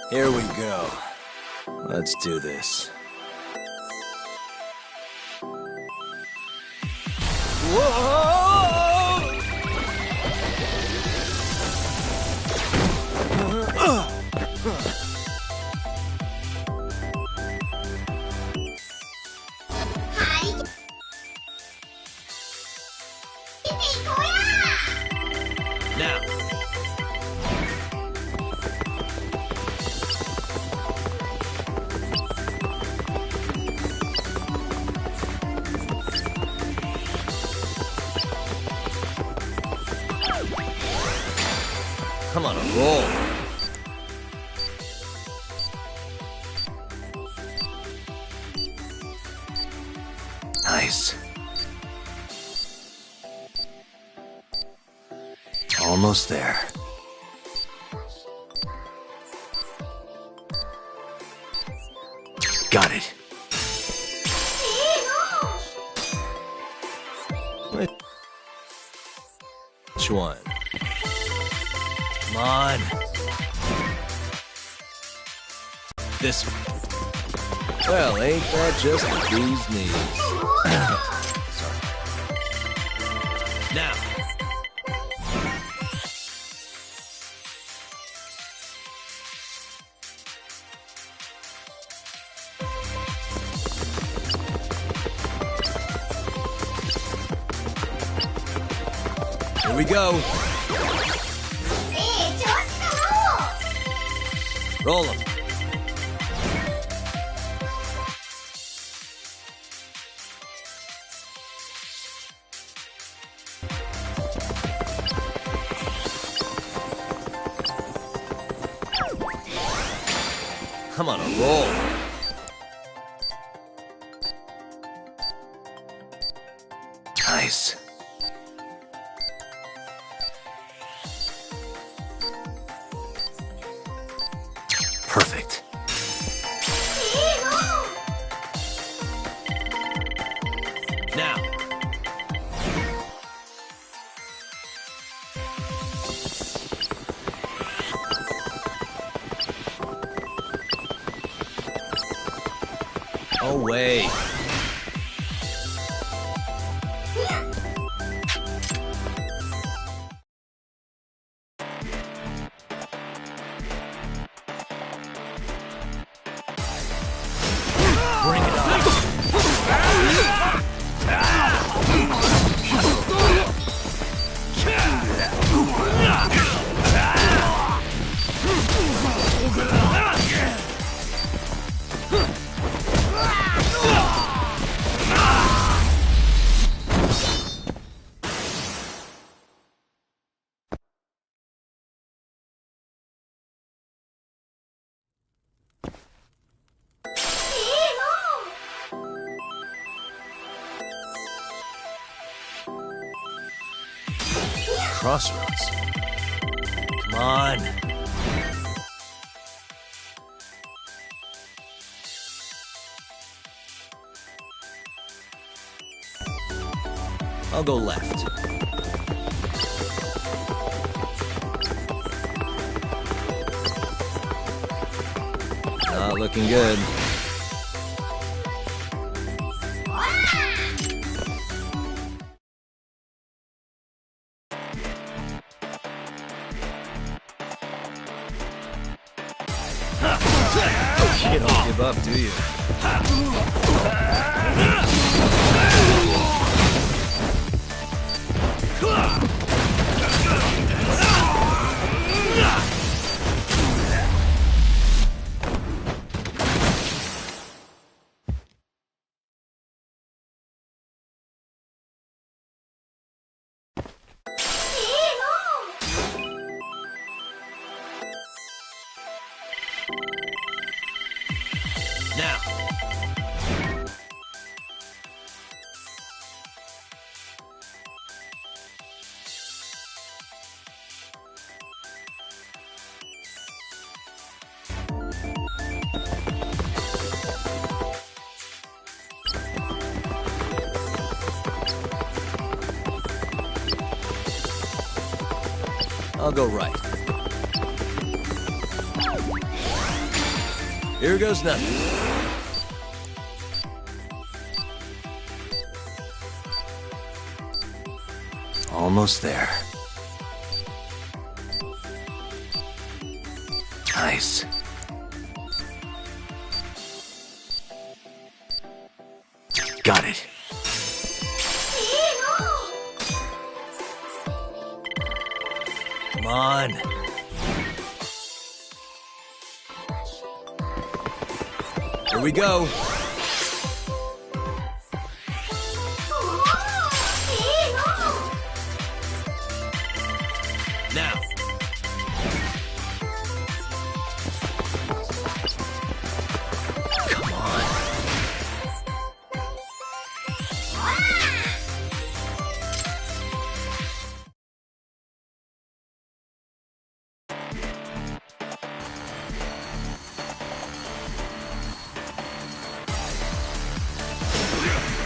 Here we go. Let's do this. Whoa! Now. Come on, a roll. Nice. Almost there. Got it. Which one? Come on. This one. Well, ain't that just the bee's knees? Sorry. Now. Here we go. Roll them. Come on, a roll. Nice. Perfect. Now. Oh, wait. Bring it on. Crossroads. Come on. I'll go left. Not looking good. You don't give up, do you? Now. I'll go right. Here goes nothing. Almost there. Nice. Got it. Come on. Here we go. Now. Come on.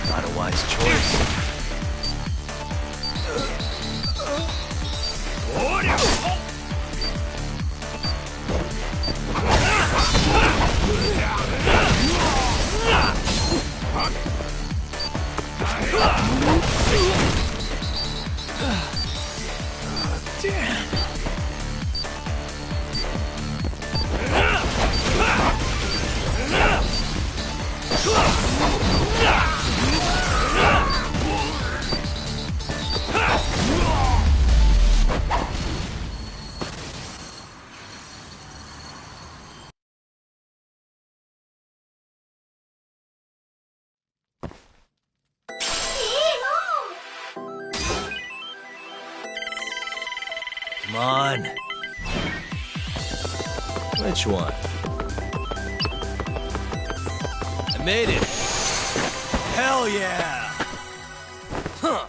Not a wise choice. Damn. Come on. Which one? I made it. Hell yeah. Huh.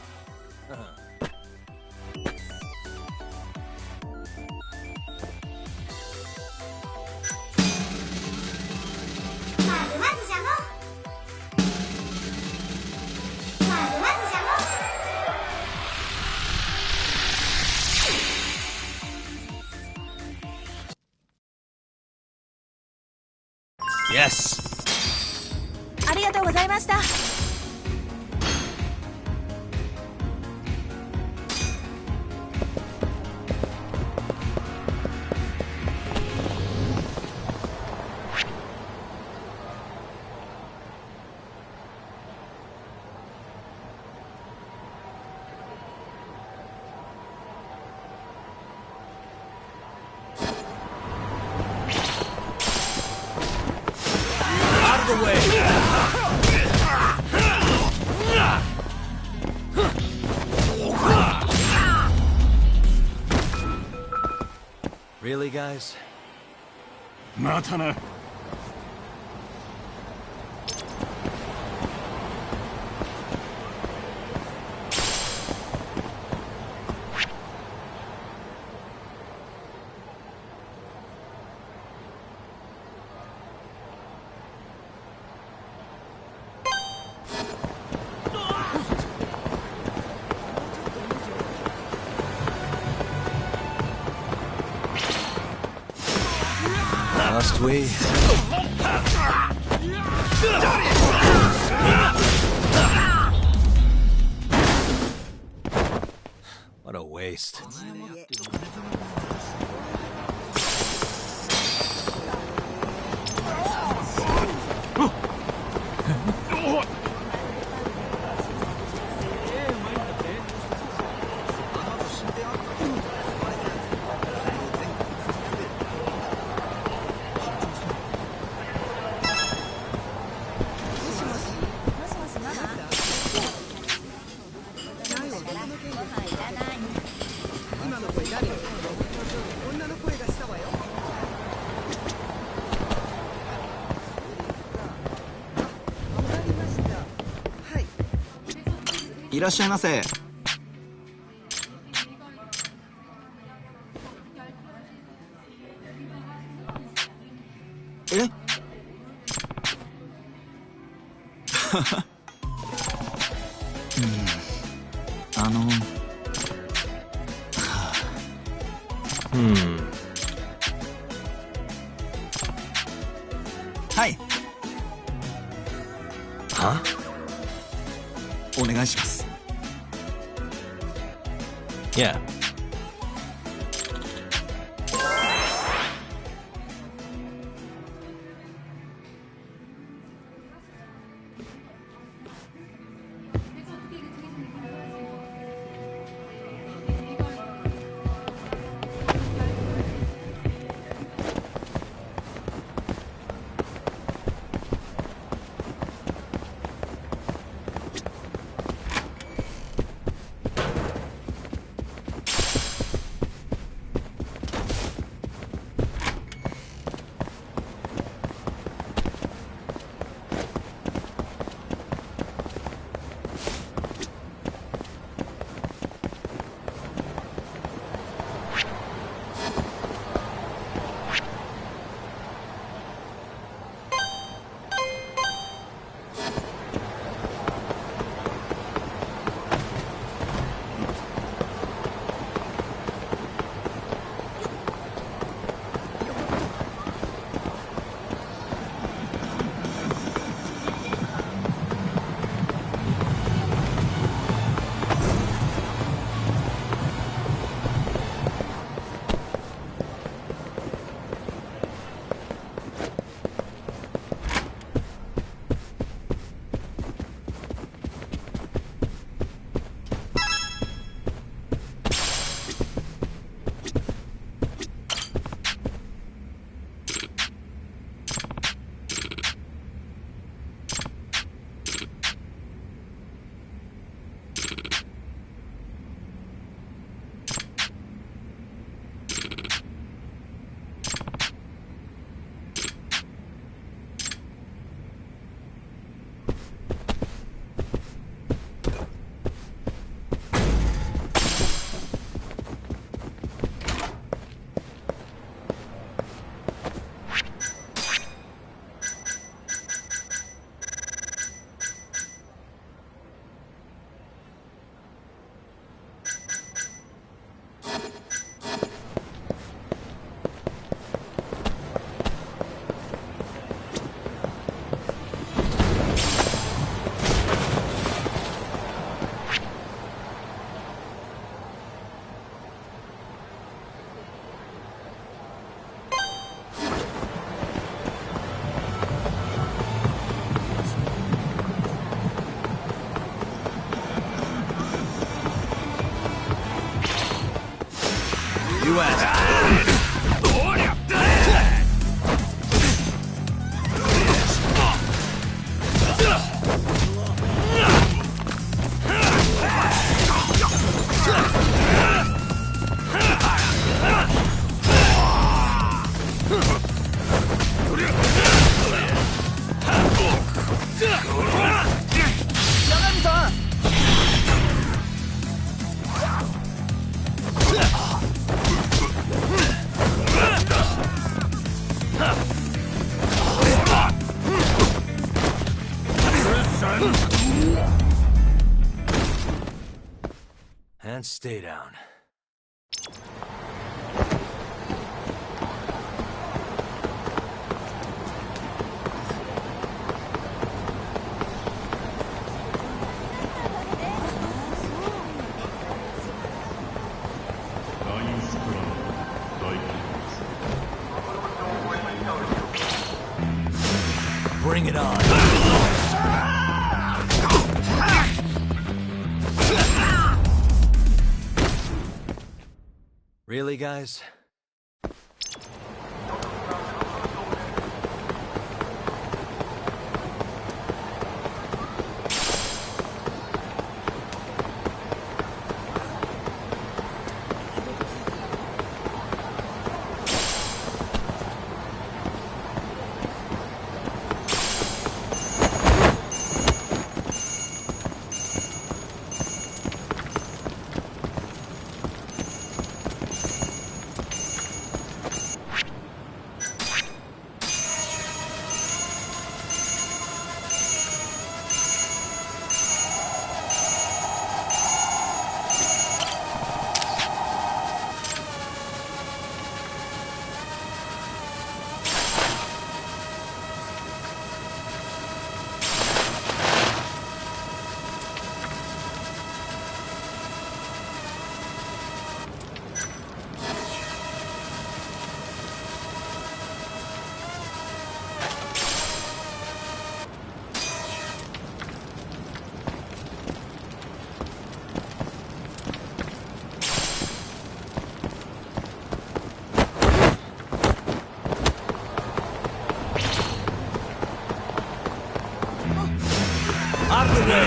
Yes. ありがとうございました。Out of the way. Really, guys? またな。Must we? What a waste. Hi. いらっしゃいませ。えはい。Huh? お願いします。Yeah. You asked. And stay down. Bring it on. Really, guys? Out of the way!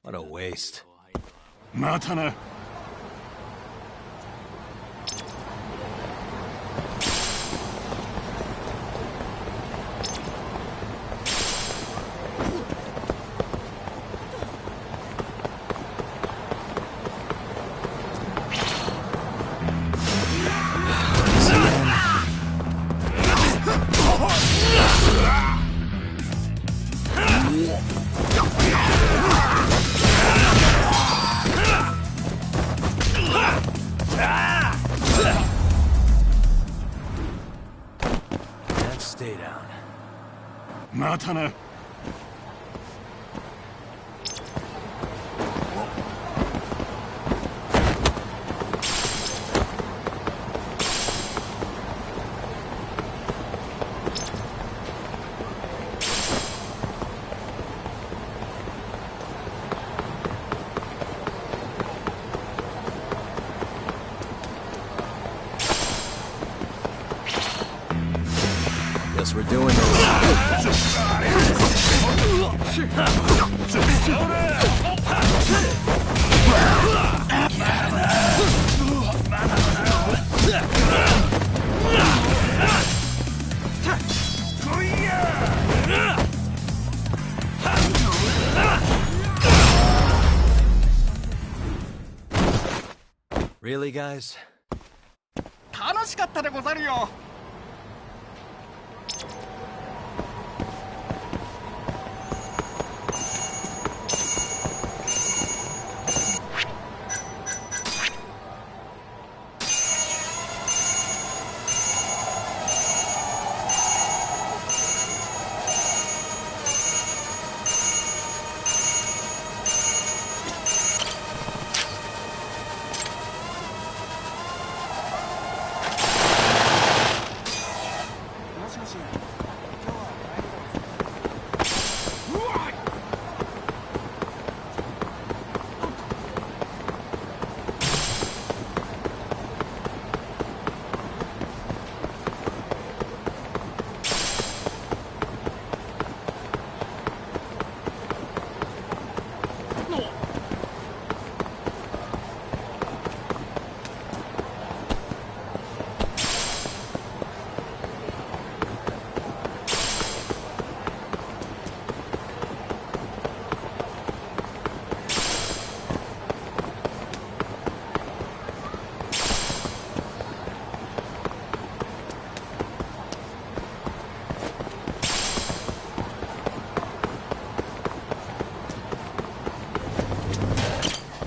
What a waste. またな。And stay down. またな。Guess we're doing this. Really, guys? 楽しかったでござるよ。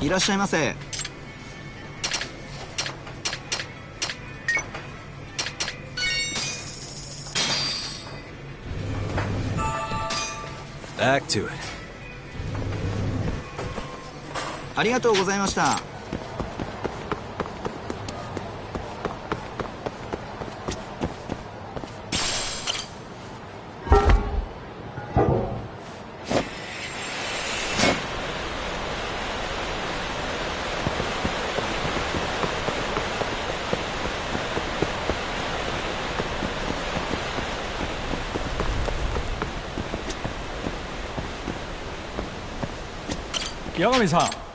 いらっしゃいませ。Back to it. ありがとうございました。八神さん。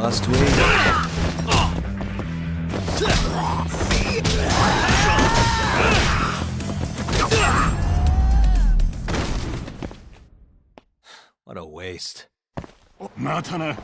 Must we? What a waste. またな。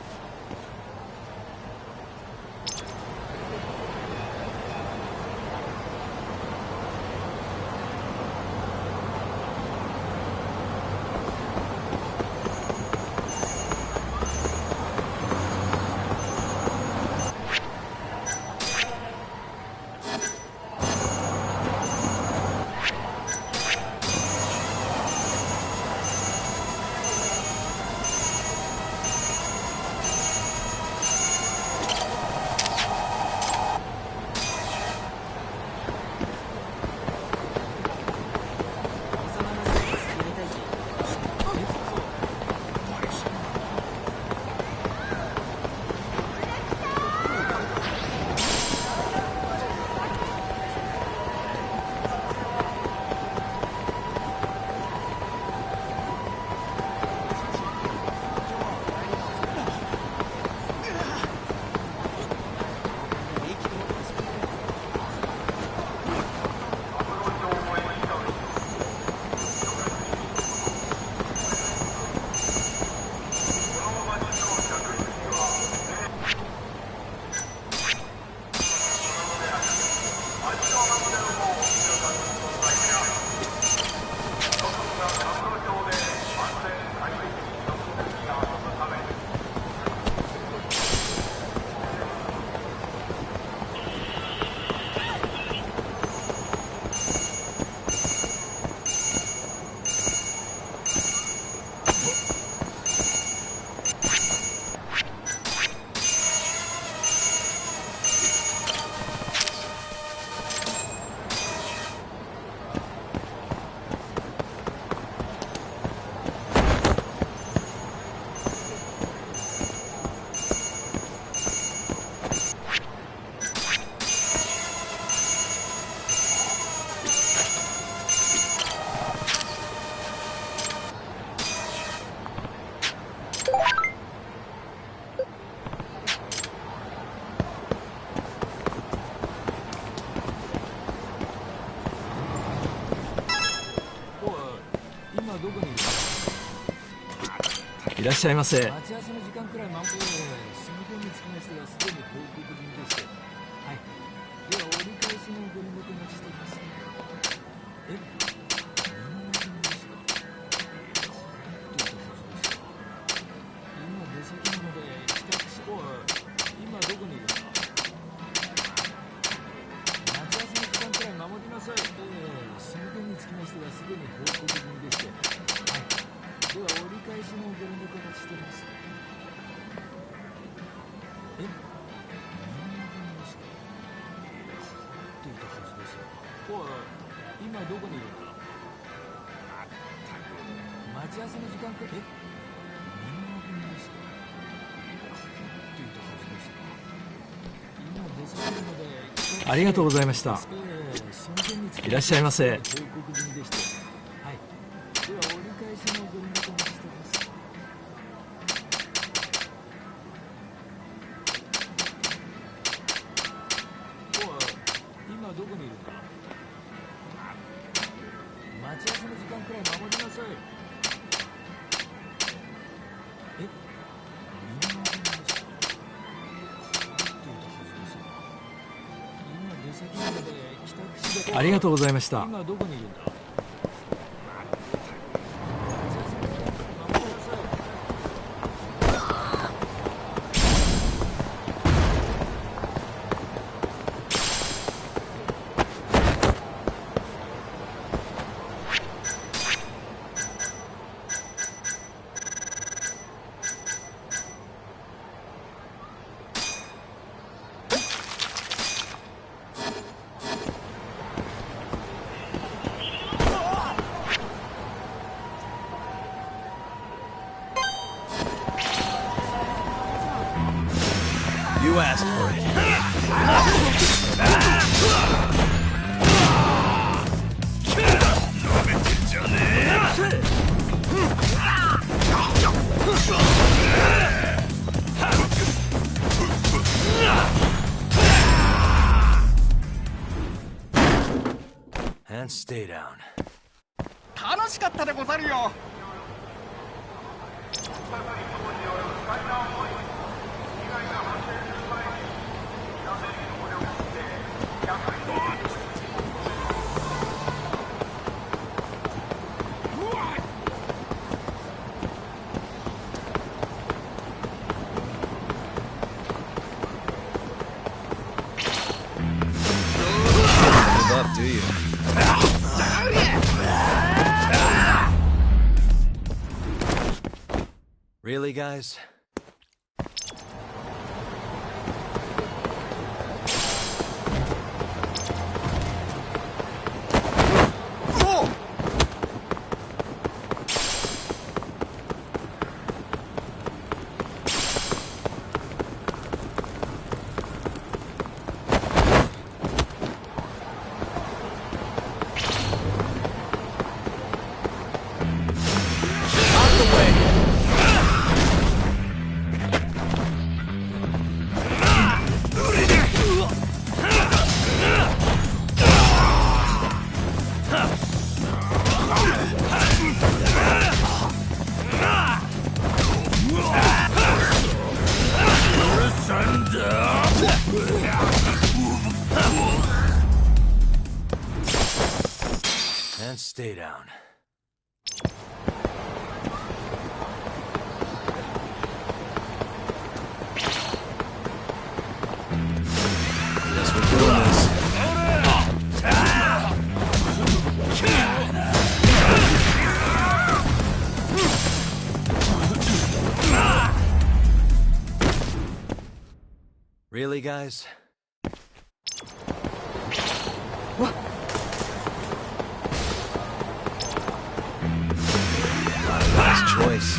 いらっしゃいませ。待ち合わせの時間くらい守って、その件につきましてはすでに報告済みでして、はい。では折り返しのご連絡お待ちしております。え、何ですか？どういったはずですか？今出先なので帰宅し、おい、今どこにいるんだ？待ち合わせの時間くらい守りなさい。その件につきましてはすでに報告済みでして、はい。では折り返しのご連絡お待ちしております。え、何ですか？って言ったはずですよ。おい、今どこにいるんだ？まったく。待ち合わせの時間くらい、何ですか？って言ったはずですよ。今出先なので。ありがとうございました。いらっしゃいませ。報告済みでして、はい。では折り返しのご連絡お待ちしております。おい、今どこにいるんだ？待ち合わせの時間くらい守りなさい。え、何ですか？って言ったはずですよ。今出先なのでありがとうございました。今どこにいるんだ。You asked for it. And stay down. 楽しかったでござるよ。Give up, do you? Really, guys? And stay down. Guess we're doing this. Really, guys? Last choice.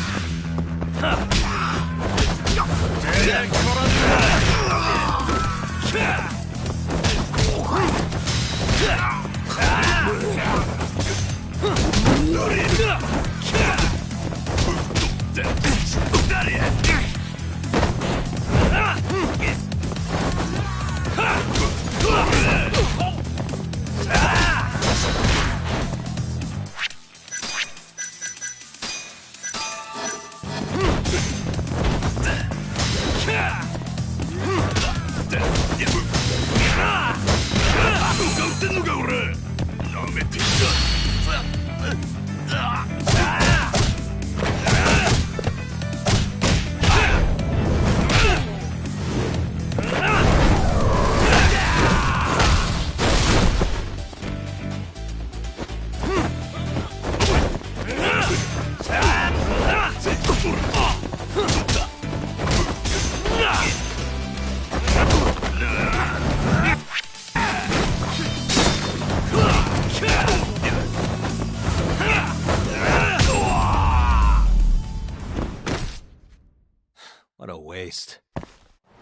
What a waste.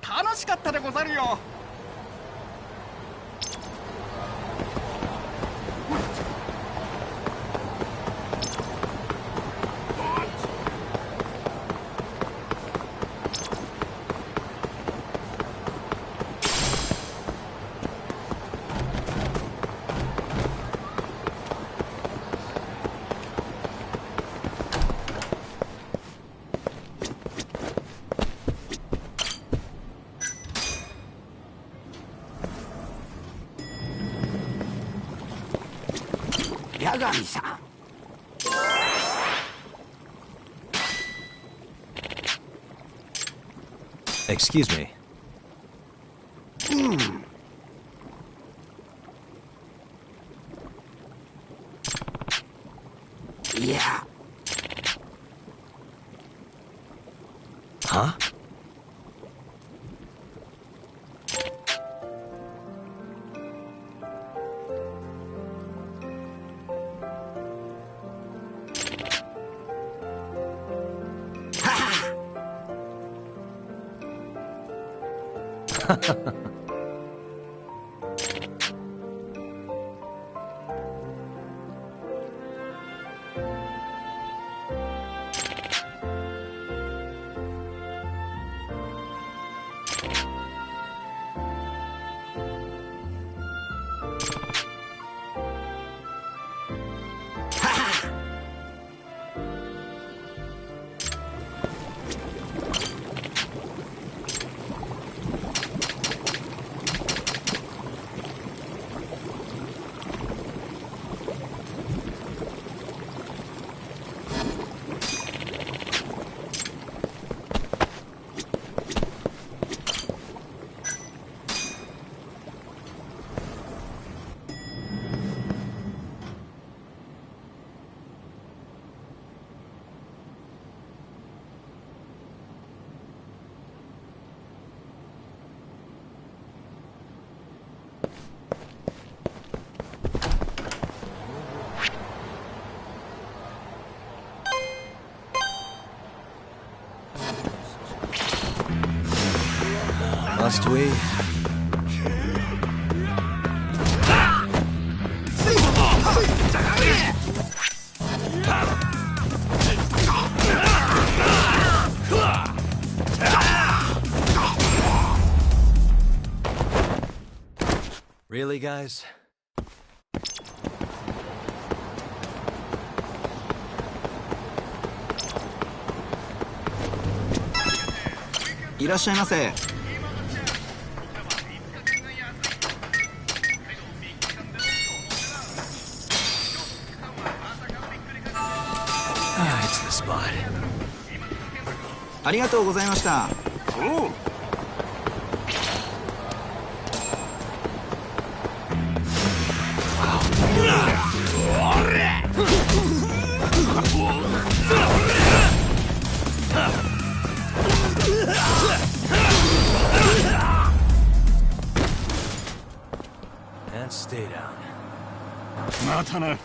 楽しかったでござるよ。八神さん。Excuse me. いや。Huh? Must we? Really, guys? いらっしゃいませ。It's the spot. ありがとうございました。おう。And stay down. またな。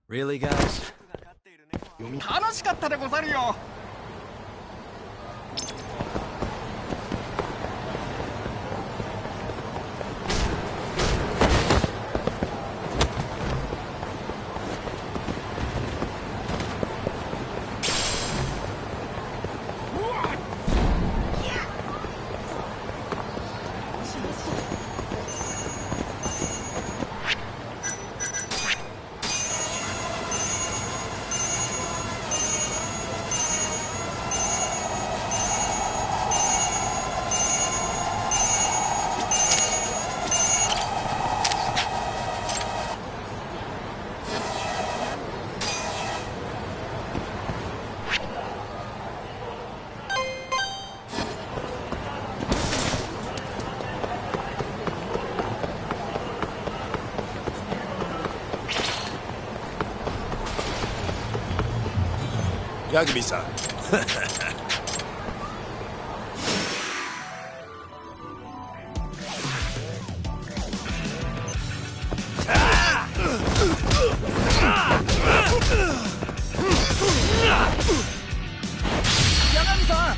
Really, guys? 楽しかったでござるよ。ラグビーさん。柳さん。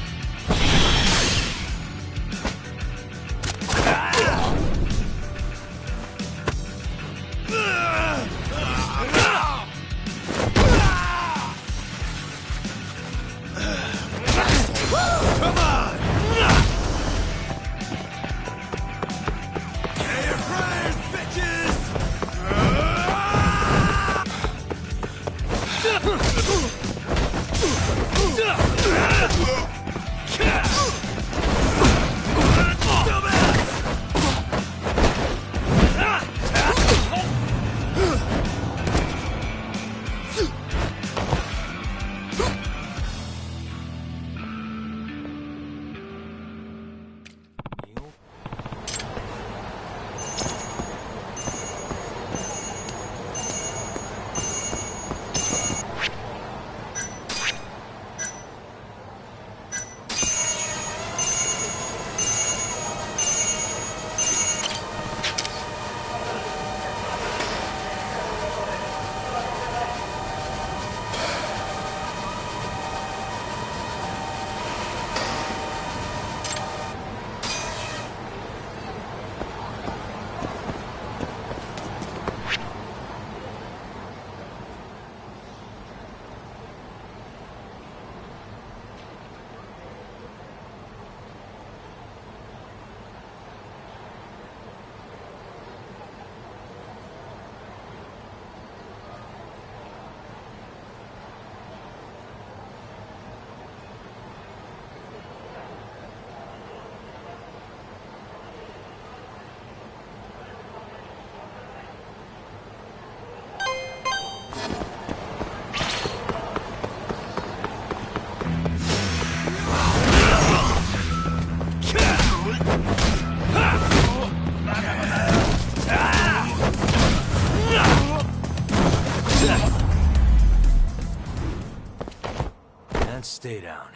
Stay down.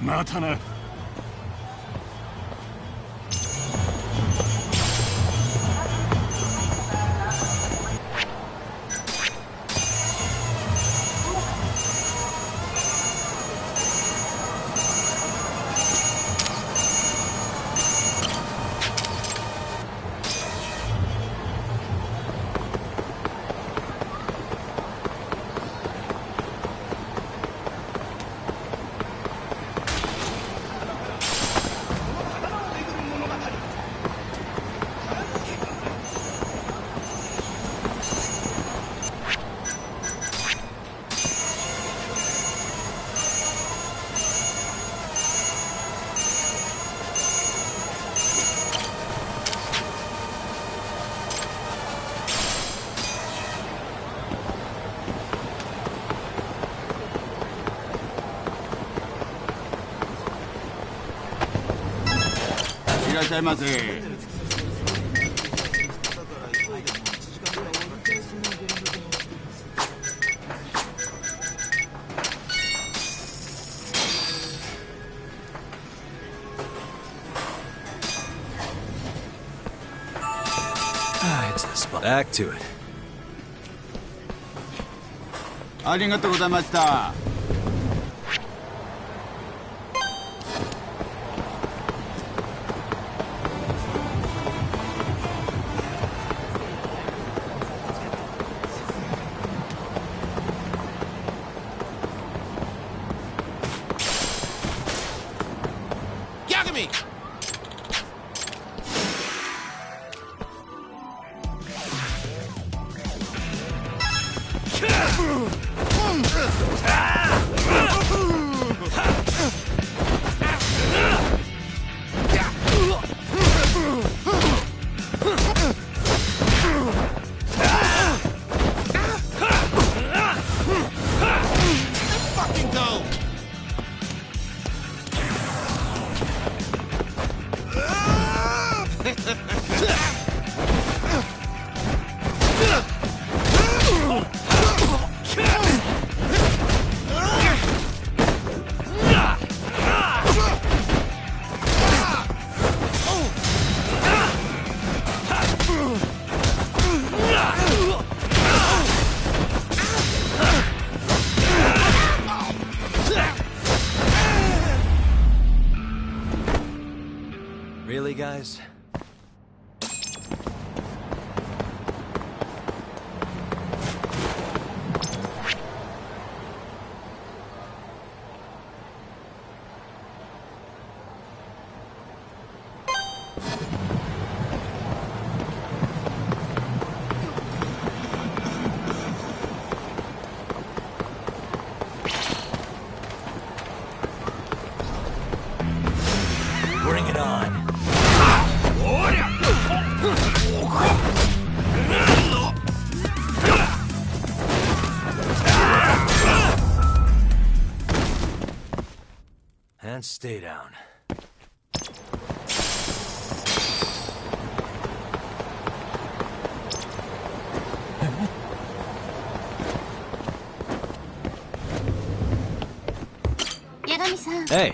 またな。いらっしゃいませ。Back to it. ありがとうございました。And stay down. Hey.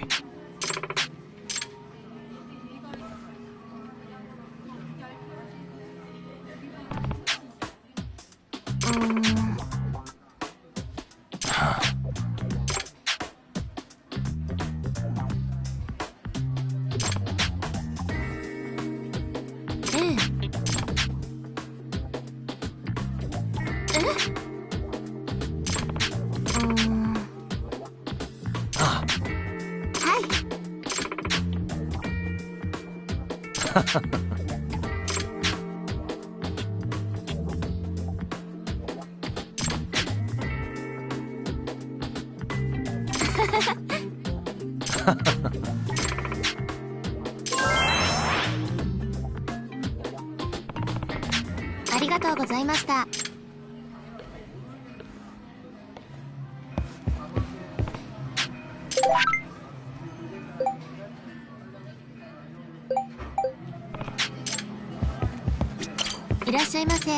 ありがとうございました。いらっしゃいませ。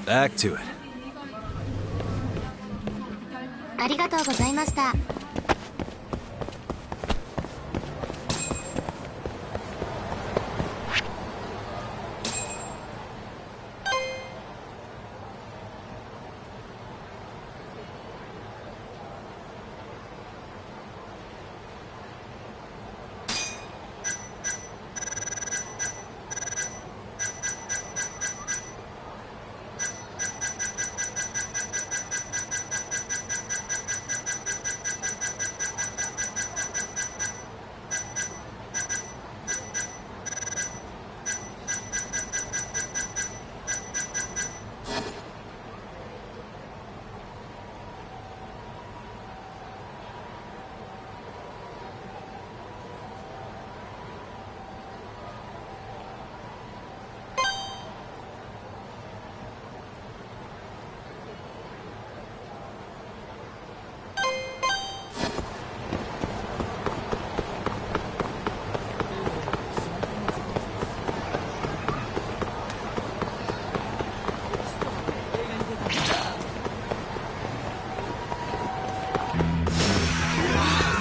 Back to it. ありがとうございました。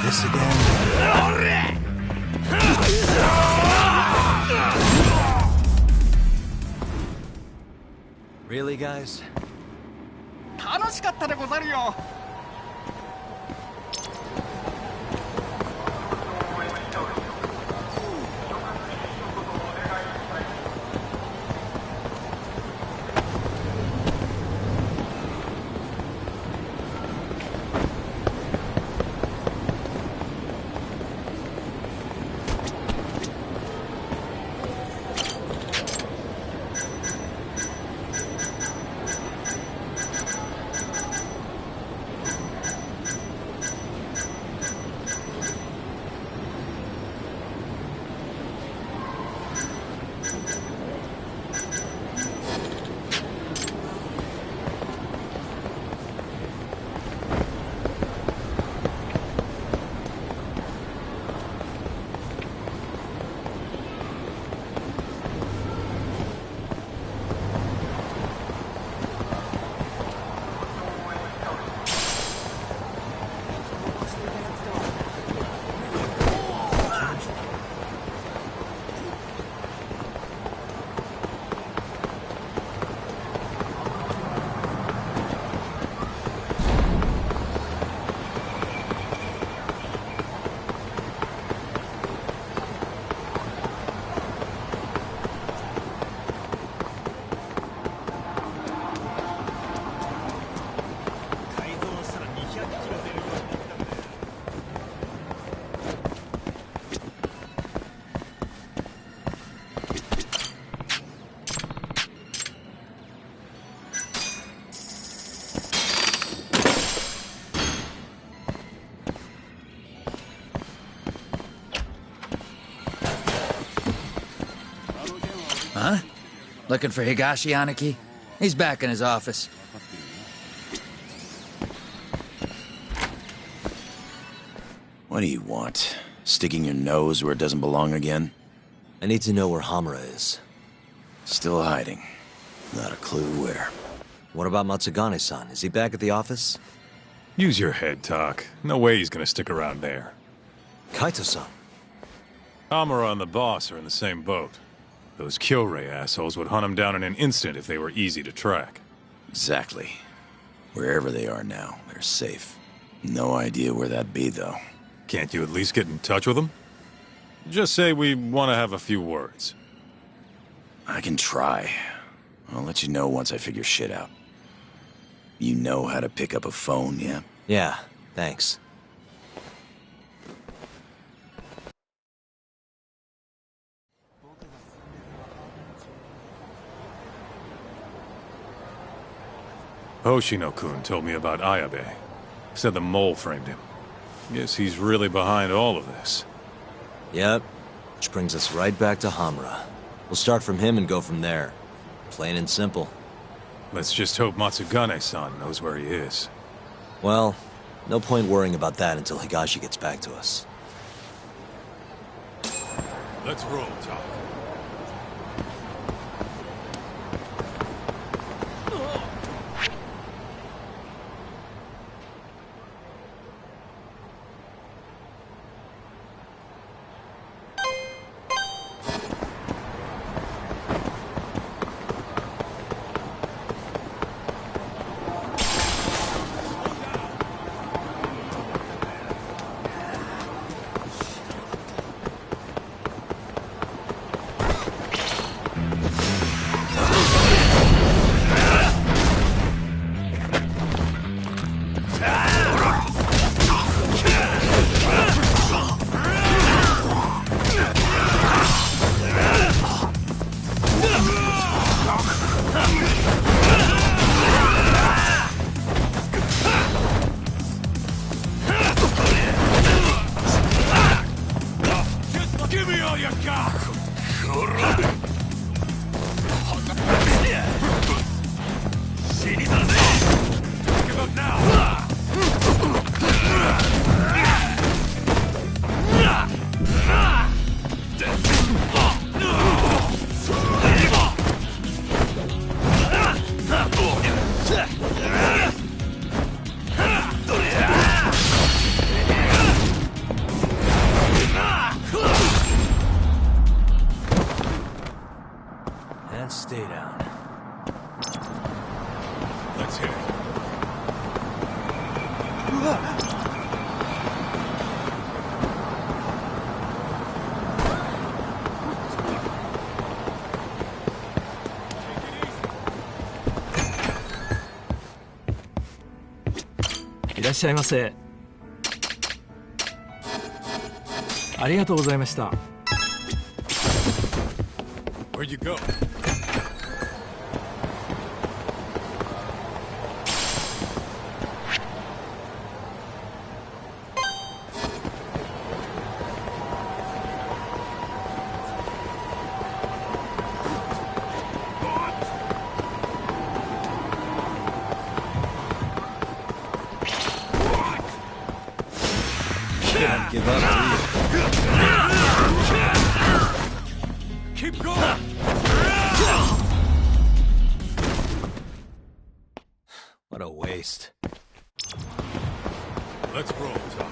This again? Really, guys? 楽しかったでござるよ。Huh? Looking for Higashi Aniki? He's back in his office. What do you want? Sticking your nose where it doesn't belong again? I need to know where Hamura is. Still hiding. Not a clue where. What about Matsugane-san? Is he back at the office? Use your head, Tak. No way he's gonna stick around there. Kaito-san. Hamura and the boss are in the same boat. Those Kyorei assholes would hunt him down in an instant if they were easy to track. Exactly. Wherever they are now, they're safe. No idea where that'd be, though. Can't you at least get in touch with them? Just say we want to have a few words. I can try. I'll let you know once I figure shit out. You know how to pick up a phone, yeah? Yeah, thanks. Hoshino-kun told me about Ayabe. Said the mole framed him. Guess he's really behind all of this. Yep. Which brings us right back to Hamura. We'll start from him and go from there. Plain and simple. Let's just hope Matsugane-san knows where he is. Well, no point worrying about that until Higashi gets back to us. Let's roll, Tak. Stay down. Let's hit it.いらっしゃいませ。ありがとうございました。Where'd you go? Give up, Keep going! What a waste. Let's roll, Tak.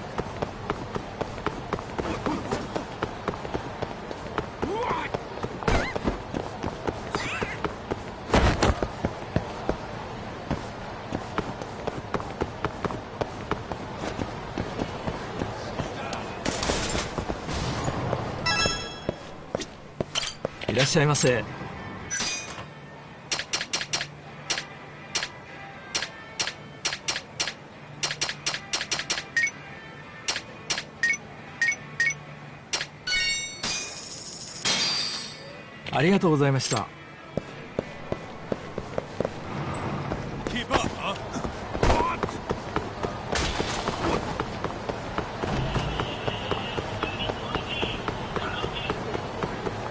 いらっしゃいませ。ありがとうございました。Keep up, huh?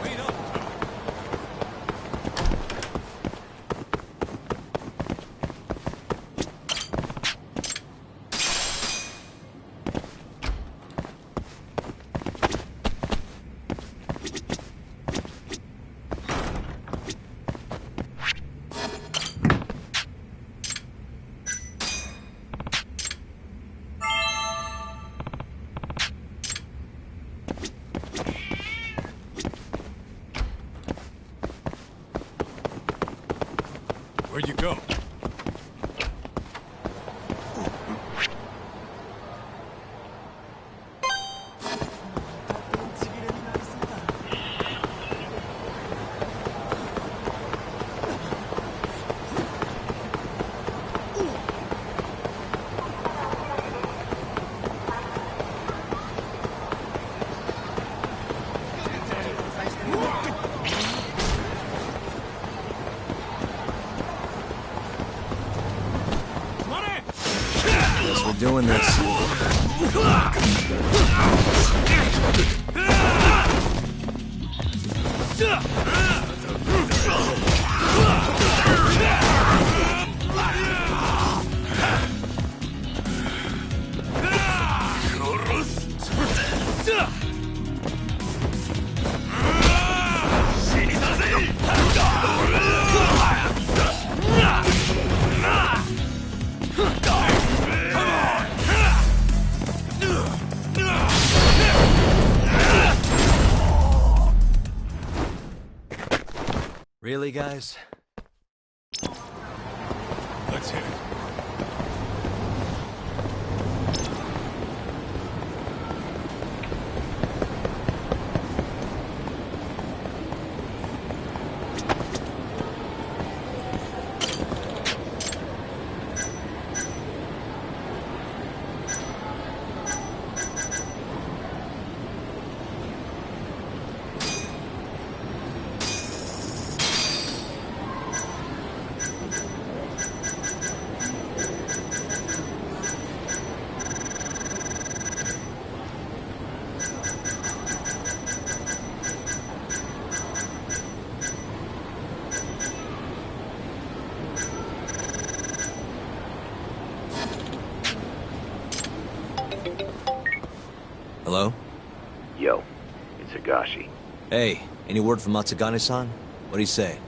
Wait up, Tak. doing this. Really, guys? Let's hit it. Hello? Yo, it's Higashi. Hey, any word from Matsugane-san? What'd he say?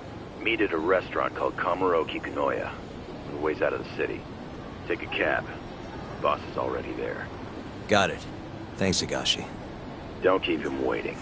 Meet at a restaurant called Kamuroki Kanoya. A ways out of the city. Take a cab. Boss is already there. Got it. Thanks, Higashi. Don't keep him waiting.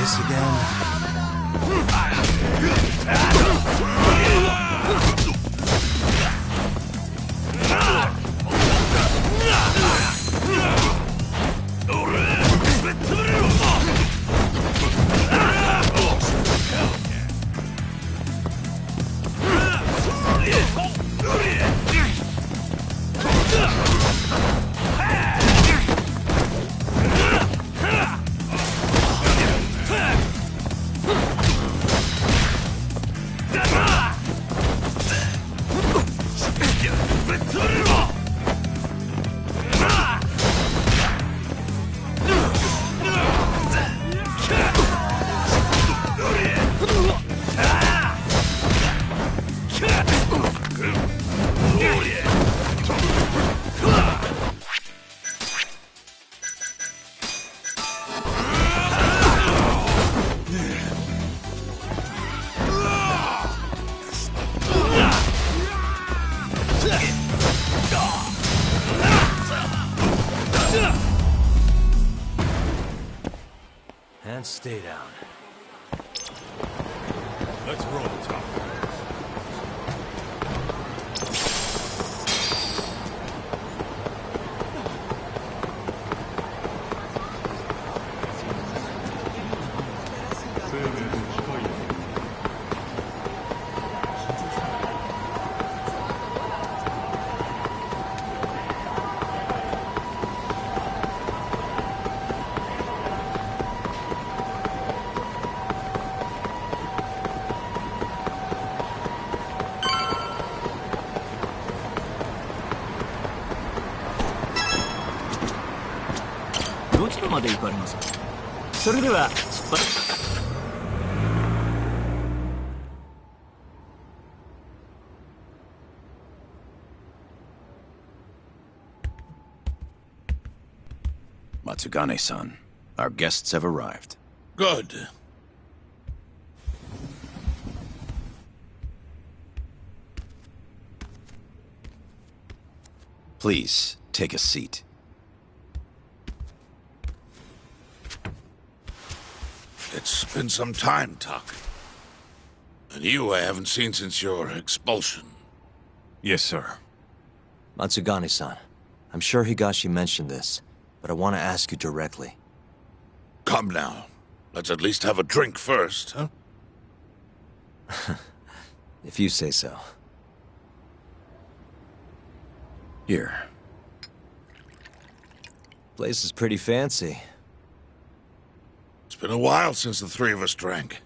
This again? And stay down. Let's roll, Tom. どこまで行かれますか？それでは出発。Matsugane-san, our guests have arrived. Good. Please, take a seat. It's been some time, Tak. And you I haven't seen since your expulsion. Yes, sir. Matsugane-san, I'm sure Higashi mentioned this, but I want to ask you directly. Come now. Let's at least have a drink first, huh? If you say so. Here. Place is pretty fancy. It's been a while since the three of us drank.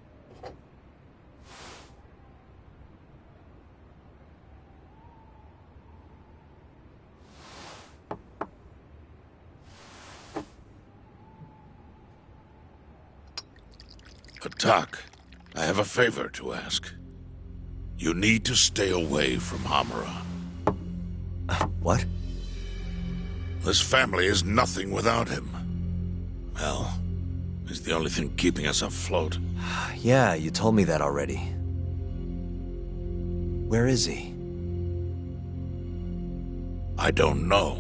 Tak, I have a favor to ask. You need to stay away from Hamura. What? This family is nothing without him. Well, he's the only thing keeping us afloat. Yeah, you told me that already. Where is he? I don't know.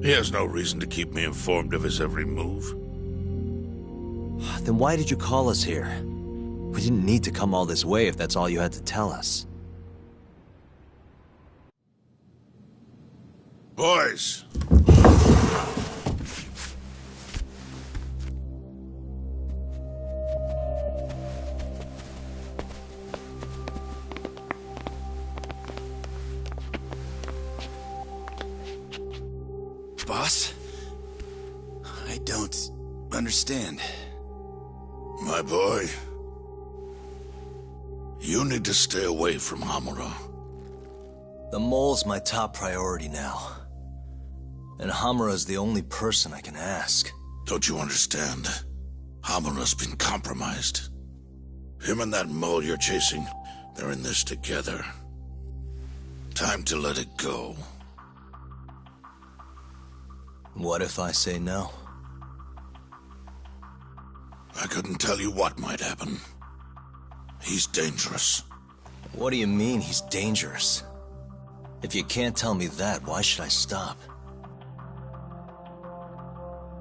He has no reason to keep me informed of his every move. Then why did you call us here? We didn't need to come all this way if that's all you had to tell us. Boys! Boss? I don't understand. My boy, you need to stay away from Hamura. The mole's my top priority now. And Hamura's the only person I can ask. Don't you understand? Hamura's been compromised. Him and that mole you're chasing, they're in this together. Time to let it go. What if I say no? I couldn't tell you what might happen. He's dangerous. What do you mean he's dangerous? If you can't tell me that, why should I stop?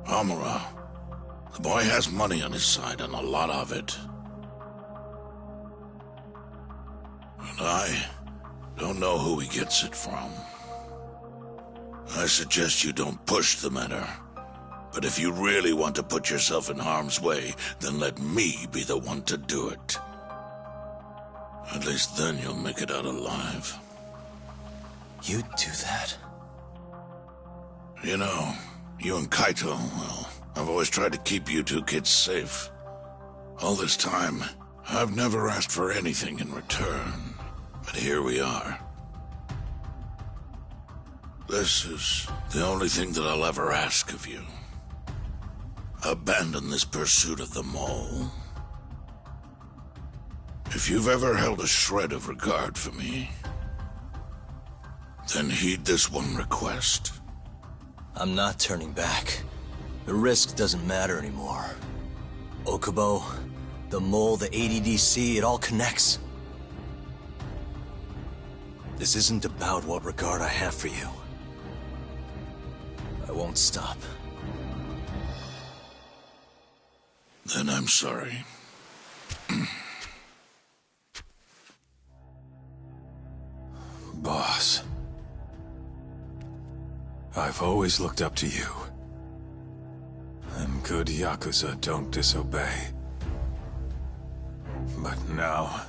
Hamura. The boy has money on his side, and a lot of it. And I don't know who he gets it from. I suggest you don't push the matter. But if you really want to put yourself in harm's way, then let me be the one to do it. At least then you'll make it out alive. You'd do that? You know, you and Kaito, well, I've always tried to keep you two kids safe. All this time, I've never asked for anything in return. But here we are. This is the only thing that I'll ever ask of you. Abandon this pursuit of the mole. If you've ever held a shred of regard for me, then heed this one request. I'm not turning back. The risk doesn't matter anymore. Okubo, the mole, the ADDC, it all connects. This isn't about what regard I have for you. I won't stop. Then I'm sorry. Boss. I've always looked up to you. And good Yakuza don't disobey. But now...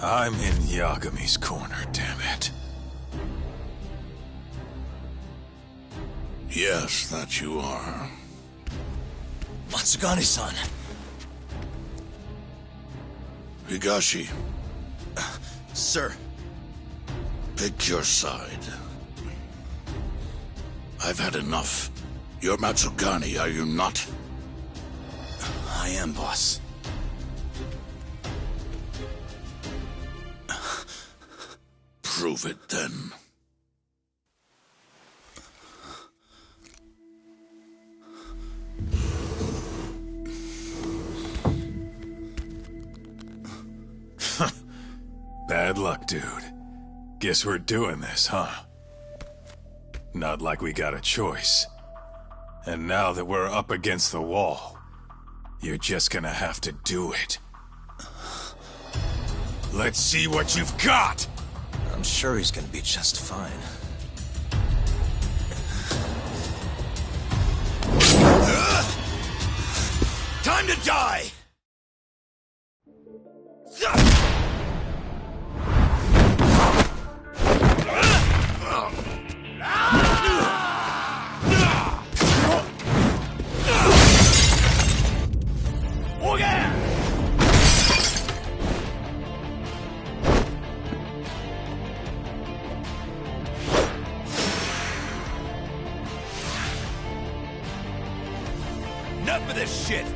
I'm in Yagami's corner, damn it. Yes, that you are. Matsugane-san. Higashi. Sir. Pick your side. I've had enough. You're Matsugani, are you not? I am, boss. Prove it, then. Bad luck, dude. Guess we're doing this, huh? Not like we got a choice. And now that we're up against the wall, you're just gonna have to do it. Let's see what you've got! I'm sure he's gonna be just fine. Time to die! Enough of this shit!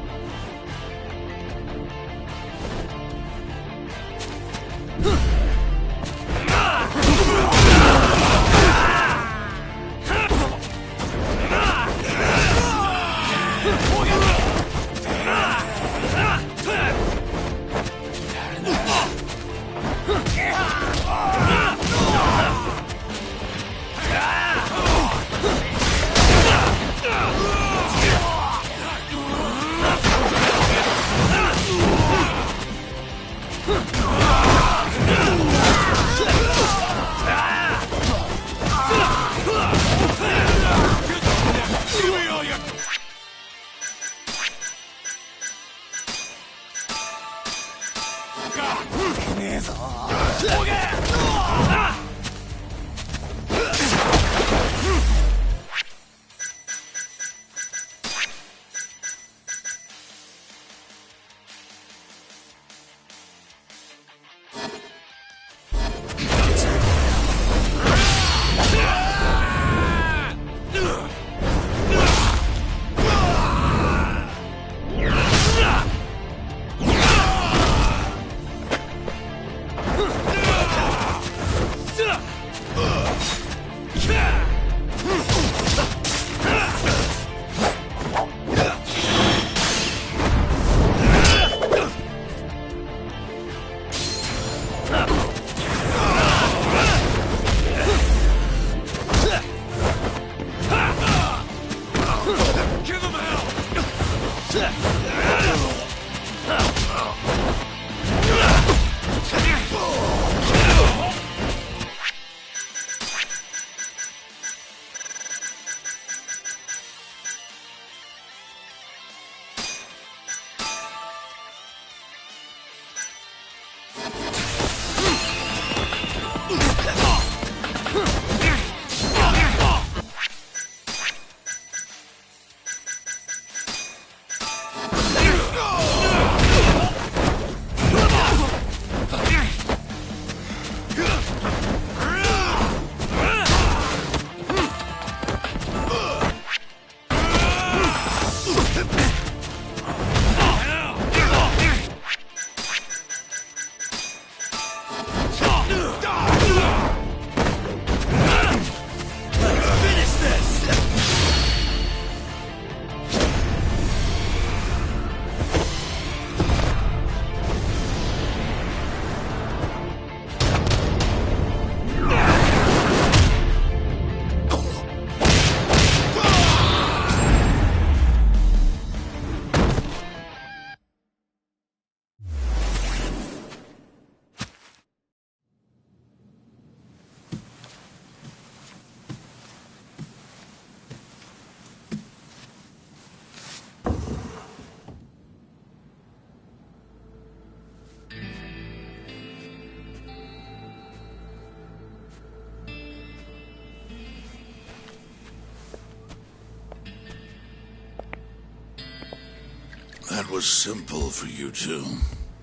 That was simple for you two.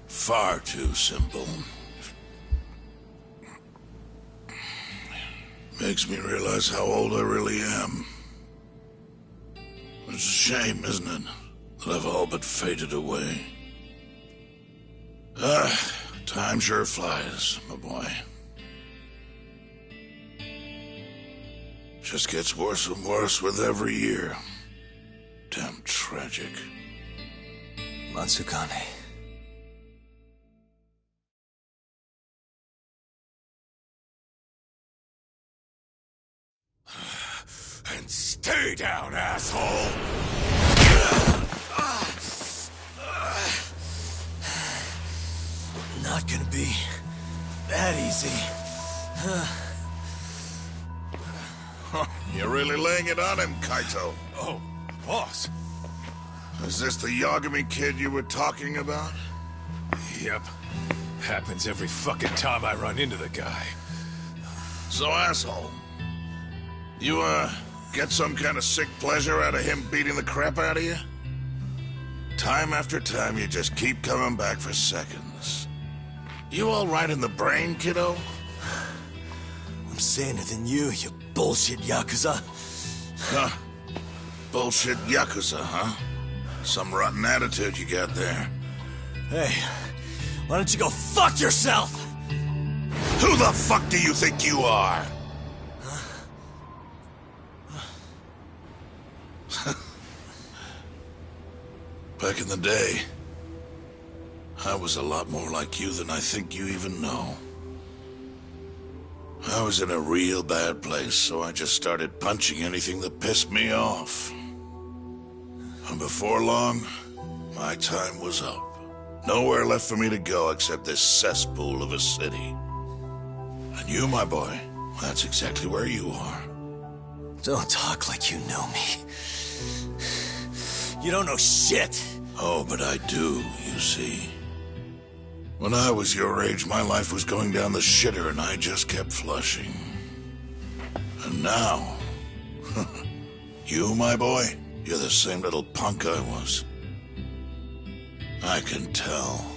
Far too simple. Makes me realize how old I really am. shame, isn't it? That I've all but faded away. Time sure flies, my boy. Just gets worse and worse with every year. Damn tragic. Matsukane. And stay down, asshole! Not gonna be that easy. You're really laying it on him, Kaito. Oh, boss. Is this the Yagami kid you were talking about? Yep. Happens every fucking time I run into the guy. So, asshole, you, get some kind of sick pleasure out of him beating the crap out of you? Time after time, you just keep coming back for seconds. You all right in the brain, kiddo? I'm saner than you bullshit Yakuza. Huh? Bullshit Yakuza, huh? Some rotten attitude you got there. Hey, why don't you go fuck yourself? Who the fuck do you think you are? Back in the day, I was a lot more like you than I think you even know. I was in a real bad place, so I just started punching anything that pissed me off. And before long, my time was up. Nowhere left for me to go except this cesspool of a city. And you, my boy, that's exactly where you are. Don't talk like you know me. You don't know shit. Oh, but I do, you see. When I was your age, my life was going down the shitter and I just kept flushing. And now, you, my boy, you're the same little punk I was. I can tell.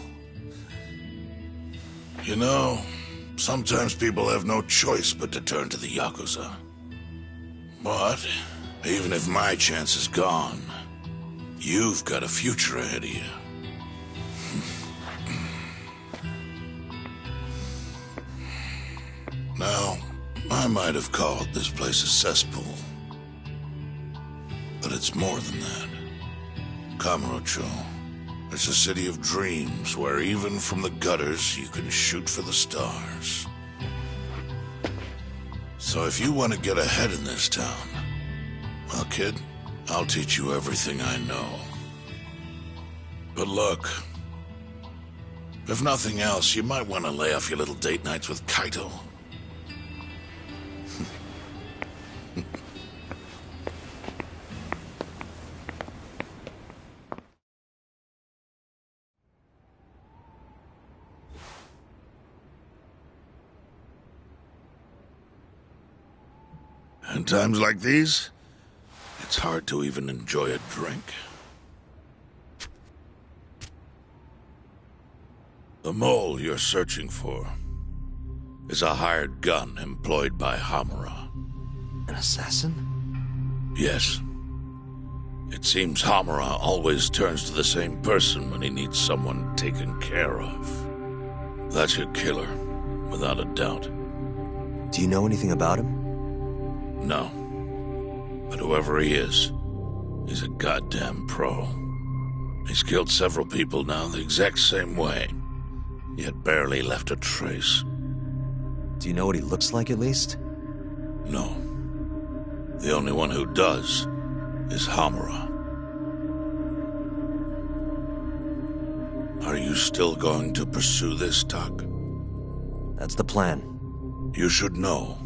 You know, sometimes people have no choice but to turn to the Yakuza. But, even if my chance is gone, you've got a future ahead of you. Now, I might have called this place a cesspool. But it's more than that. Kamurocho. It's a city of dreams where even from the gutters you can shoot for the stars. So if you want to get ahead in this town, well, kid, I'll teach you everything I know. But look, if nothing else, you might want to lay off your little date nights with Kaito. In times like these, it's hard to even enjoy a drink. The mole you're searching for is a hired gun employed by Hamura. An assassin? Yes. It seems Hamura always turns to the same person when he needs someone taken care of. That's your killer, without a doubt. Do you know anything about him? No. But whoever he is, he's a goddamn pro. He's killed several people now the exact same way, yet barely left a trace. Do you know what he looks like, at least? No. The only one who does is Hamura. Are you still going to pursue this, Tak? That's the plan. You should know,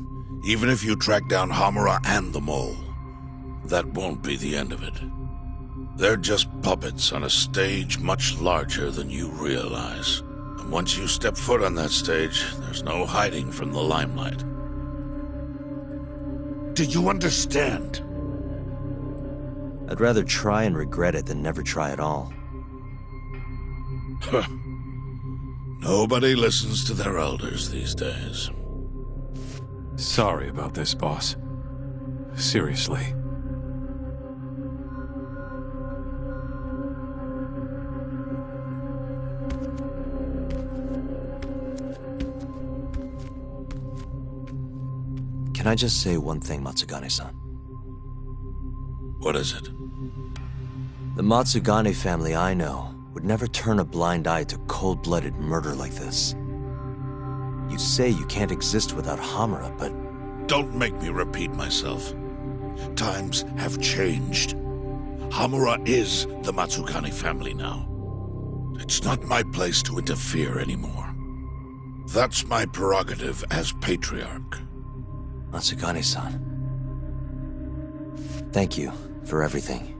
even if you track down Hamura and the mole, that won't be the end of it. They're just puppets on a stage much larger than you realize. And once you step foot on that stage, there's no hiding from the limelight. Do you understand? I'd rather try and regret it than never try at all. Nobody listens to their elders these days. Sorry about this, boss. Seriously. Can I just say one thing, Matsugane-san? What is it? The Matsugane family I know would never turn a blind eye to cold-blooded murder like this. You say you can't exist without Hamura, but... Don't make me repeat myself. Times have changed. Hamura is the Matsugane family now. It's not my place to interfere anymore. That's my prerogative as patriarch. Matsugane-san. Thank you for everything.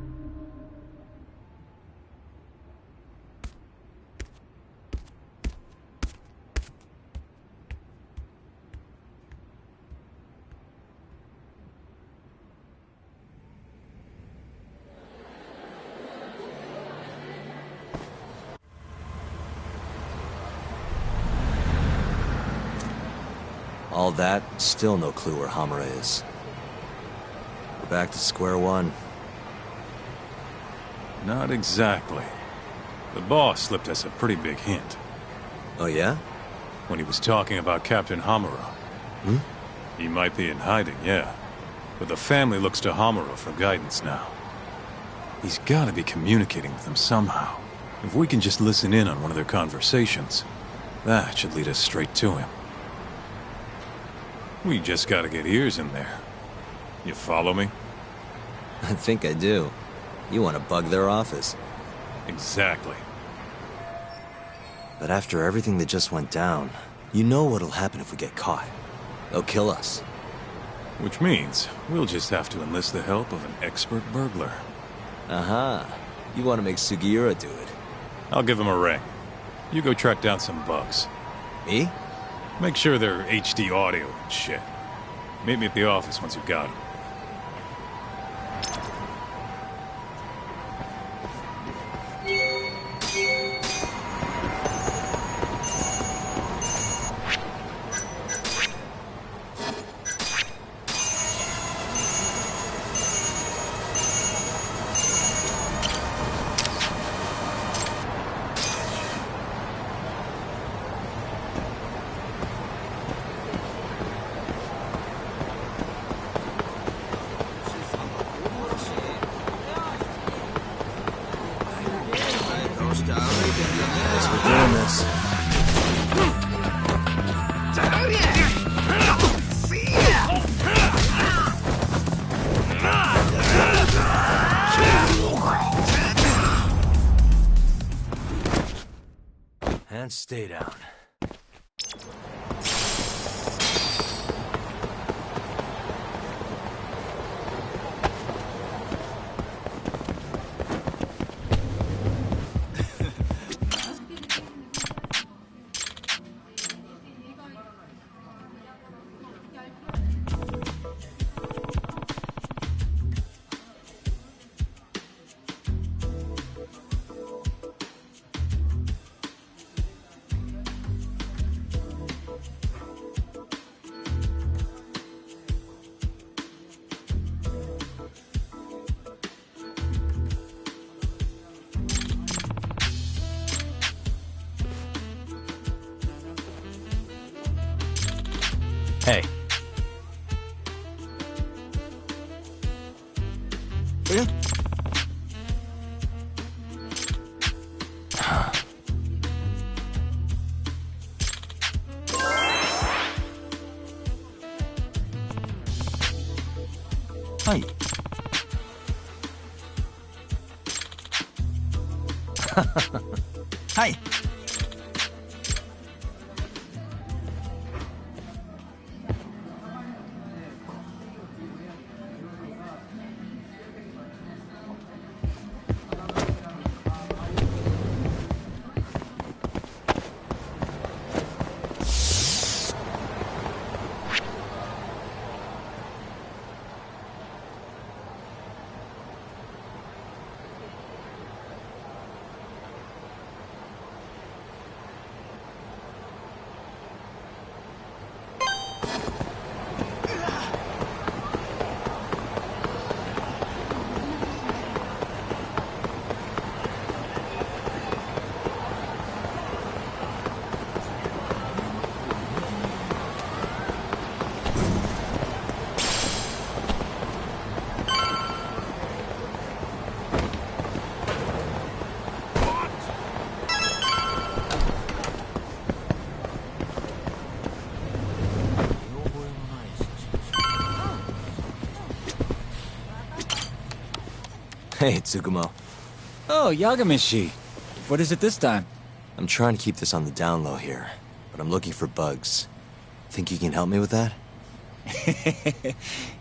All that, still no clue where Hamura is. We're back to square one. Not exactly. The boss slipped us a pretty big hint. Oh yeah? When he was talking about Captain Hamura. Hmm? He might be in hiding, yeah. But the family looks to Hamura for guidance now. He's gotta be communicating with them somehow. If we can just listen in on one of their conversations, that should lead us straight to him. We just gotta get ears in there. You follow me? I think I do. You want to bug their office. Exactly. But after everything that just went down, you know what'll happen if we get caught. They'll kill us. Which means we'll just have to enlist the help of an expert burglar. Aha. You want to make Sugiura do it. I'll give him a ring. You go track down some bugs. Me? Make sure they're HD audio and shit. Meet me at the office once you've got them. Guess we're doing this. And stay down. Hey. Yeah? Hi. Hi. Hey, Tsukumo. Oh, Yagamishi. What is it this time? I'm trying to keep this on the down low here, but I'm looking for bugs. Think you can help me with that?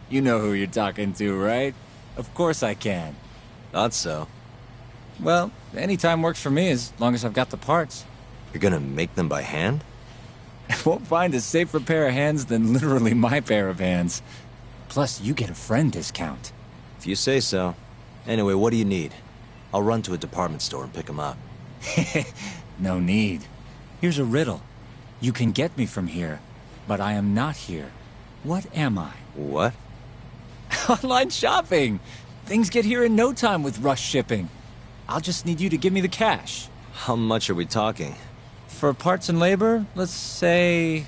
You know who you're talking to, right? Of course I can. Thought so. Well, anytime works for me as long as I've got the parts. You're gonna make them by hand? Won't find a safer pair of hands than literally my pair of hands. Plus, you get a friend discount. If you say so. Anyway, what do you need? I'll run to a department store and pick them up. No need. Here's a riddle. You can get me from here, but I am not here. What am I? What? Online shopping! Things get here in no time with rush shipping. I'll just need you to give me the cash. How much are we talking? For parts and labor, let's say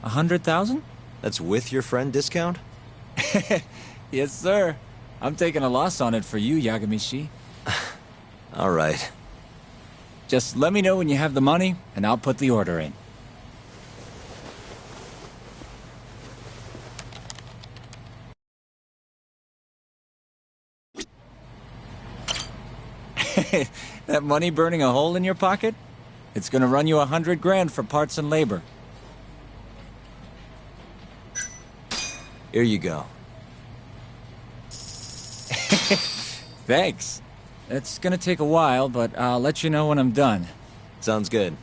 100,000? That's with your friend discount? Yes, sir. I'm taking a loss on it for you, Yagamishi. All right. Just let me know when you have the money, and I'll put the order in. That money burning a hole in your pocket? It's gonna run you 100 grand for parts and labor. Here you go. Thanks. It's gonna take a while, but I'll let you know when I'm done. Sounds good.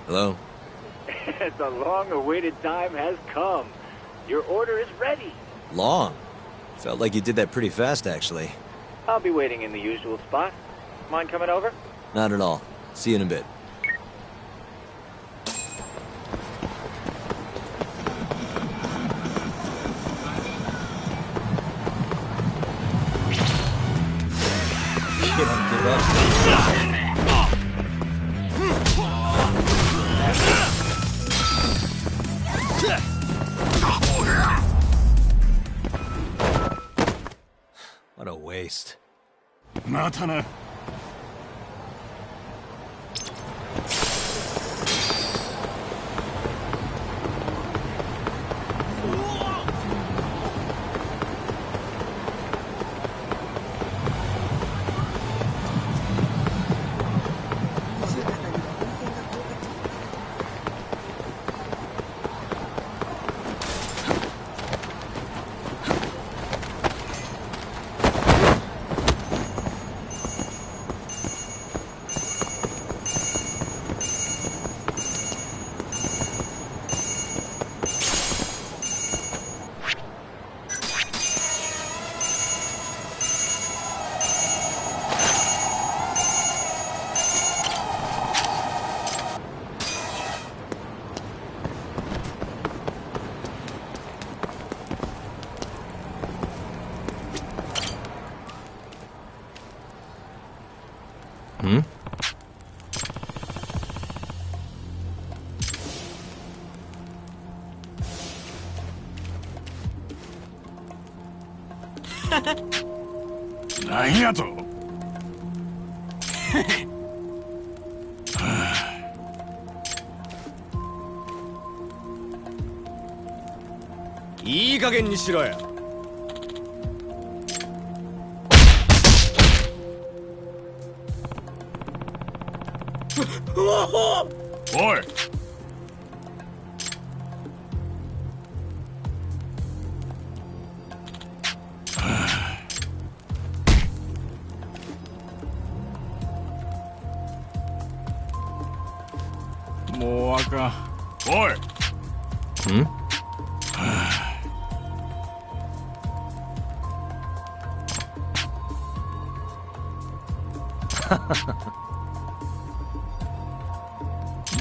Hello? The long-awaited time has come. Your order is ready. Long? Felt like you did that pretty fast, actually. I'll be waiting in the usual spot. Mind coming over? Not at all. See you in a bit. You don't give up. What a waste. またな。Hmm?何やと。いい加減にしろよ。おい。もうあかん。おい。Hmm? Ha ha ha.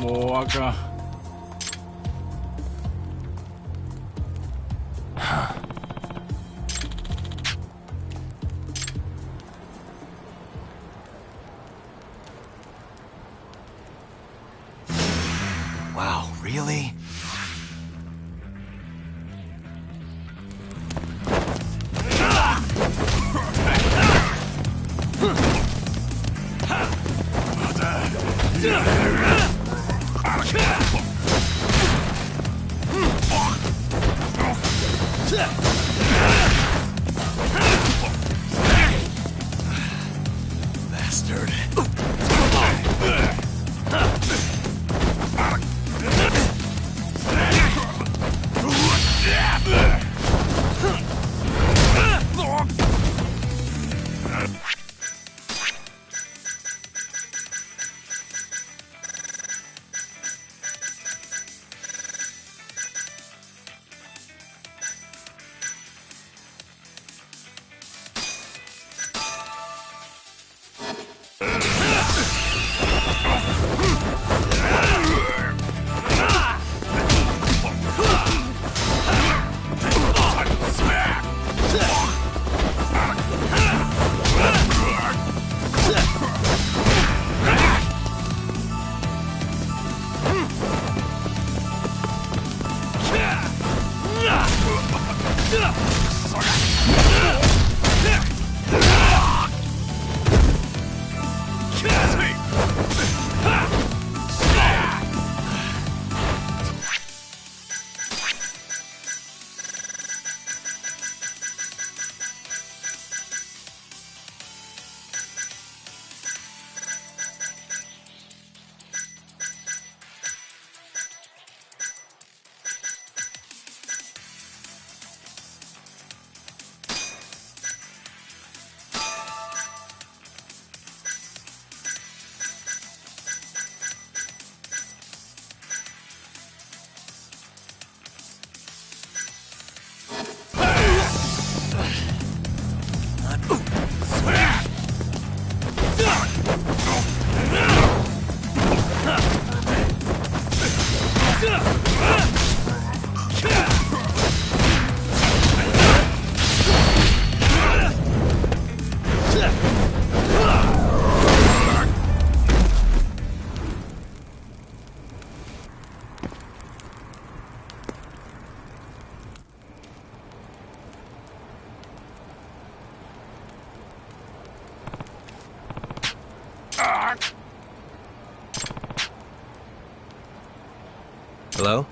もうあかん。Wow, really? Bastard. Hello?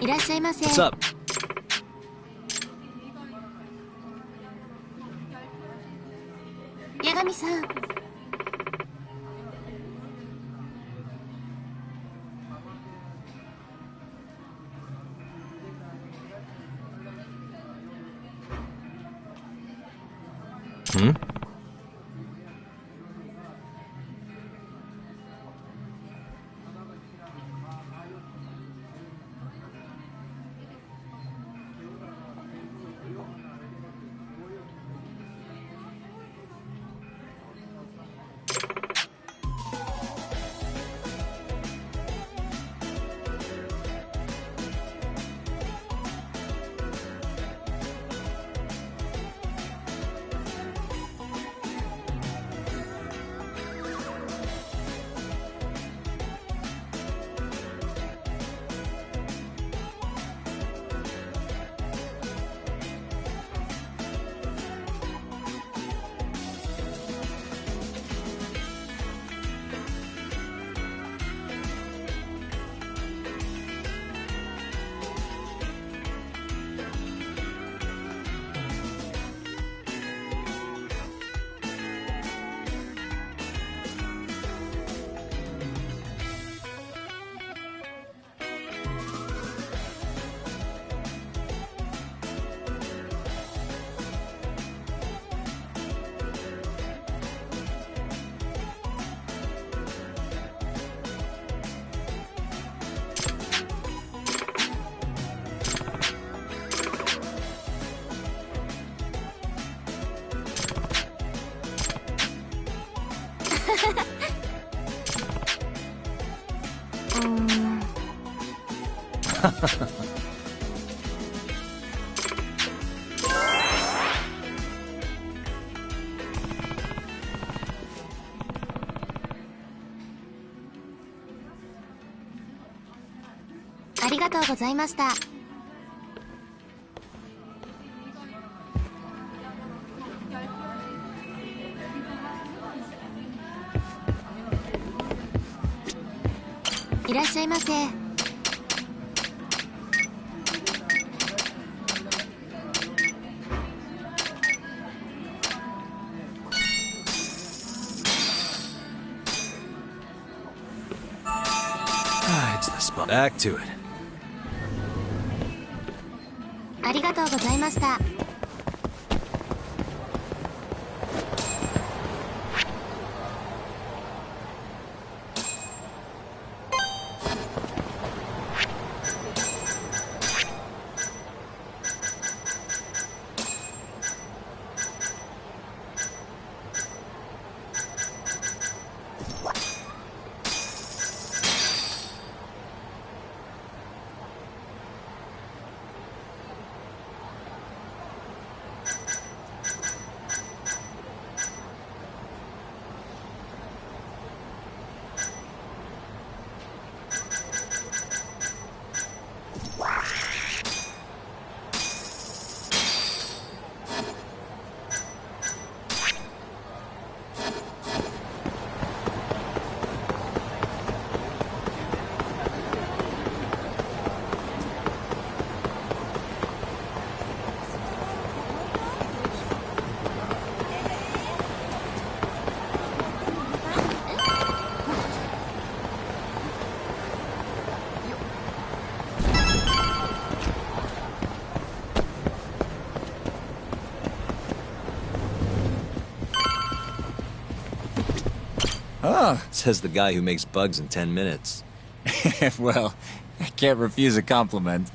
いらっしゃいませ。 What's up? 八神さん。Hmm?ありがとうございました。らっしゃいませ。It's the spot. Back to it. ありがとうございました。Oh. Says the guy who makes bugs in 10 minutes. Well, I can't refuse a compliment.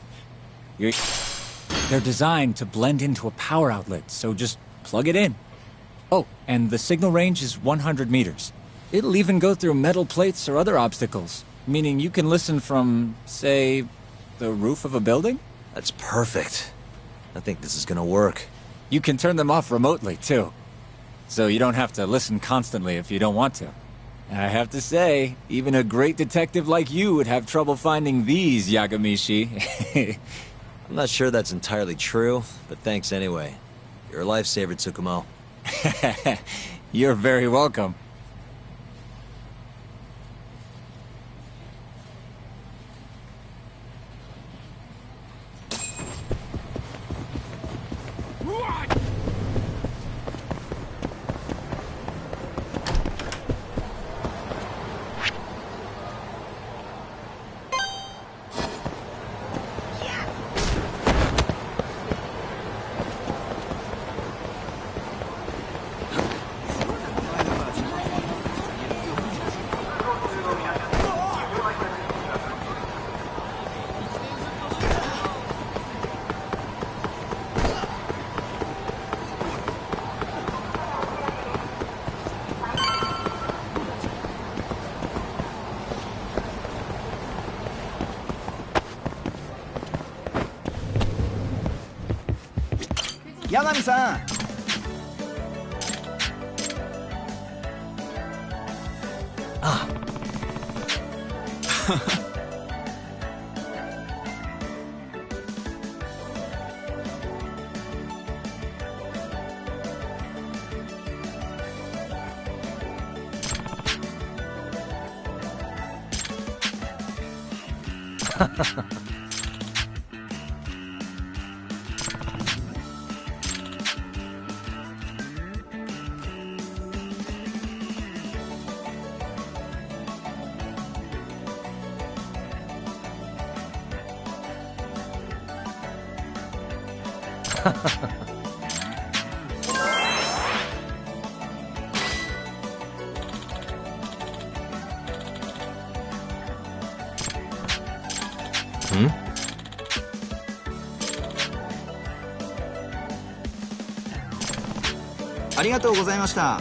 They're designed to blend into a power outlet, so just plug it in. Oh, and the signal range is 100 meters. It'll even go through metal plates or other obstacles, meaning you can listen from, say, the roof of a building? That's perfect. I think this is gonna work. You can turn them off remotely, too. So you don't have to listen constantly if you don't want to. I have to say, even a great detective like you would have trouble finding these, Yagamishi. I'm not sure that's entirely true, but thanks anyway. You're a lifesaver, Tsukumo. You're very welcome. Yagami-san! Ah. Hmm? ありがとうございました。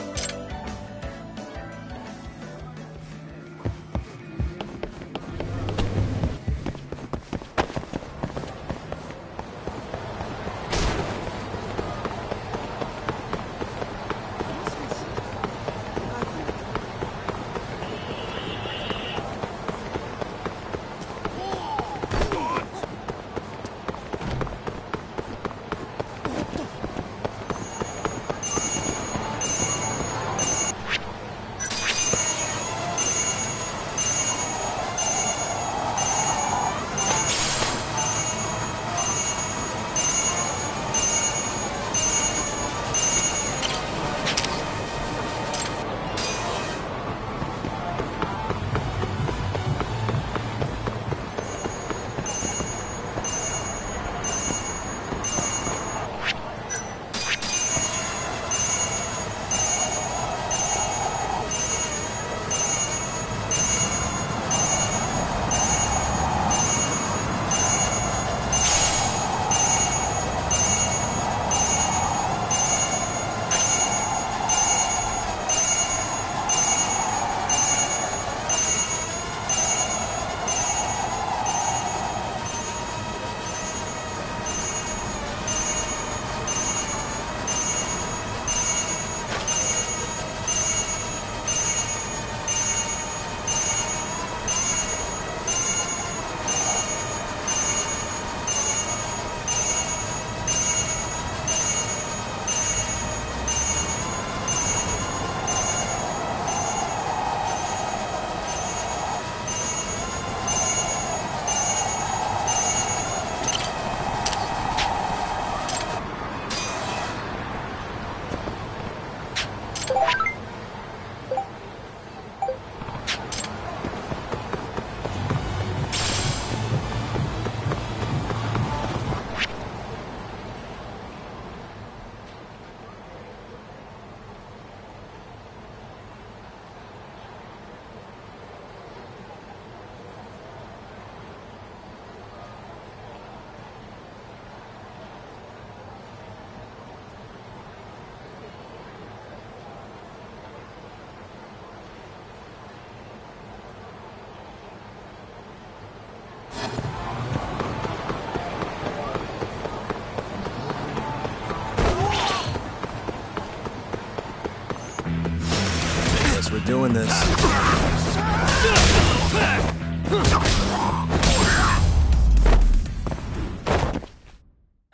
doing this.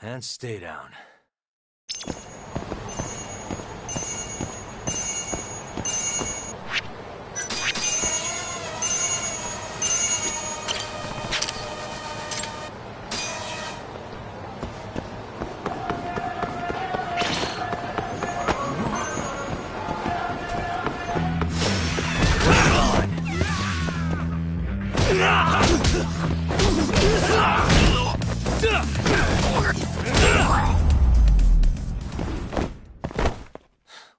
And stay down.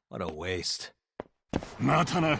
What a waste. またな。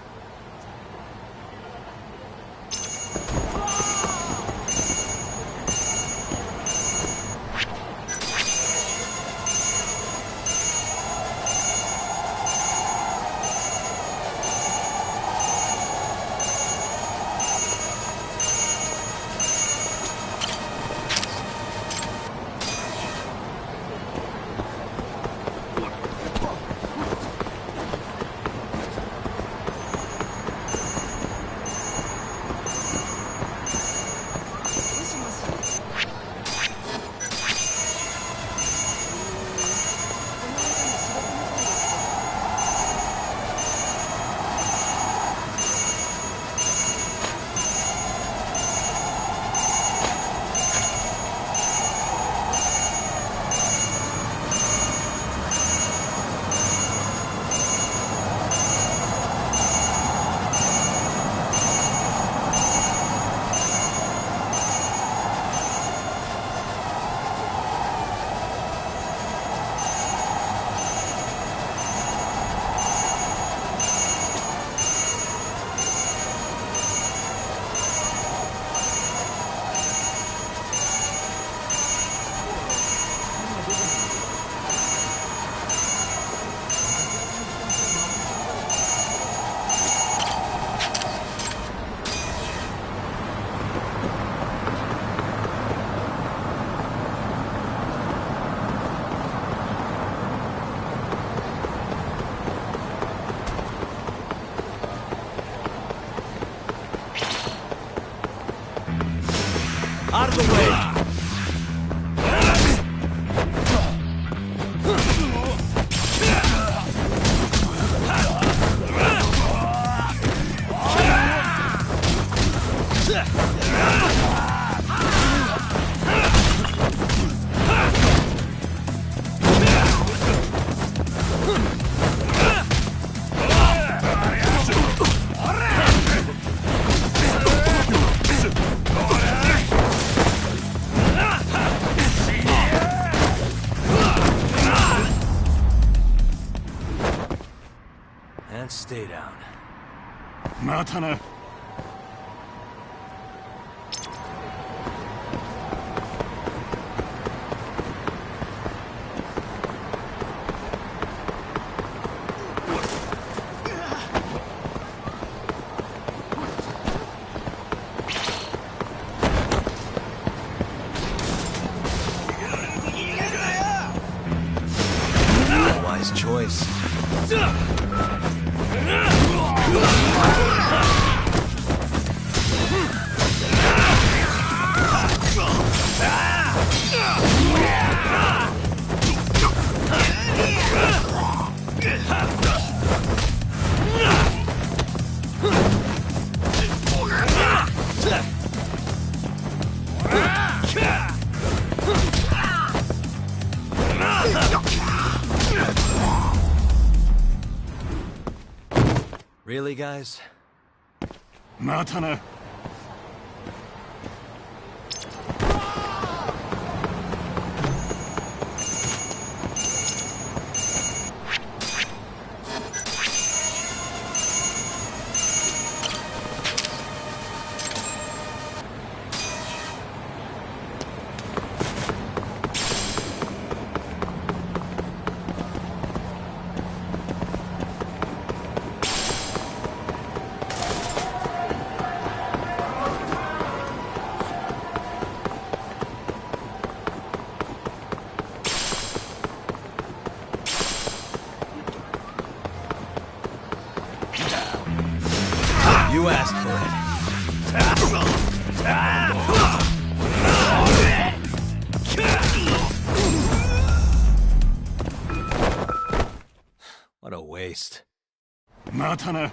Out of the way! And stay down. またな。Wise choice. Really, guys? またな。You asked for it. What a waste. またな。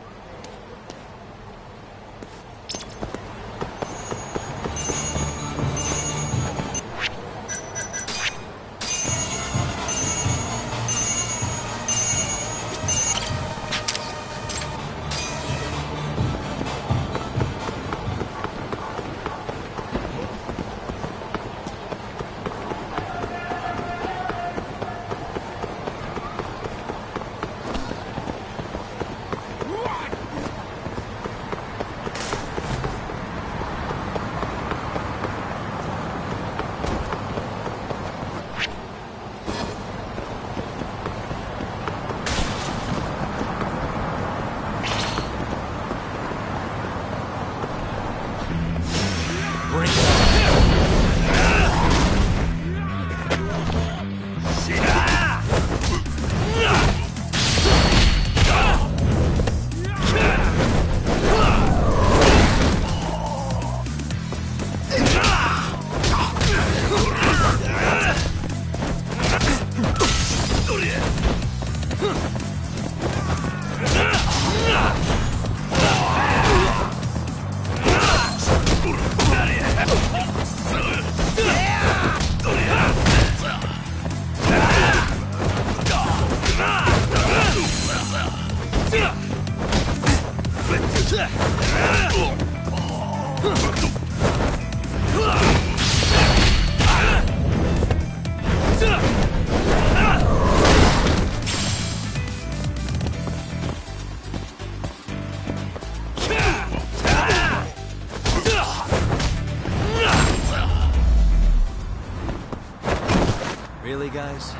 Really, guys?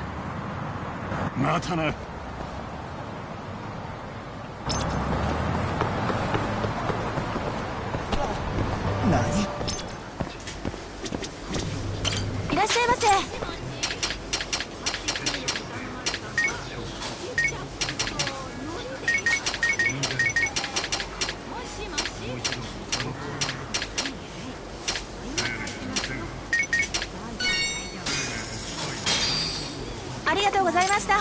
またな。何？いらっしゃいませ。ありがとうございました。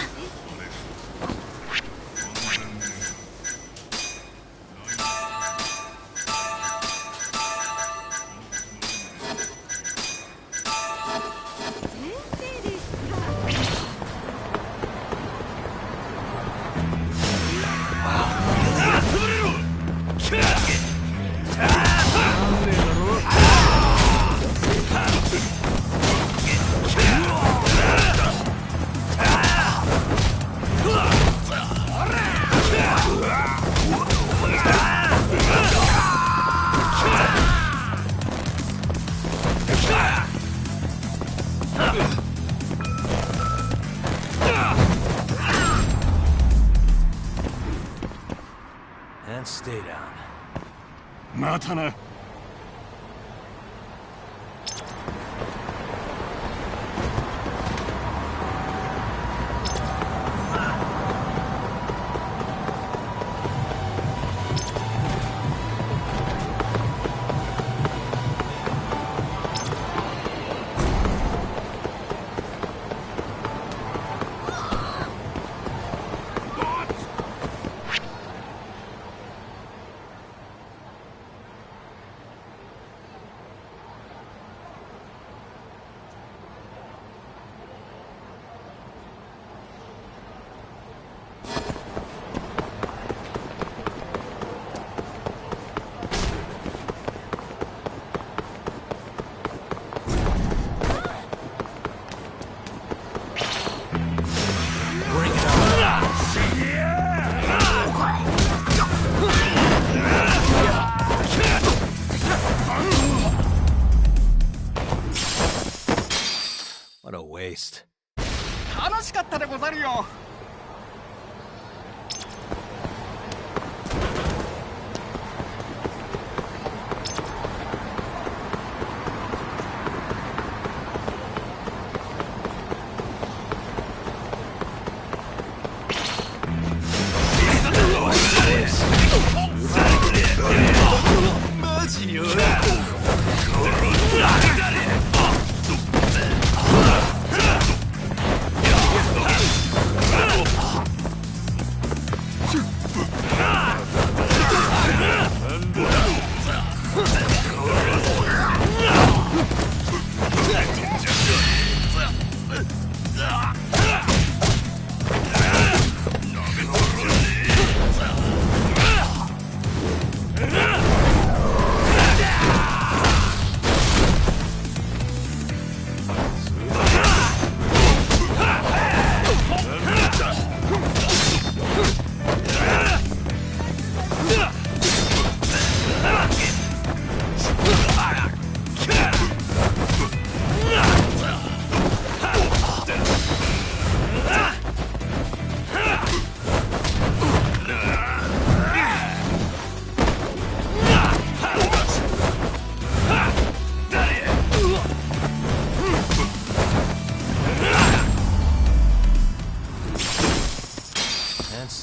And stay down. またな。What a waste. 楽しかったでござるよ。This.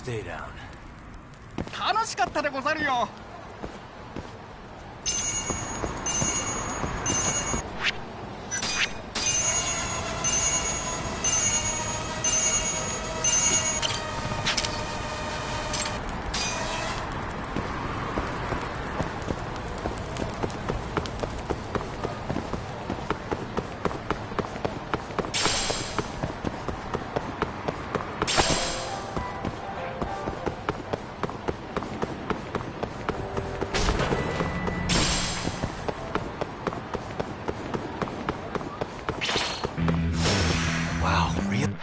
Stay down. 楽しかったでござるよ。Wow, really?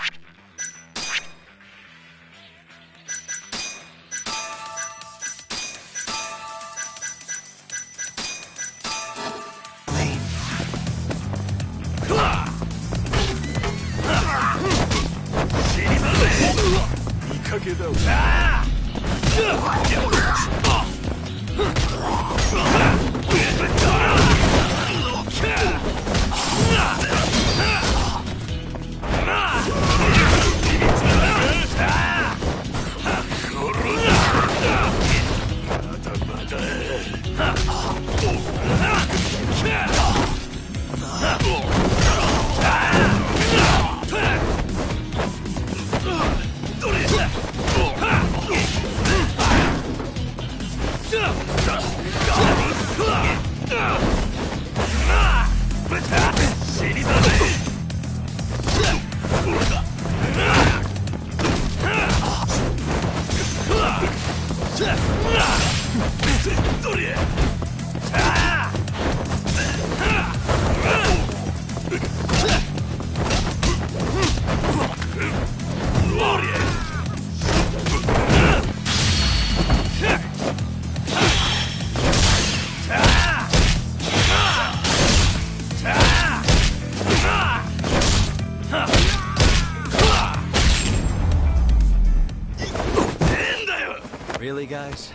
Really, guys?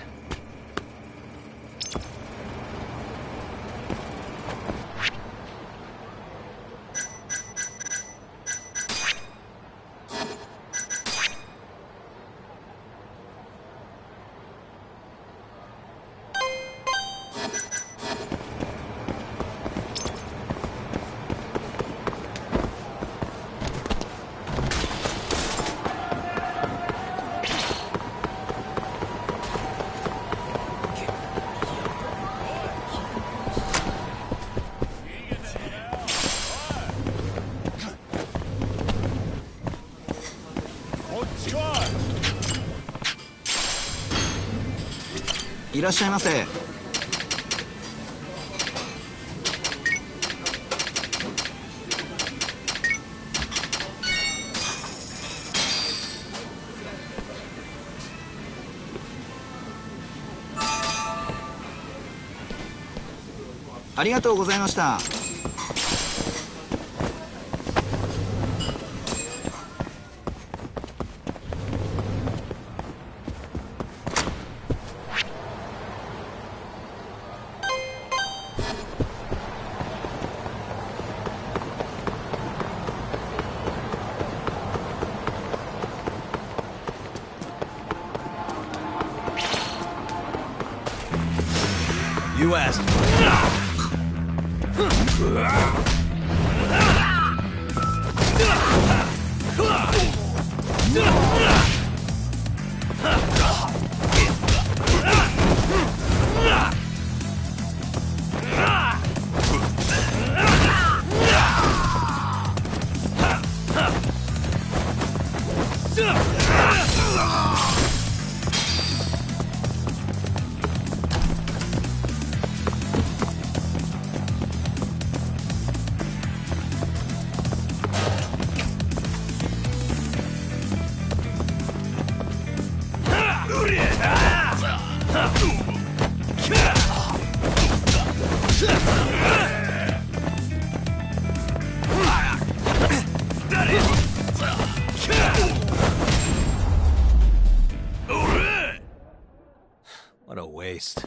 いらっしゃいませ。ありがとうございました。You asked. What a waste.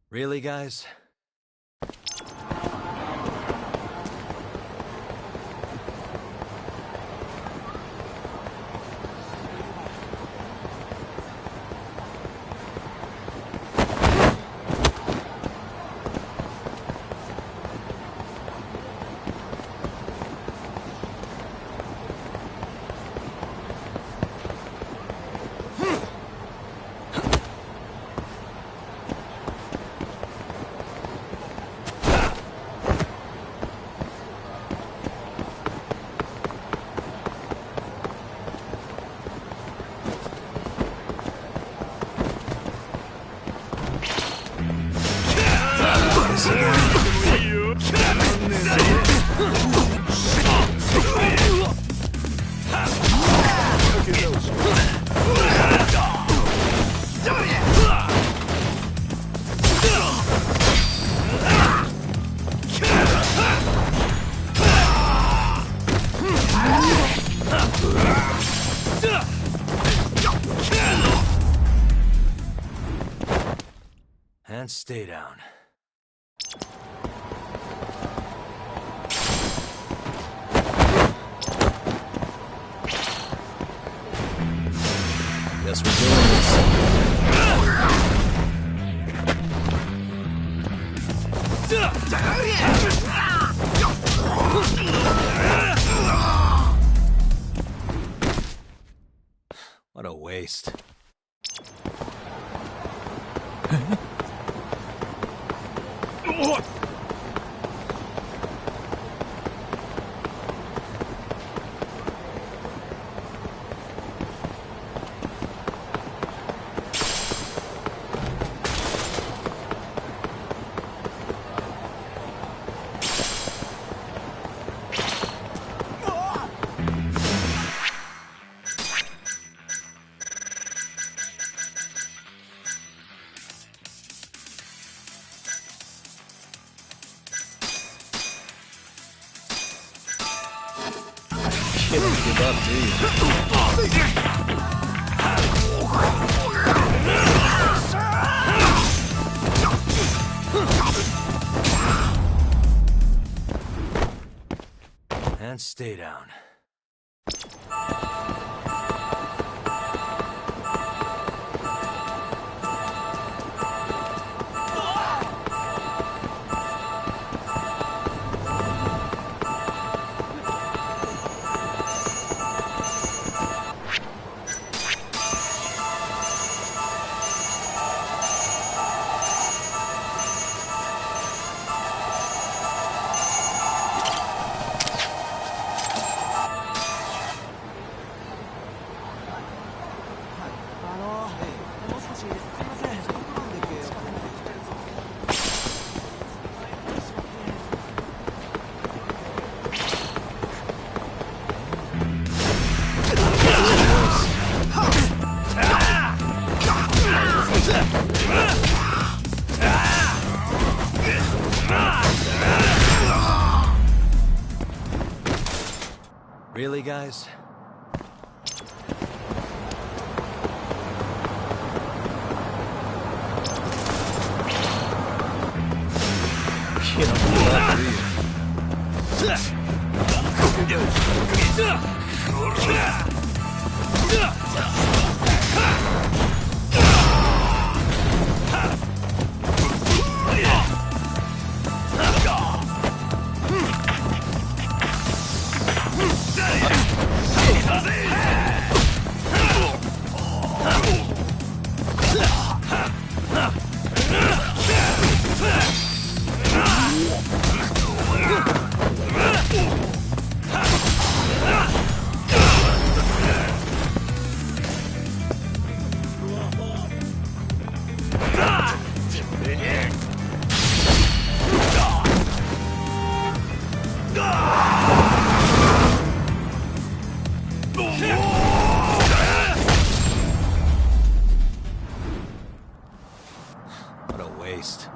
Really, guys? And stay down. Guess we're doing What a waste. You don't give up, do you? And stay down. Really, guys? You don't give up, do you? What a waste.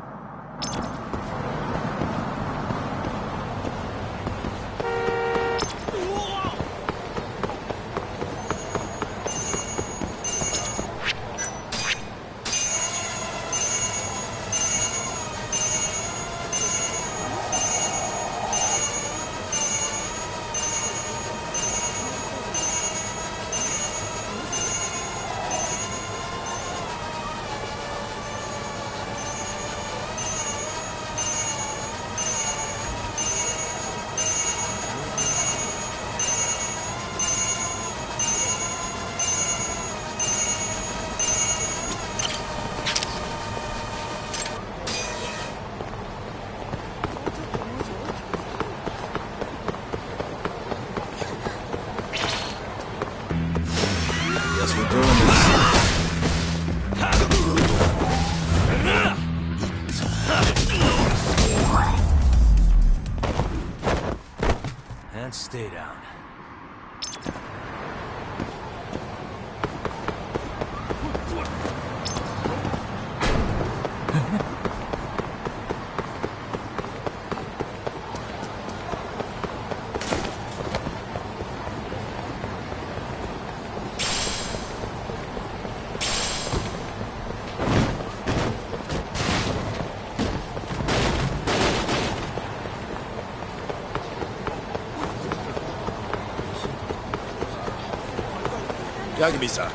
ラグビーさん。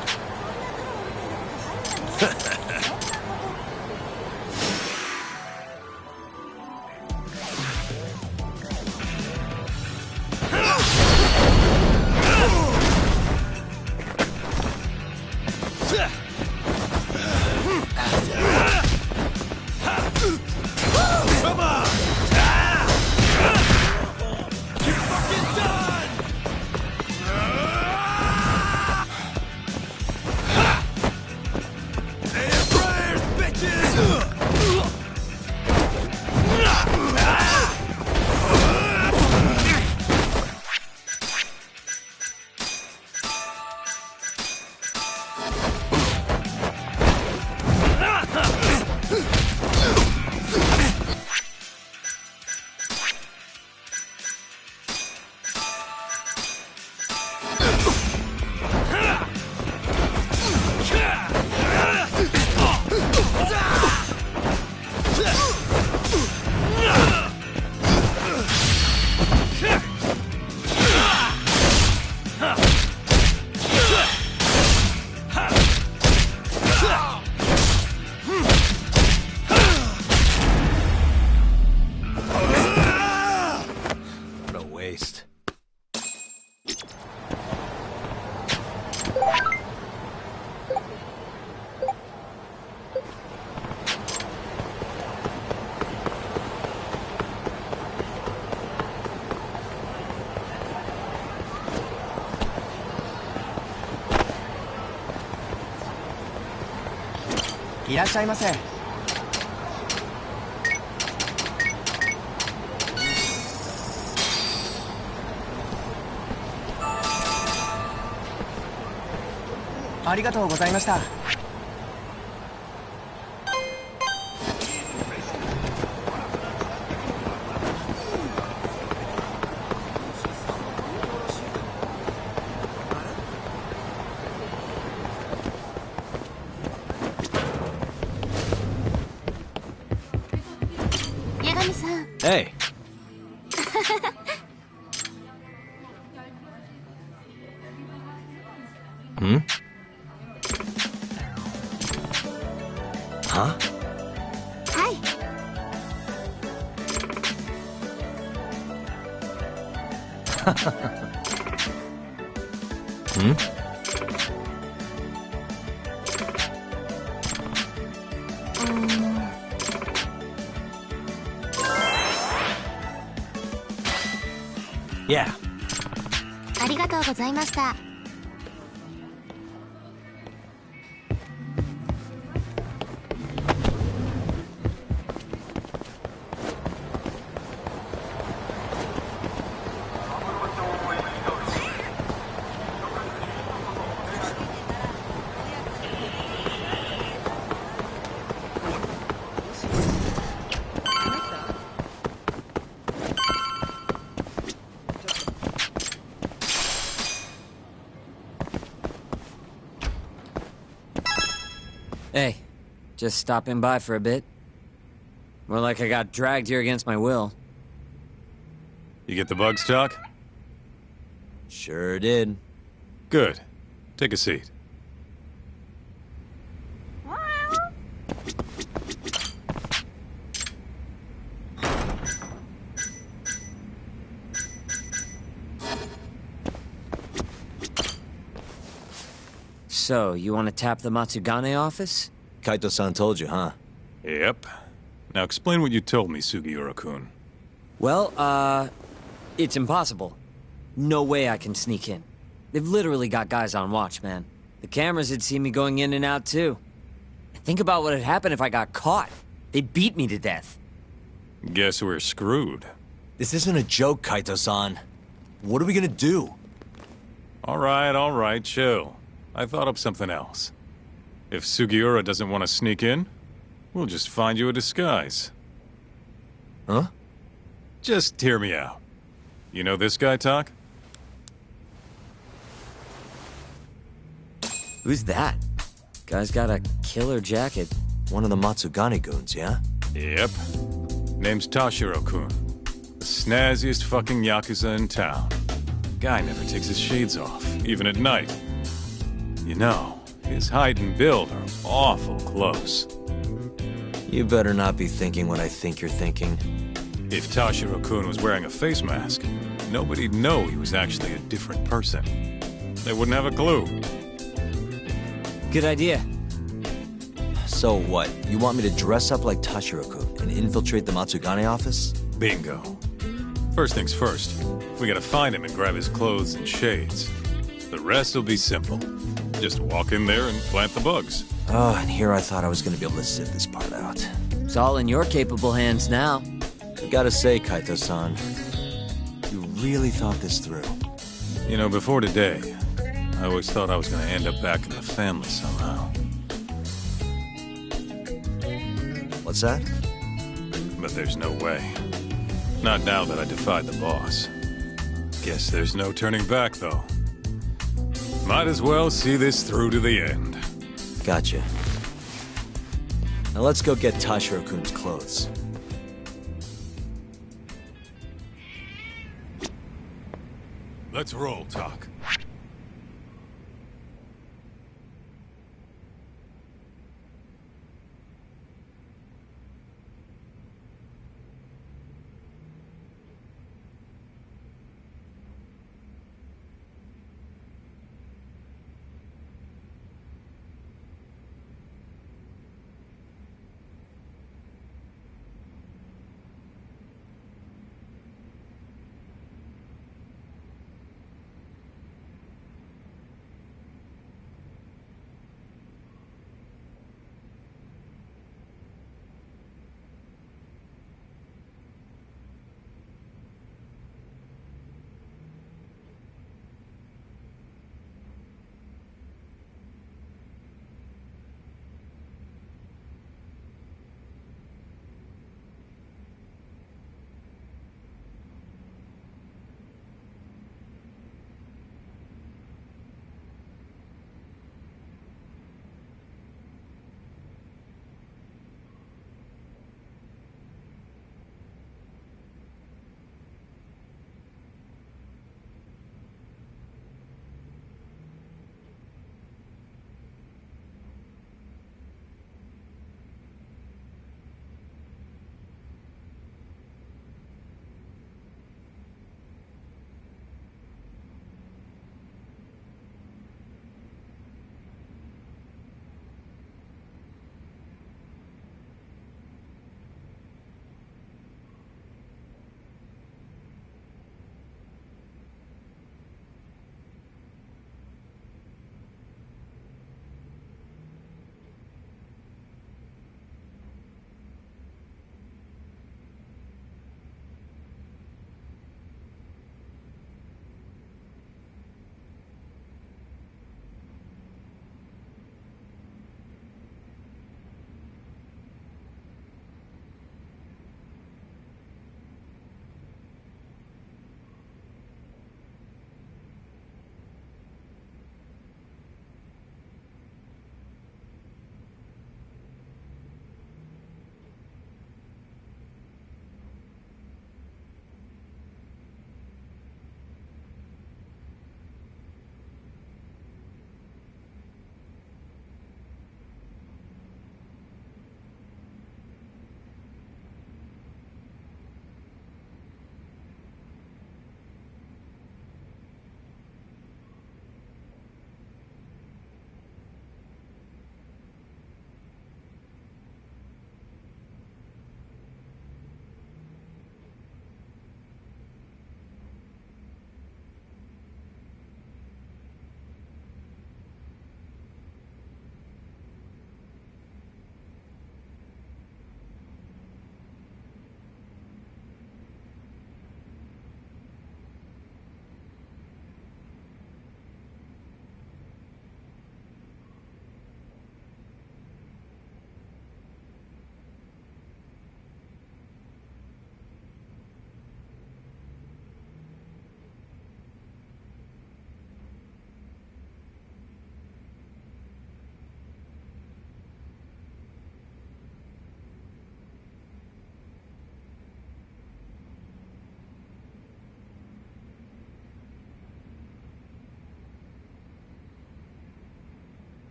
いらっしゃいませ。ありがとうございました。Hey. Hmm? Huh? Hi. Hmm? Yeah. ありがとうございました。Hey, just stopping by for a bit. More like I got dragged here against my will. You get the bugs, Doc? Sure did. Good. Take a seat. So, you want to tap the Matsugane office? Kaito-san told you, huh? Yep. Now explain what you told me, Sugiura-kun. Well, it's impossible. No way I can sneak in. They've literally got guys on watch, man. The cameras had seen me going in and out, too. Think about what had happened if I got caught. They'd beat me to death. Guess we're screwed. This isn't a joke, Kaito-san. What are we gonna do? All right, chill. I thought up something else. If Sugiura doesn't want to sneak in, we'll just find you a disguise. Huh? Just hear me out. You know this guy, Talk? Who's that? Guy's got a killer jacket. One of the Matsugane goons, yeah? Yep. Name's Tashiro-kun. The snazziest fucking Yakuza in town. Guy never takes his shades off, even at night. You know, his height and build are awful close. You better not be thinking what I think you're thinking. If Tashiro-kun was wearing a face mask, nobody'd know he was actually a different person. They wouldn't have a clue. Good idea. So what? You want me to dress up like Tashiro-kun and infiltrate the Matsugane office? Bingo. First things first, we gotta find him and grab his clothes and shades. The rest will be simple. Just walk in there and plant the bugs. Oh, and here I thought I was gonna be able to sit this part out. It's all in your capable hands now. I gotta say, Kaito-san, you really thought this through. You know, before today, I always thought I was gonna end up back in the family somehow. What's that? But there's no way. Not now that I defied the boss. Guess there's no turning back, though. Might as well see this through to the end. Gotcha. Now let's go get Tashiro-kun's clothes. Let's roll, Talk.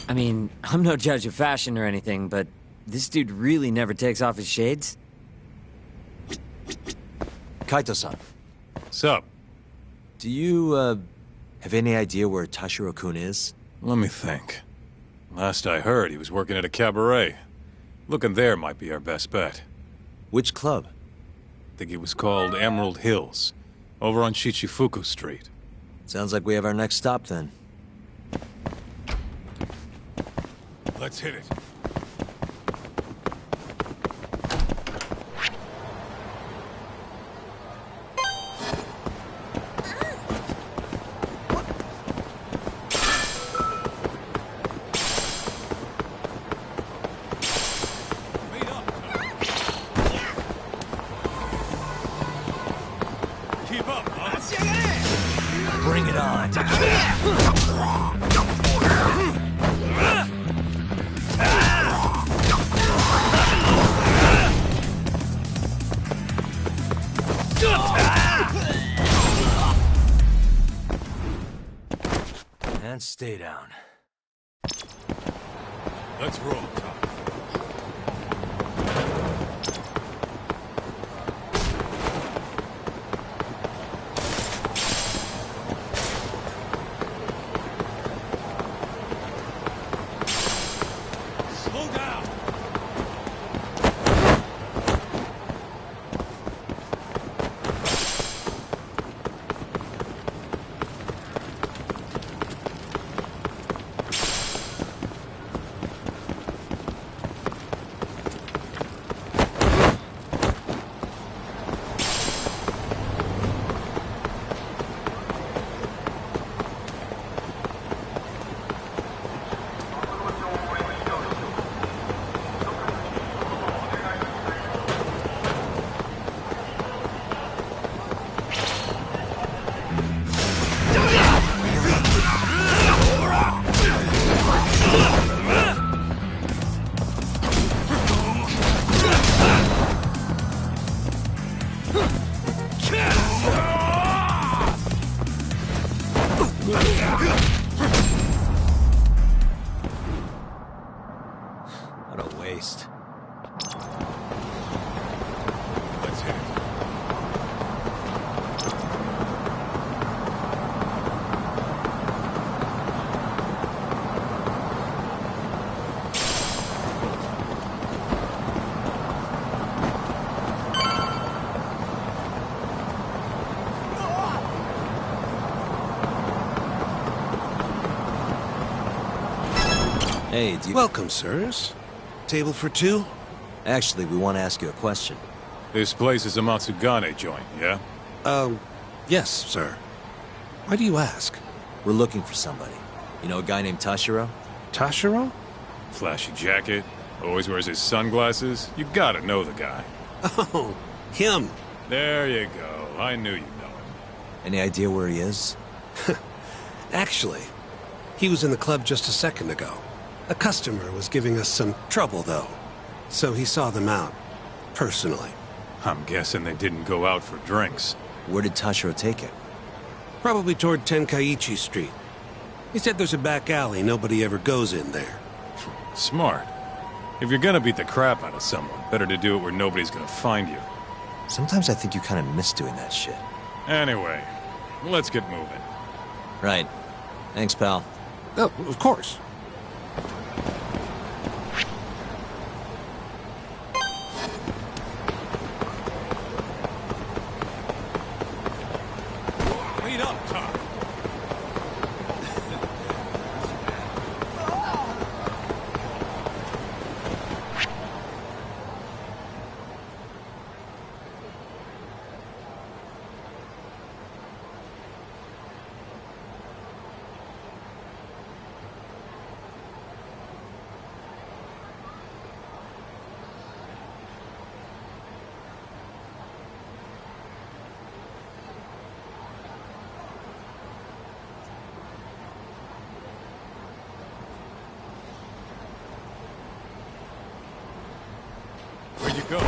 I mean, I'm no judge of fashion or anything, but this dude really never takes off his shades. Kaito-san. Sup? Do you, have any idea where Tashiro-kun is? Let me think. Last I heard, he was working at a cabaret. Looking there might be our best bet. Which club? Think it was called Emerald Hills, over on Shichifuku Street. Sounds like we have our next stop then. Let's hit it. Bring it on. And stay down. Let's roll, Tom. What a waste. Let's hit it. Hey, do you... Welcome, sirs. Table for two? Actually, we want to ask you a question. This place is a Matsugane joint, yeah? Yes, sir. Why do you ask? We're looking for somebody. You know a guy named Tashiro? Tashiro? Flashy jacket, always wears his sunglasses. You gotta know the guy. Oh, him. There you go. I knew you'd know him. Any idea where he is? Actually, he was in the club just a second ago. A customer was giving us some trouble, though. So he saw them out. Personally. I'm guessing they didn't go out for drinks. Where did Tashiro take it? Probably toward Tenkaichi Street. He said there's a back alley nobody ever goes in there. Smart. If you're gonna beat the crap out of someone, better to do it where nobody's gonna find you. Sometimes I think you kind of miss doing that shit. Anyway, let's get moving. Right. Thanks, pal. Oh, of course. Wait up, Tom. Where'd you go?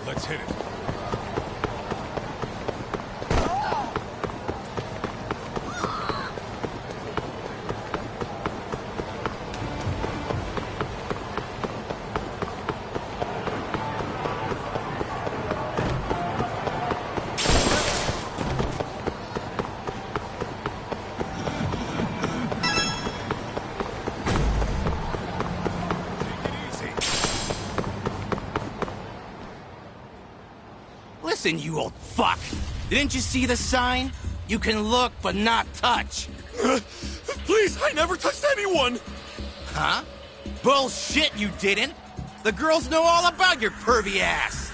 Let's hit it. Listen, you old fuck! Didn't you see the sign? You can look, but not touch. Please, I never touched anyone! Huh? Bullshit, you didn't! The girls know all about your pervy ass!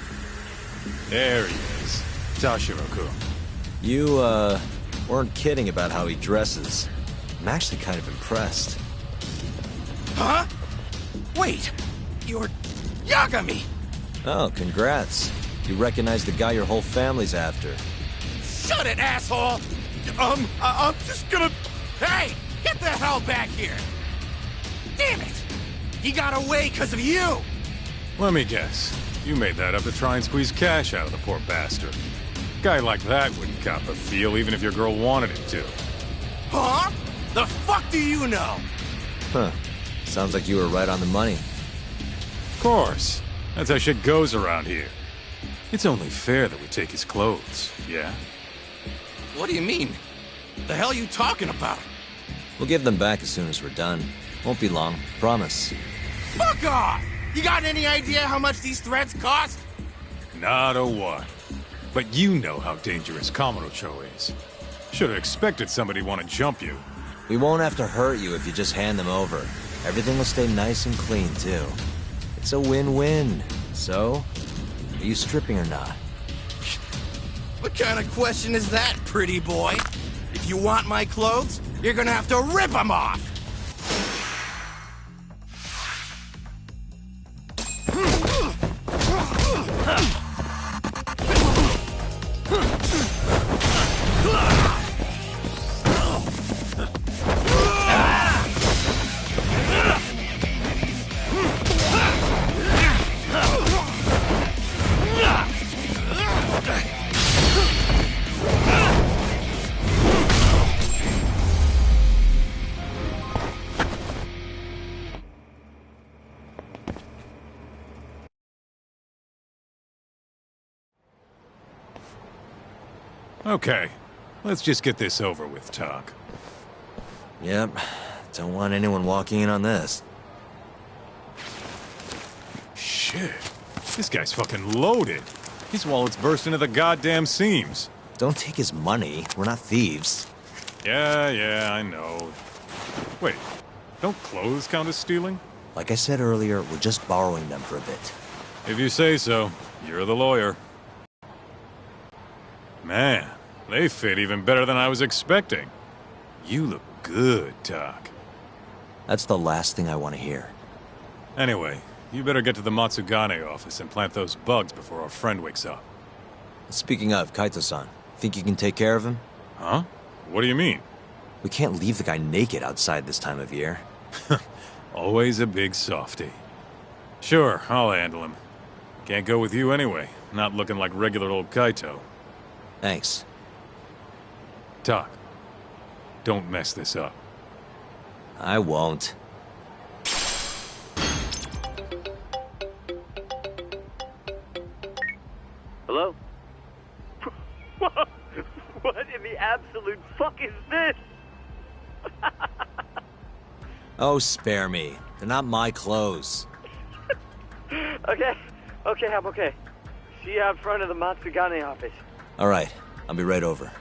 There he is. Tashiro-kun. You, weren't kidding about how he dresses. I'm actually kind of impressed. Huh? Wait, you're Yagami! Oh, congrats. You recognize the guy your whole family's after. Shut it, asshole! I'm just gonna... Hey! Get the hell back here! Damn it! He got away because of you! Let me guess. You made that up to try and squeeze cash out of the poor bastard. Guy like that wouldn't cop a feel even if your girl wanted him to. Huh? The fuck do you know? Huh. Sounds like you were right on the money. Of course. That's how shit goes around here. It's only fair that we take his clothes, yeah? What do you mean? The hell are you talking about? We'll give them back as soon as we're done. Won't be long, promise. Fuck off! You got any idea how much these threads cost? Not a what. But you know how dangerous Kamurocho is. Should have expected somebody to want to jump you. We won't have to hurt you if you just hand them over. Everything will stay nice and clean, too. It's a win-win. So, are you stripping or not? What kind of question is that, pretty boy? If you want my clothes, you're gonna have to rip them off! Okay, let's just get this over with, Talk. Yep. Don't want anyone walking in on this. Shit. This guy's fucking loaded. His wallet's burst into the goddamn seams. Don't take his money. We're not thieves. Yeah, I know. Wait, don't clothes count as stealing? Like I said earlier, we're just borrowing them for a bit. If you say so. You're the lawyer. Man, they fit even better than I was expecting. You look good, Doc. That's the last thing I want to hear. Anyway, you better get to the Matsugane office and plant those bugs before our friend wakes up. Speaking of, Kaito-san, think you can take care of him? Huh? What do you mean? We can't leave the guy naked outside this time of year. Always a big softy. Sure, I'll handle him. Can't go with you anyway, not looking like regular old Kaito. Thanks. Doc, don't mess this up. I won't. Hello? What in the absolute fuck is this? Oh, spare me. They're not my clothes. Okay, I'm okay. See you out front of the Matsugane office. All right, I'll be right over.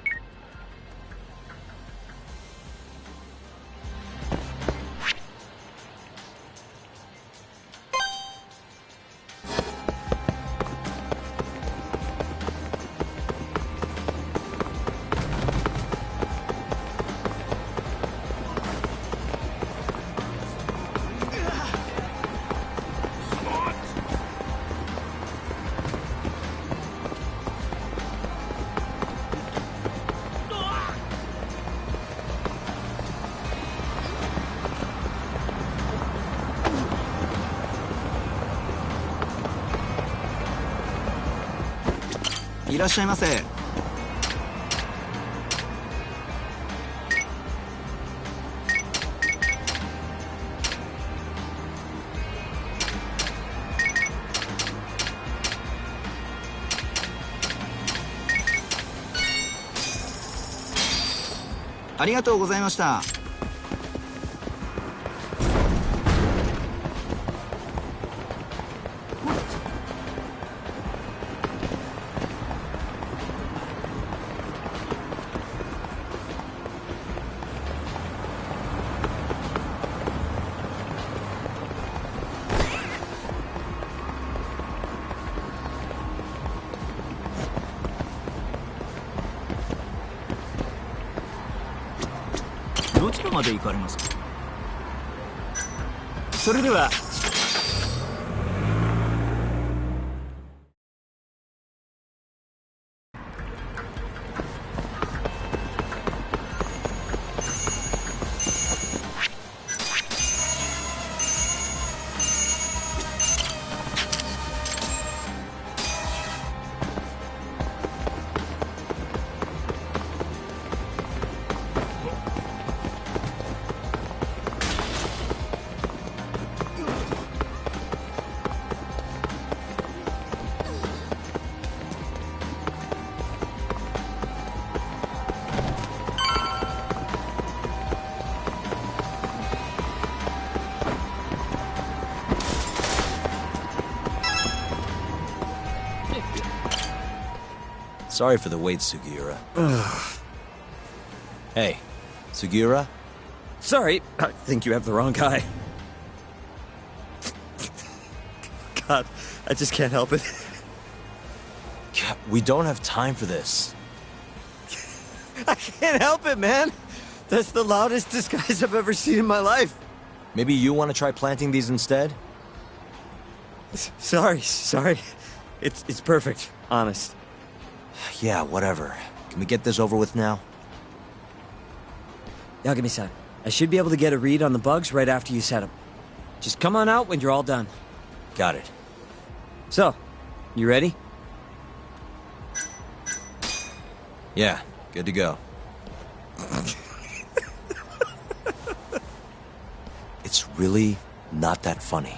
いらっしゃいませ。ありがとうございました。どちらまで行かれますか？それでは。Sorry for the wait, Sugiura. Hey, Sugiura? Sorry, I think you have the wrong guy. God, I just can't help it. We don't have time for this. I can't help it, man. That's the loudest disguise I've ever seen in my life. Maybe you want to try planting these instead? Sorry. It's perfect, honest. Yeah, whatever. Can we get this over with now? Yagami-san, I should be able to get a read on the bugs right after you set them. Just come on out when you're all done. Got it. So, you ready? Yeah, good to go. It's really not that funny.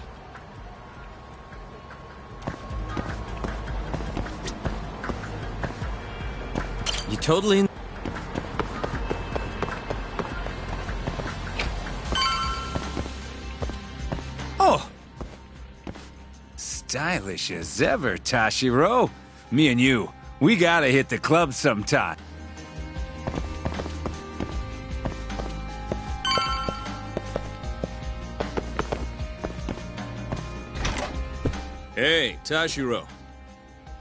You totally... Oh! Stylish as ever, Tashiro. Me and you, we gotta hit the club sometime. Hey, Tashiro.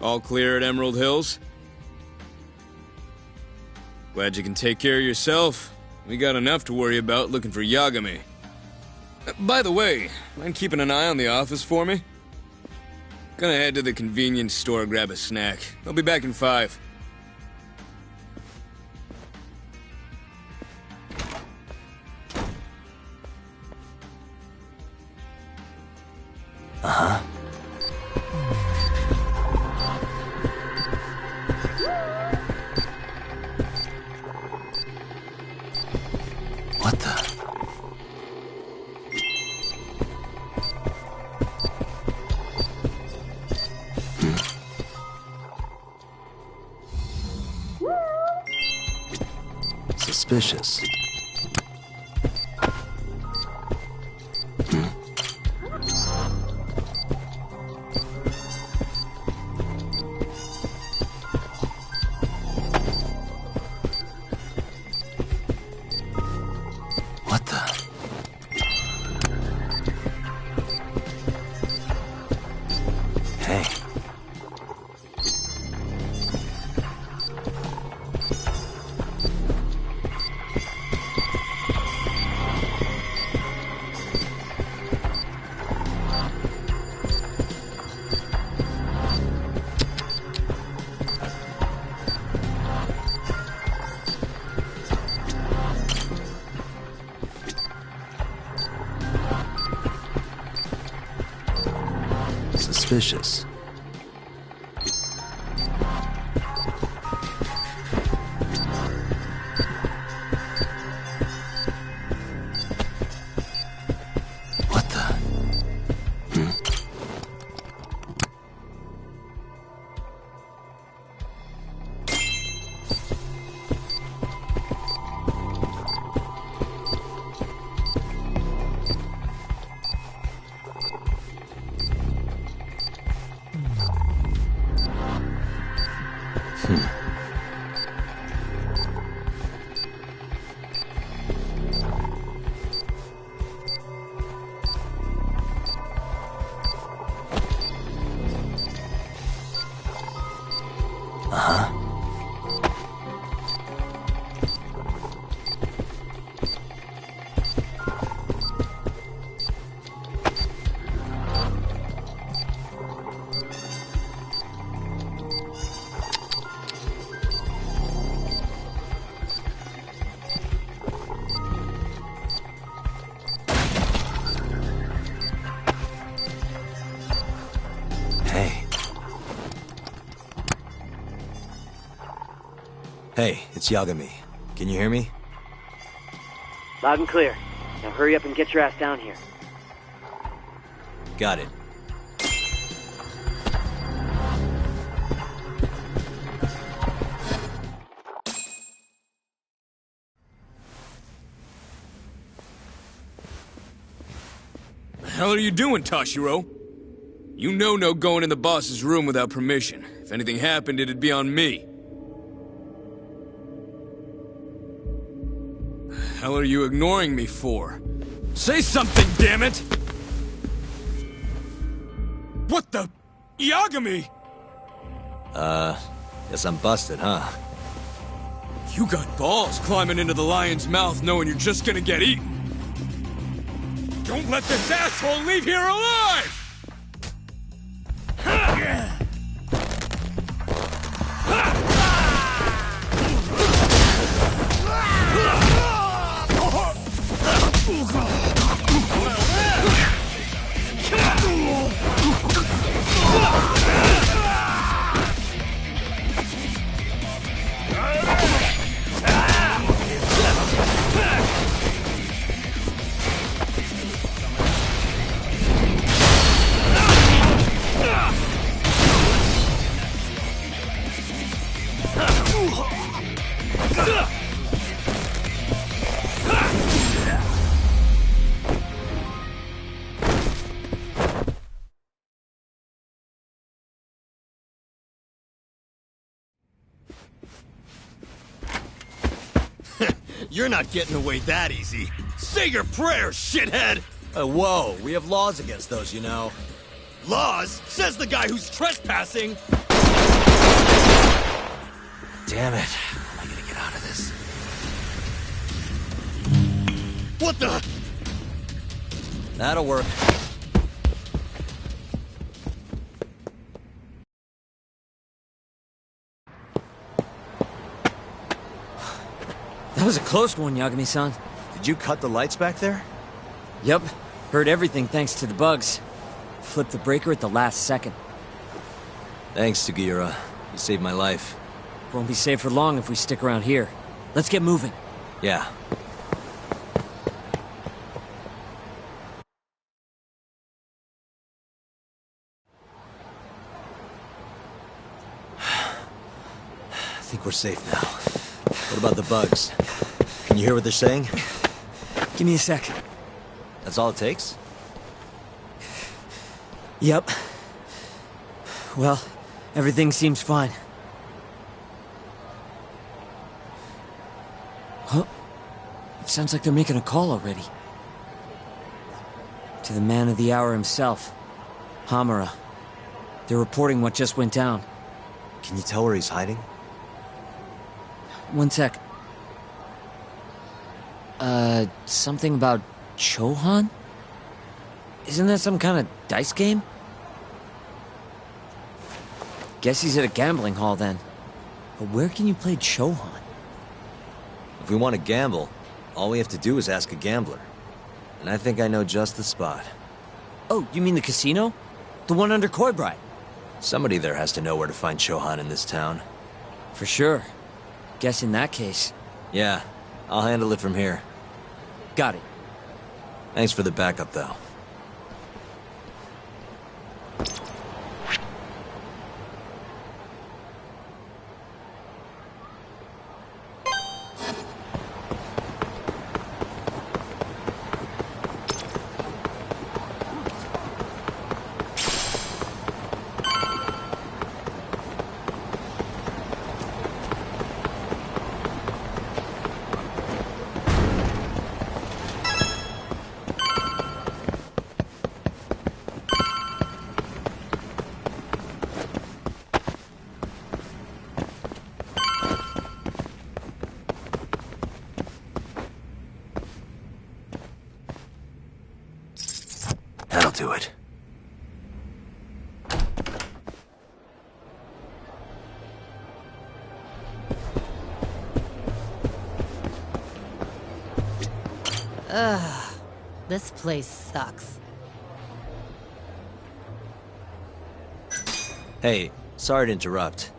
All clear at Emerald Hills? Glad you can take care of yourself. We got enough to worry about looking for Yagami. By the way, mind keeping an eye on the office for me? Gonna head to the convenience store, grab a snack. I'll be back in 5. Uh-huh. What the? Suspicious. What the? Hey. Suspicious. Hey, it's Yagami. Can you hear me? Loud and clear. Now hurry up and get your ass down here. Got it. The hell are you doing, Toshiro? You know no going in the boss's room without permission. If anything happened, it'd be on me. The hell are you ignoring me for? Say something, damn it! What the... Yagami! Guess I'm busted, huh? You got balls climbing into the lion's mouth knowing you're just gonna get eaten. Don't let this asshole leave here alive! You're not getting away that easy. Say your prayers, shithead! Whoa, we have laws against those, you know. Laws? Says the guy who's trespassing! Damn it. How am I gonna get out of this? What the? That'll work. That was a close one, Yagami-san. Did you cut the lights back there? Yep. Heard everything thanks to the bugs. Flipped the breaker at the last second. Thanks, Sugiura. You saved my life. Won't be safe for long if we stick around here. Let's get moving. Yeah. I think we're safe now. What about the bugs? Can you hear what they're saying? Give me a sec. That's all it takes? Yep. Well, everything seems fine. Huh? It sounds like they're making a call already. To the man of the hour himself, Hamura. They're reporting what just went down. Can you tell where he's hiding? One sec. Something about Chohan? Isn't that some kind of dice game? Guess he's at a gambling hall then. But where can you play Chohan? If we want to gamble, all we have to do is ask a gambler. And I think I know just the spot. Oh, you mean the casino? The one under Koibride? Somebody there has to know where to find Chohan in this town. For sure. Guess in that case... Yeah, I'll handle it from here. Got it. Thanks for the backup, though. do it. Ugh, this place sucks. Hey, sorry to interrupt.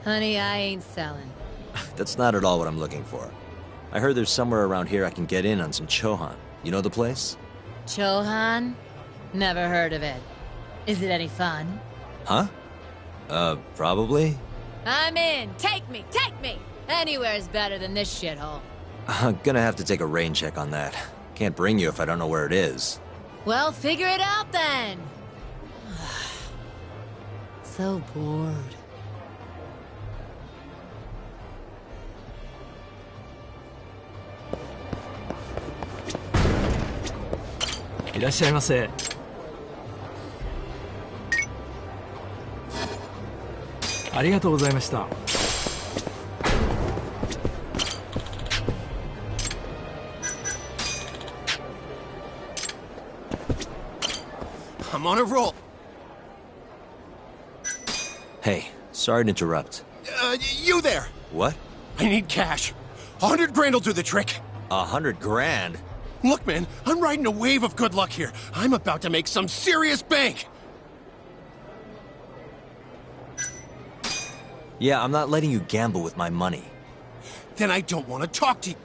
Honey, I ain't selling. That's not at all what I'm looking for. I heard there's somewhere around here I can get in on some Chohan. You know the place? Chohan? Never heard of it. Is it any fun? Huh? Probably? I'm in! Take me! Take me! Anywhere's better than this shithole. I'm gonna have to take a rain check on that. Can't bring you if I don't know where it is. Well, figure it out then! So bored.いらっしゃいませ。ありがとうございました。I'm on a roll. Hey, sorry to interrupt. You there! What? I need cash. 100 grand will do the trick. 100 grand? Look, man, I'm riding a wave of good luck here. I'm about to make some serious bank. Yeah, I'm not letting you gamble with my money. Then I don't want to talk to you.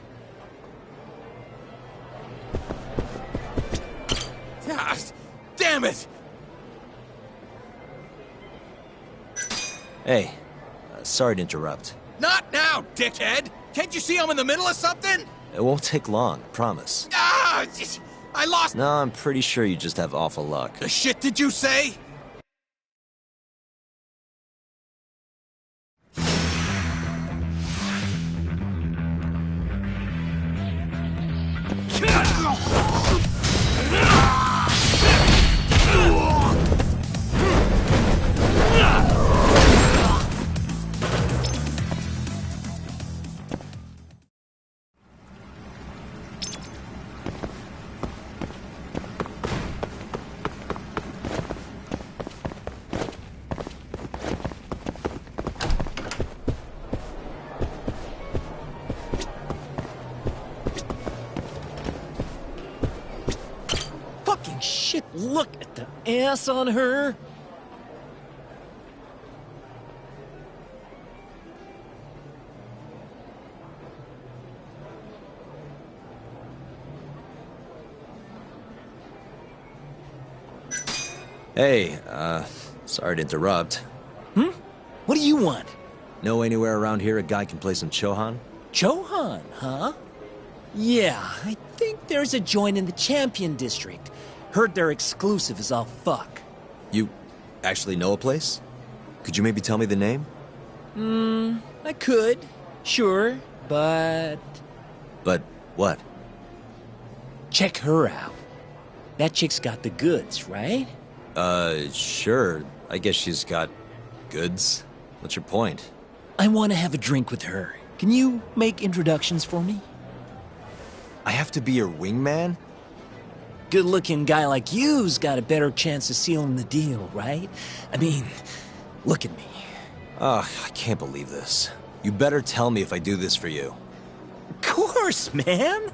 Ah, damn it! Hey, sorry to interrupt. Not now, dickhead! Can't you see I'm in the middle of something? It won't take long, I promise. Ah! I lost... No, I'm pretty sure you just have awful luck. The shit did you say? Shit, look at the ass on her. Hey, sorry to interrupt. What do you want? Know anywhere around here a guy can play some Chohan? Chohan, huh? Yeah, I think there's a joint in the Champion District. Heard they're exclusive as all fuck. You actually know a place? Could you maybe tell me the name? I could. Sure, but... But what? Check her out. That chick's got the goods, right? Sure. I guess she's got goods. What's your point? I want to have a drink with her. Can you make introductions for me? I have to be your wingman? Good-looking guy like you's got a better chance of sealing the deal, right? I mean, look at me. Ugh, I can't believe this. You better tell me if I do this for you. Of course, man!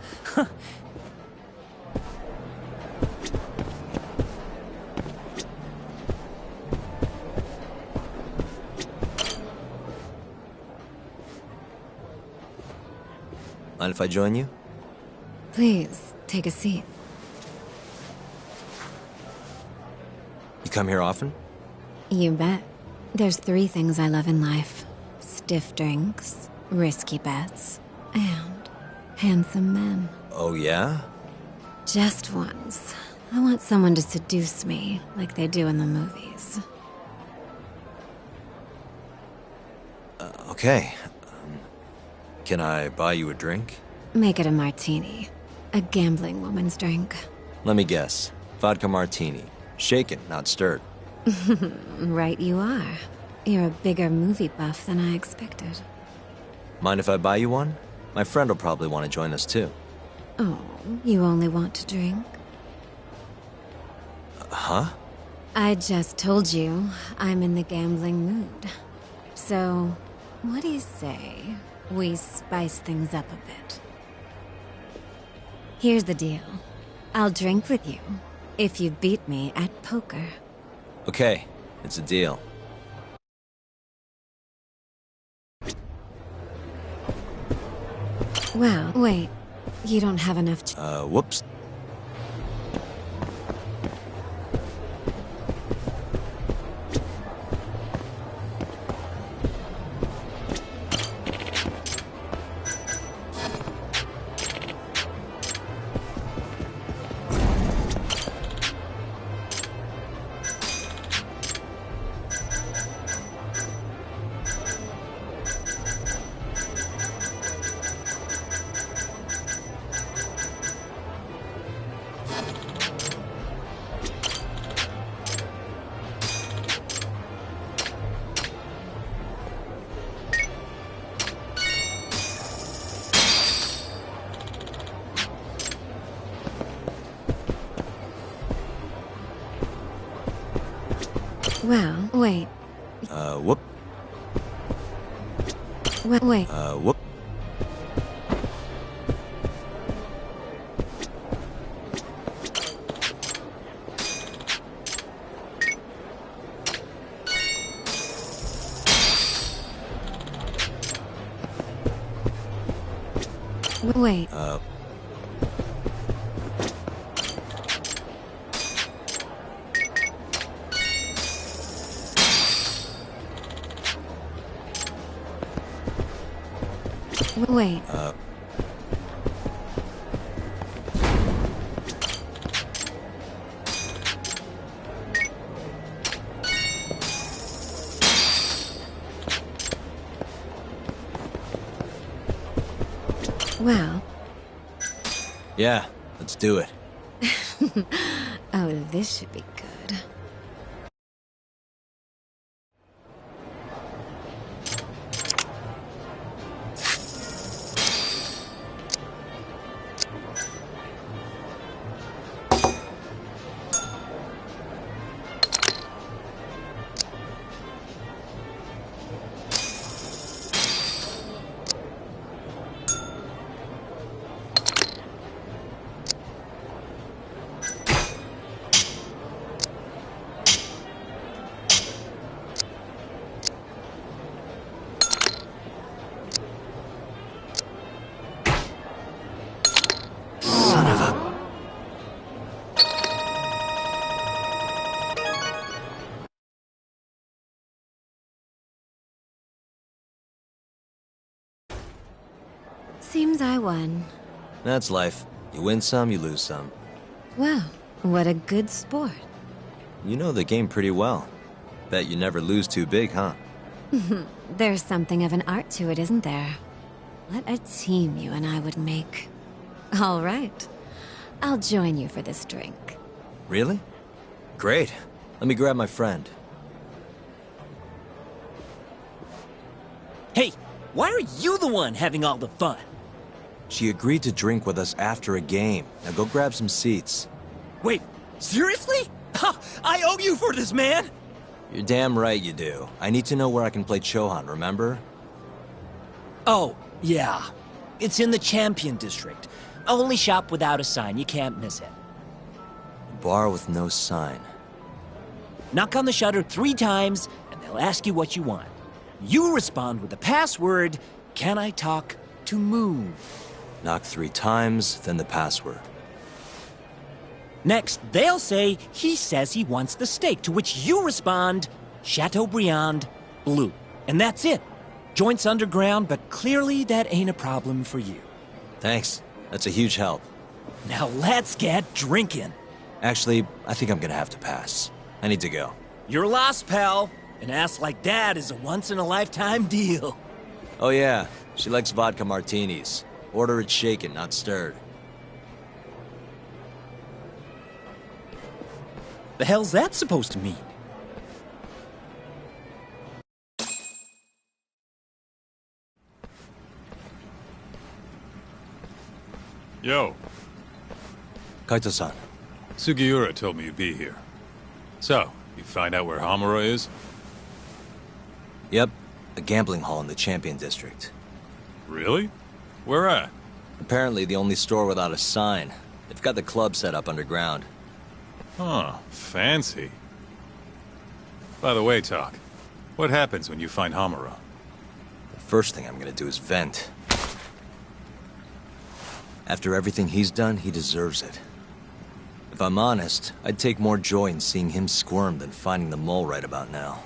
Mind if I join you? Please, take a seat. You come here often? You bet. There's 3 things I love in life. Stiff drinks, risky bets, and handsome men. Oh, yeah? Just once. I want someone to seduce me, like they do in the movies. Okay. Can I buy you a drink? Make it a martini. A gambling woman's drink. Let me guess. Vodka martini. Shaken, not stirred. Right you are. You're a bigger movie buff than I expected. Mind if I buy you one? My friend will probably want to join us too. Oh, you only want to drink? Huh? I just told you I'm in the gambling mood. So, what do you say we spice things up a bit? Here's the deal. I'll drink with you if you beat me at poker. Okay, it's a deal. Well, wait. You don't have enough Whoops. Well, wait. Whoop. Wait. Whoop. Wait. Wait. Well. Yeah, let's do it. Oh, this should be good. Son of a... Seems I won. That's life. You win some, you lose some. Well, what a good sport. You know the game pretty well. Bet you never lose too big, huh? There's something of an art to it, isn't there? What a team you and I would make. All right. I'll join you for this drink. Really? Great. Let me grab my friend. Hey, why are you the one having all the fun? She agreed to drink with us after a game. Now go grab some seats. Wait, seriously? Ha, I owe you for this, man! You're damn right you do. I need to know where I can play Chohan, remember? Oh, yeah. It's in the Champion District. Only shop without a sign, you can't miss it. A bar with no sign. Knock on the shutter 3 times, and they'll ask you what you want. You respond with the password, "Can I talk to Moo?" Knock 3 times, then the password. Next, they'll say, "He says he wants the steak," to which you respond, "Chateaubriand Blue." And that's it. Joint's underground, but clearly that ain't a problem for you. Thanks. That's a huge help. Now let's get drinking. Actually, I think I'm gonna have to pass. I need to go. You're lost, pal. An ass like that is a once-in-a-lifetime deal. Oh yeah, she likes vodka martinis. Order it shaken, not stirred. The hell's that supposed to mean? Yo. Kaito-san. Sugiura told me you'd be here. So, you find out where Hamura is? Yep, a gambling hall in the Champion District. Really? Where at? Apparently the only store without a sign. They've got the club set up underground. Huh, fancy. By the way, Talk, what happens when you find Hamura? The first thing I'm gonna do is vent. After everything he's done, he deserves it. If I'm honest, I'd take more joy in seeing him squirm than finding the mole right about now.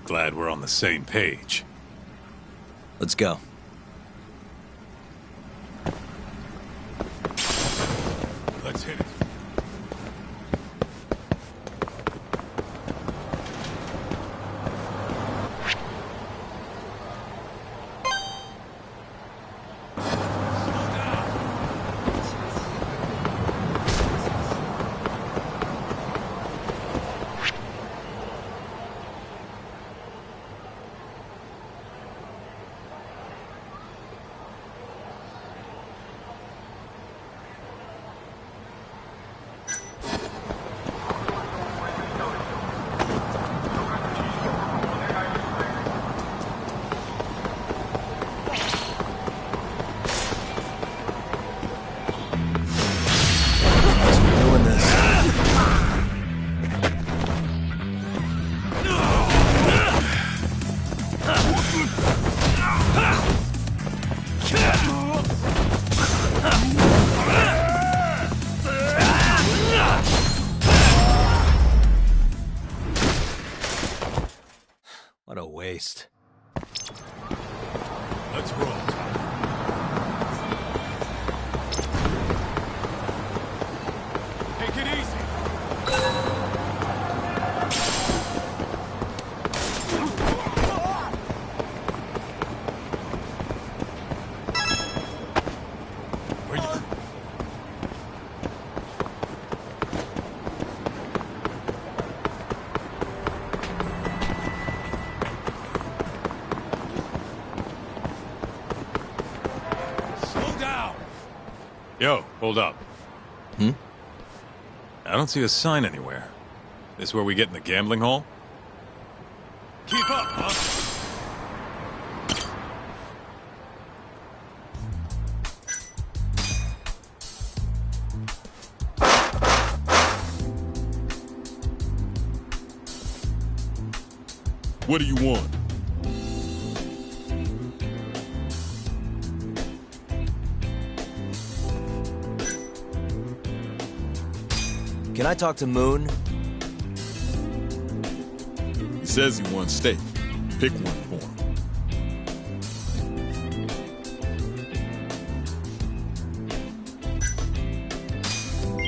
Glad we're on the same page. Let's go. Let's hit it. What a waste. Let's roll. Take it easy. Yo, hold up. Hmm? I don't see a sign anywhere. This where we get in the gambling hall? Keep up, huh? What do you want? Can I talk to Moon? He says he wants steak. Pick one for him.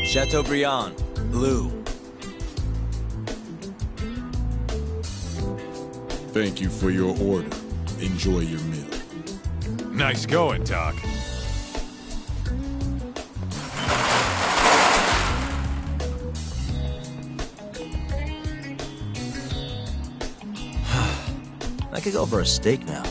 Chateaubriand, blue. Thank you for your order. Enjoy your meal. Nice going, Doc. I could go for a steak now.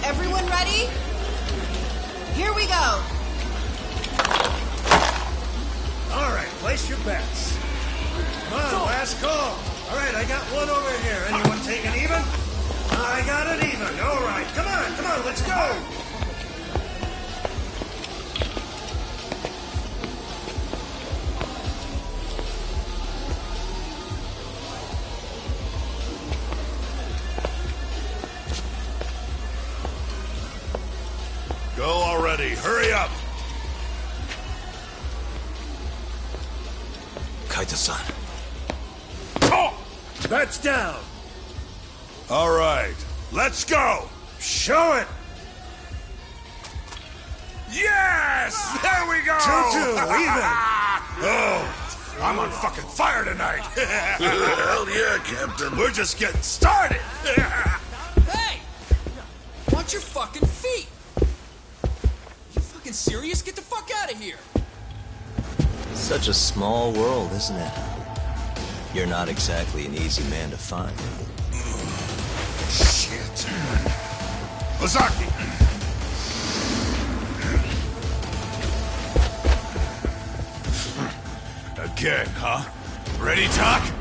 Everyone ready? Here we go. All right, place your bets. Come on, last call. All right, I got one over here. Anyone taking even? I got it even. All right, come on, let's go. Go already. Hurry up. Kaito-san. Bets down. All right, let's go. Show it. Yes! There we go! 2-2, even. Oh, I'm on fucking fire tonight. Hell yeah, Captain. We're just getting started. Watch your fucking feet! You fucking serious? Get the fuck out of here! Such a small world, isn't it? You're not exactly an easy man to find. Shit. Ozaki! Again, huh? Ready, Doc?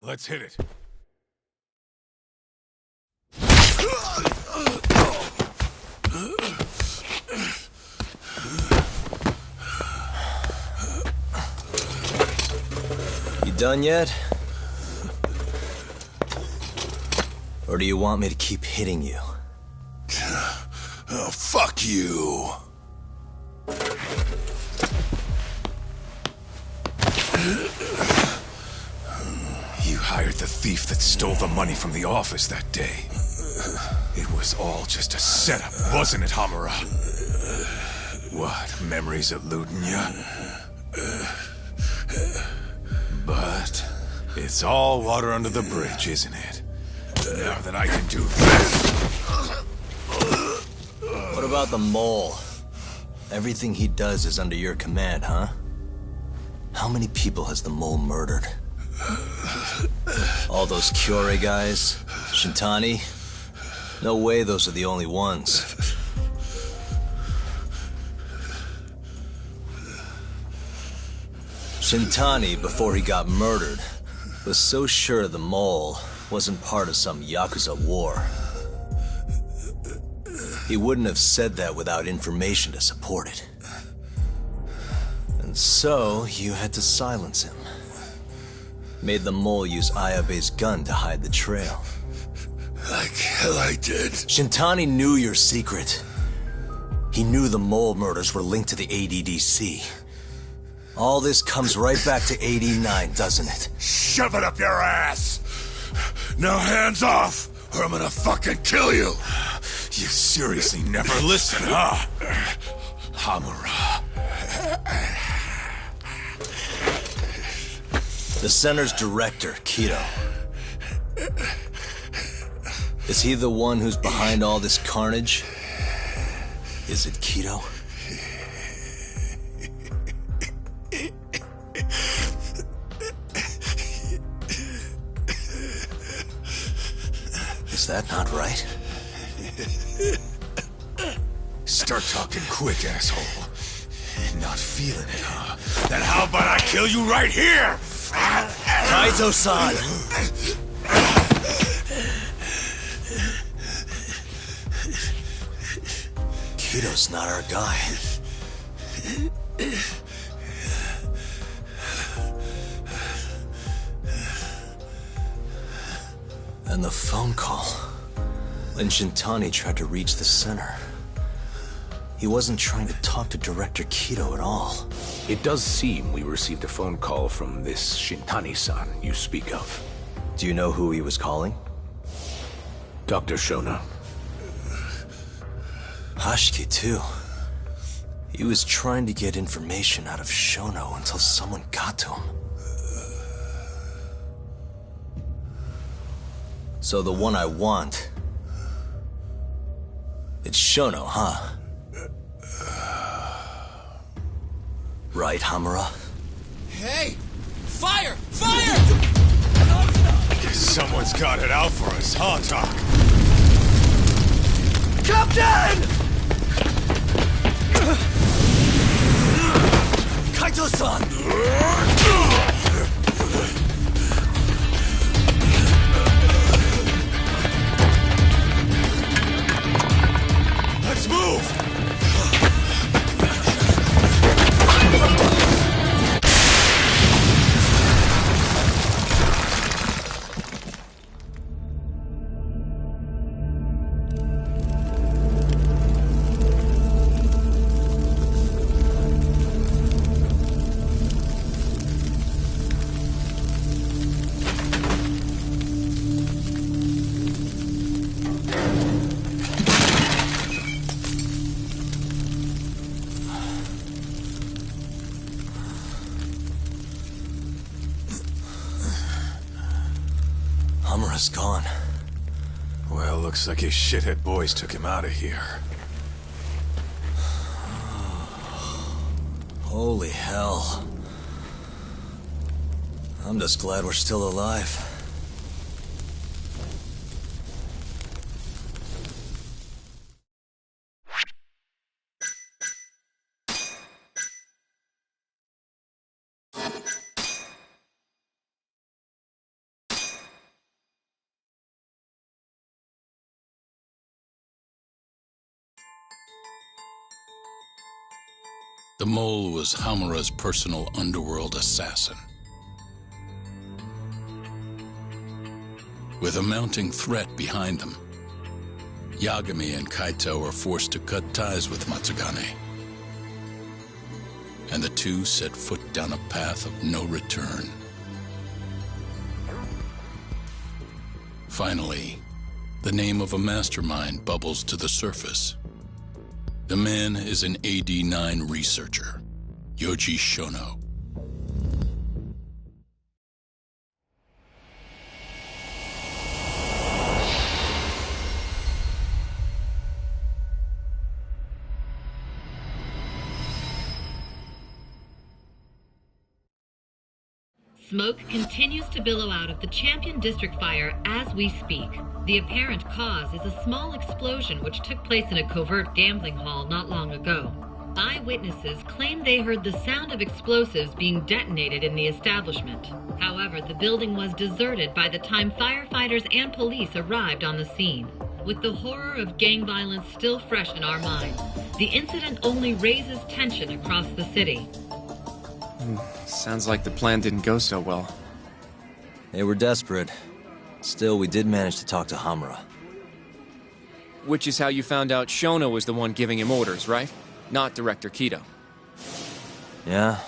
Let's hit it. You done yet? Or do you want me to keep hitting you? Oh, fuck you. You hired the thief that stole the money from the office that day. It was all just a setup, wasn't it, Hamura? What, memories eluding you? But it's all water under the bridge, isn't it? Now that I can do this... What about the mole? Everything he does is under your command, huh? How many people has the mole murdered? All those Kyorei guys? Shintani? No way those are the only ones. Shintani, before he got murdered, was so sure the mole wasn't part of some Yakuza war. He wouldn't have said that without information to support it. And so, you had to silence him. Made the mole use Ayabe's gun to hide the trail. Like hell I did. Shintani knew your secret. He knew the mole murders were linked to the ADDC. All this comes right back to 89, doesn't it? Shove it up your ass! Now hands off, or I'm gonna fucking kill you! You seriously never listen, huh? Hamura. The center's director, Kido. Is he the one who's behind all this carnage? Is it Kido? Is that not right? Start talking quick, asshole. Not feeling it, huh? Then how about I kill you right here? Kaizo-san! Kido's not our guy. And the phone call. When Shintani tried to reach the center. He wasn't trying to talk to Director Kido at all. It does seem we received a phone call from this Shintani-san you speak of. Do you know who he was calling? Dr. Shona. Hashiki, too. He was trying to get information out of Shono until someone got to him. So the one I want... It's Shono, huh? Right, Hamura? Hey! Fire! Fire! Guess someone's got it out for us, huh, Doc? Captain! Kaito-san! Let's move! Hamura's gone. Well, looks like his shithead boys took him out of here. Holy hell. I'm just glad we're still alive. The mole was Hamura's personal underworld assassin. With a mounting threat behind them, Yagami and Kaito were forced to cut ties with Matsugane. And the two set foot down a path of no return. Finally, the name of a mastermind bubbles to the surface. The man is an AD9 researcher, Yoji Shono. Smoke continues to billow out of the Champion District fire as we speak. The apparent cause is a small explosion which took place in a covert gambling hall not long ago. Eyewitnesses claim they heard the sound of explosives being detonated in the establishment. However, the building was deserted by the time firefighters and police arrived on the scene. With the horror of gang violence still fresh in our minds, the incident only raises tension across the city. Sounds like the plan didn't go so well. They were desperate. Still, we did manage to talk to Hamura. Which is how you found out Shona was the one giving him orders, right? Not Director Keto. Yeah,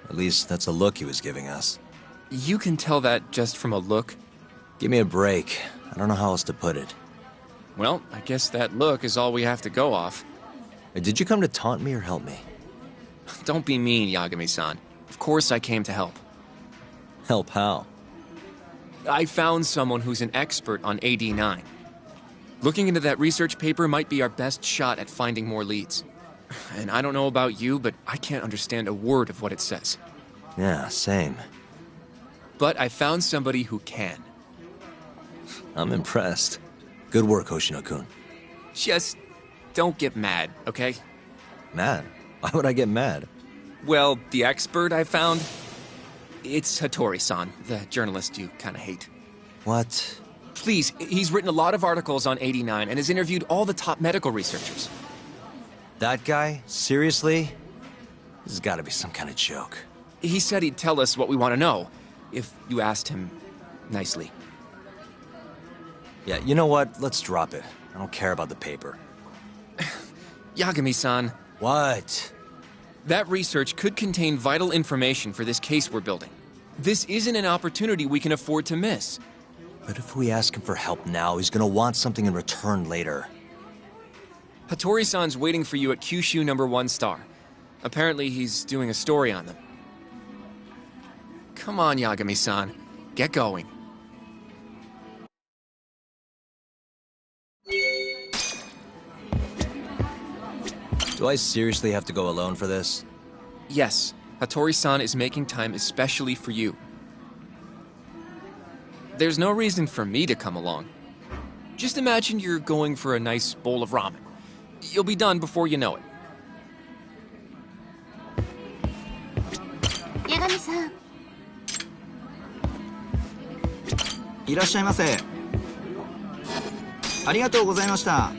at least that's a look he was giving us. You can tell that just from a look? Give me a break. I don't know how else to put it. Well, I guess that look is all we have to go off. Did you come to taunt me or help me? Don't be mean, Yagami-san. Of course I came to help. Help how? I found someone who's an expert on AD9. Looking into that research paper might be our best shot at finding more leads. And I don't know about you, but I can't understand a word of what it says. Yeah, same. But I found somebody who can. I'm impressed. Good work, Hoshino-kun. Just don't get mad, okay? Mad? Why would I get mad? Well, the expert I found, it's Hattori-san, the journalist you kind of hate. What? Please, he's written a lot of articles on 89 and has interviewed all the top medical researchers. That guy? Seriously? This has got to be some kind of joke. He said he'd tell us what we want to know, if you asked him nicely. Yeah, you know what? Let's drop it. I don't care about the paper. Yagami-san. What? That research could contain vital information for this case we're building. This isn't an opportunity we can afford to miss. But if we ask him for help now, he's gonna want something in return later. Hattori-san's waiting for you at Kyushu #1 star. Apparently he's doing a story on them. Come on, Yagami-san. Get going. Do I seriously have to go alone for this? Yes, Hattori-san is making time especially for you. There's no reason for me to come along. Just imagine you're going for a nice bowl of ramen. You'll be done before you know it. Yagami-san. いらっしゃいませ。ありがとうございました。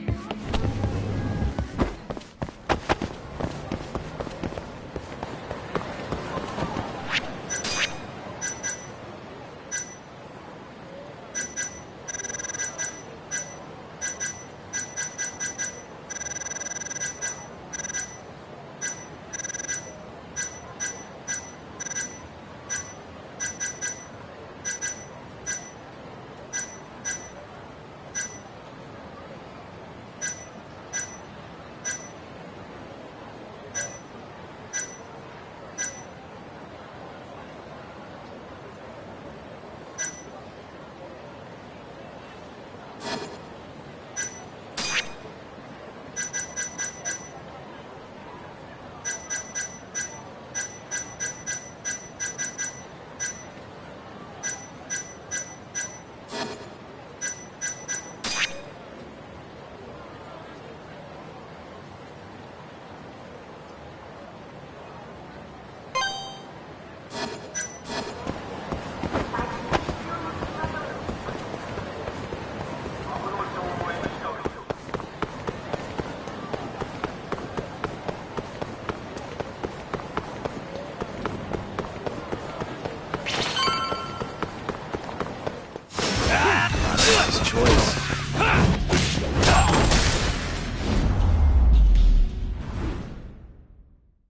Nice choice.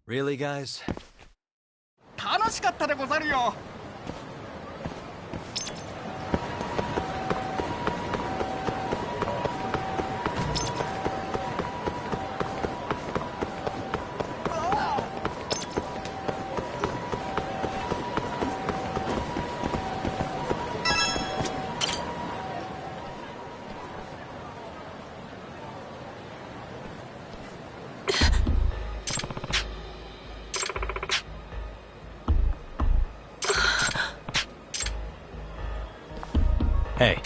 Really, guys? 楽しかったでござるよ。Hey.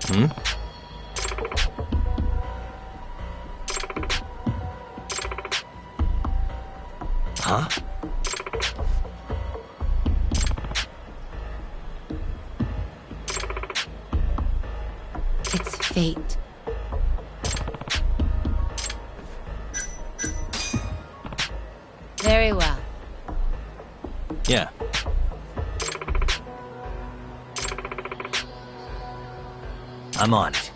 Hmm? Huh? It's fate. Very well. Yeah. I'm on it.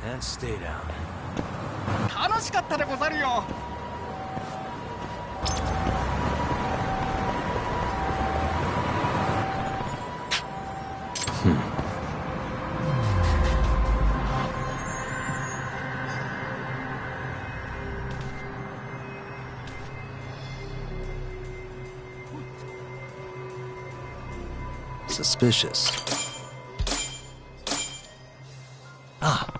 And stay down. 楽しかったでござるよ。Suspicious. Ah.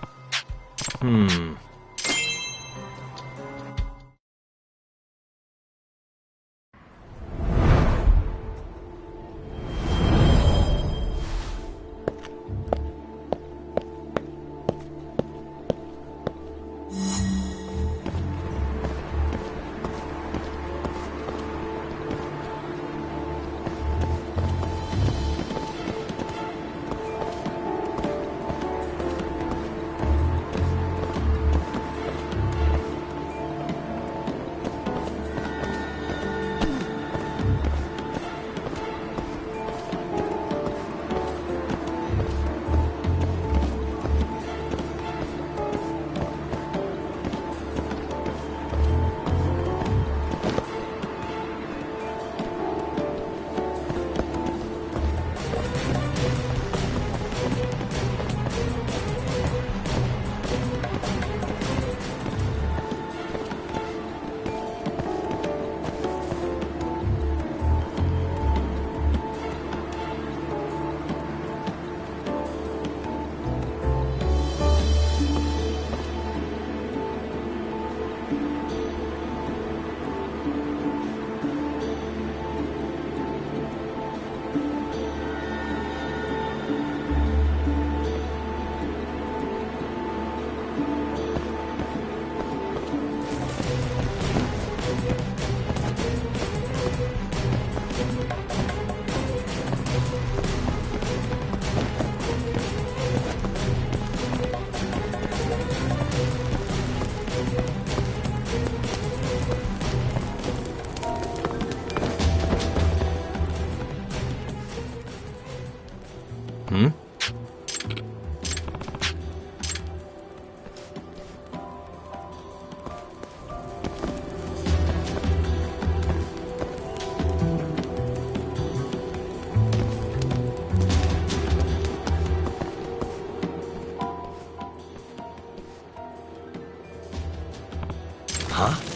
Huh?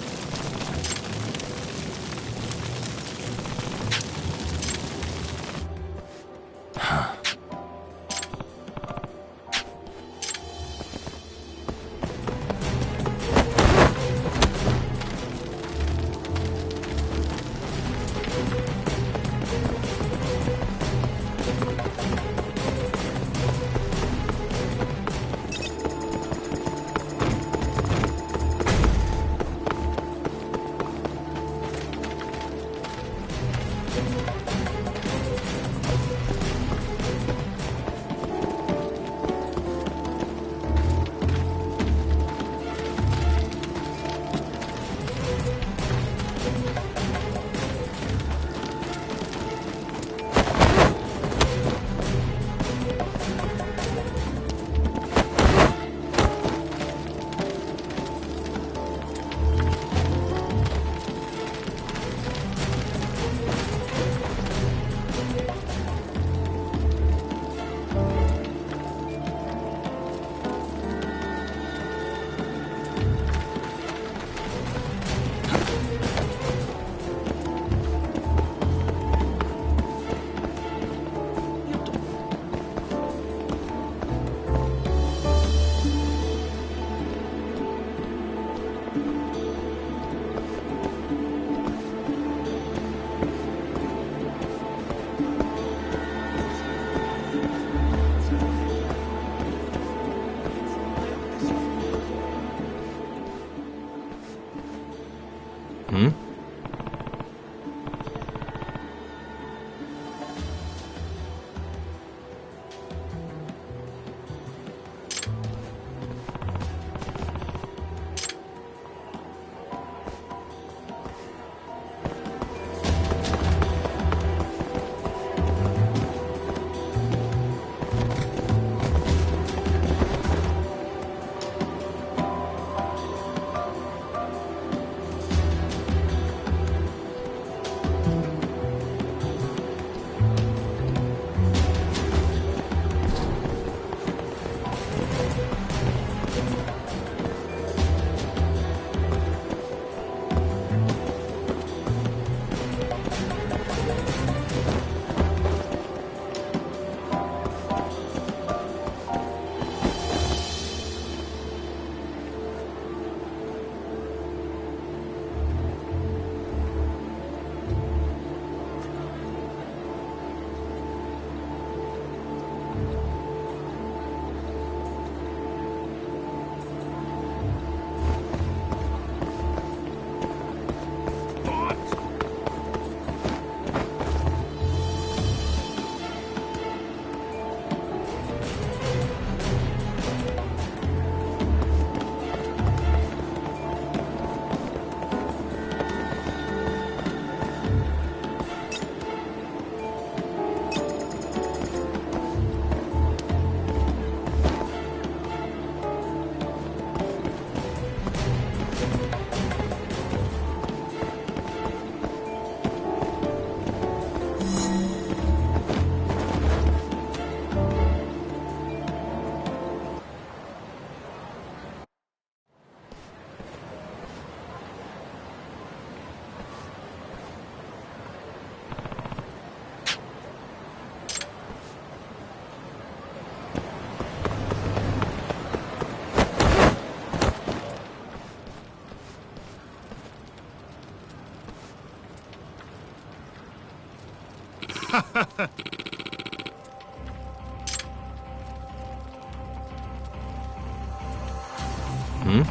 Hmm?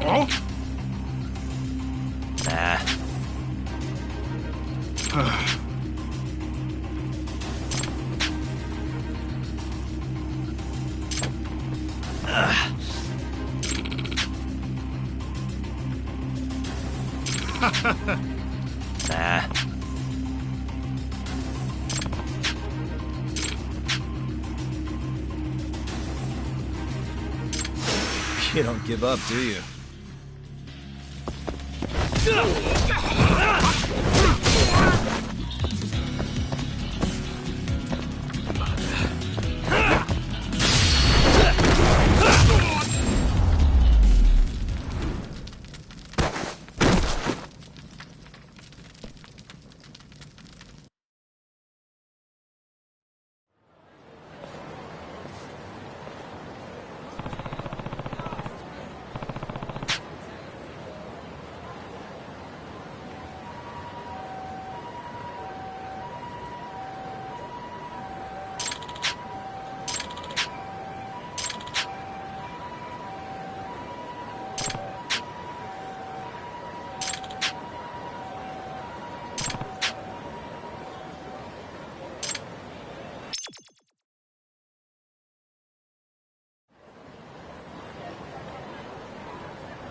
Oh? Nah. Nah. You don't give up, do you?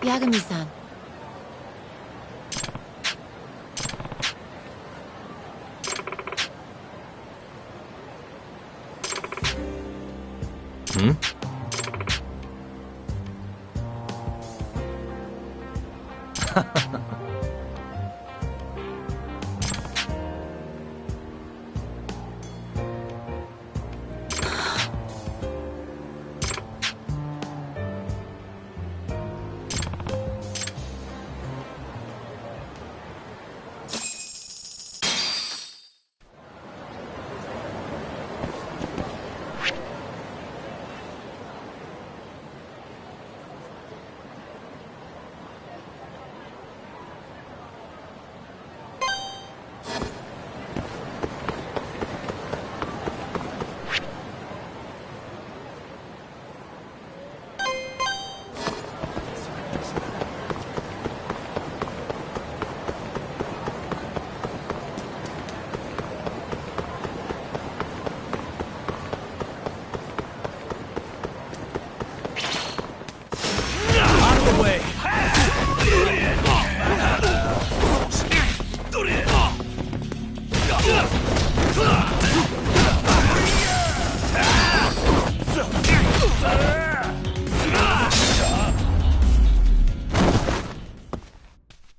Yagami-san. Hmm?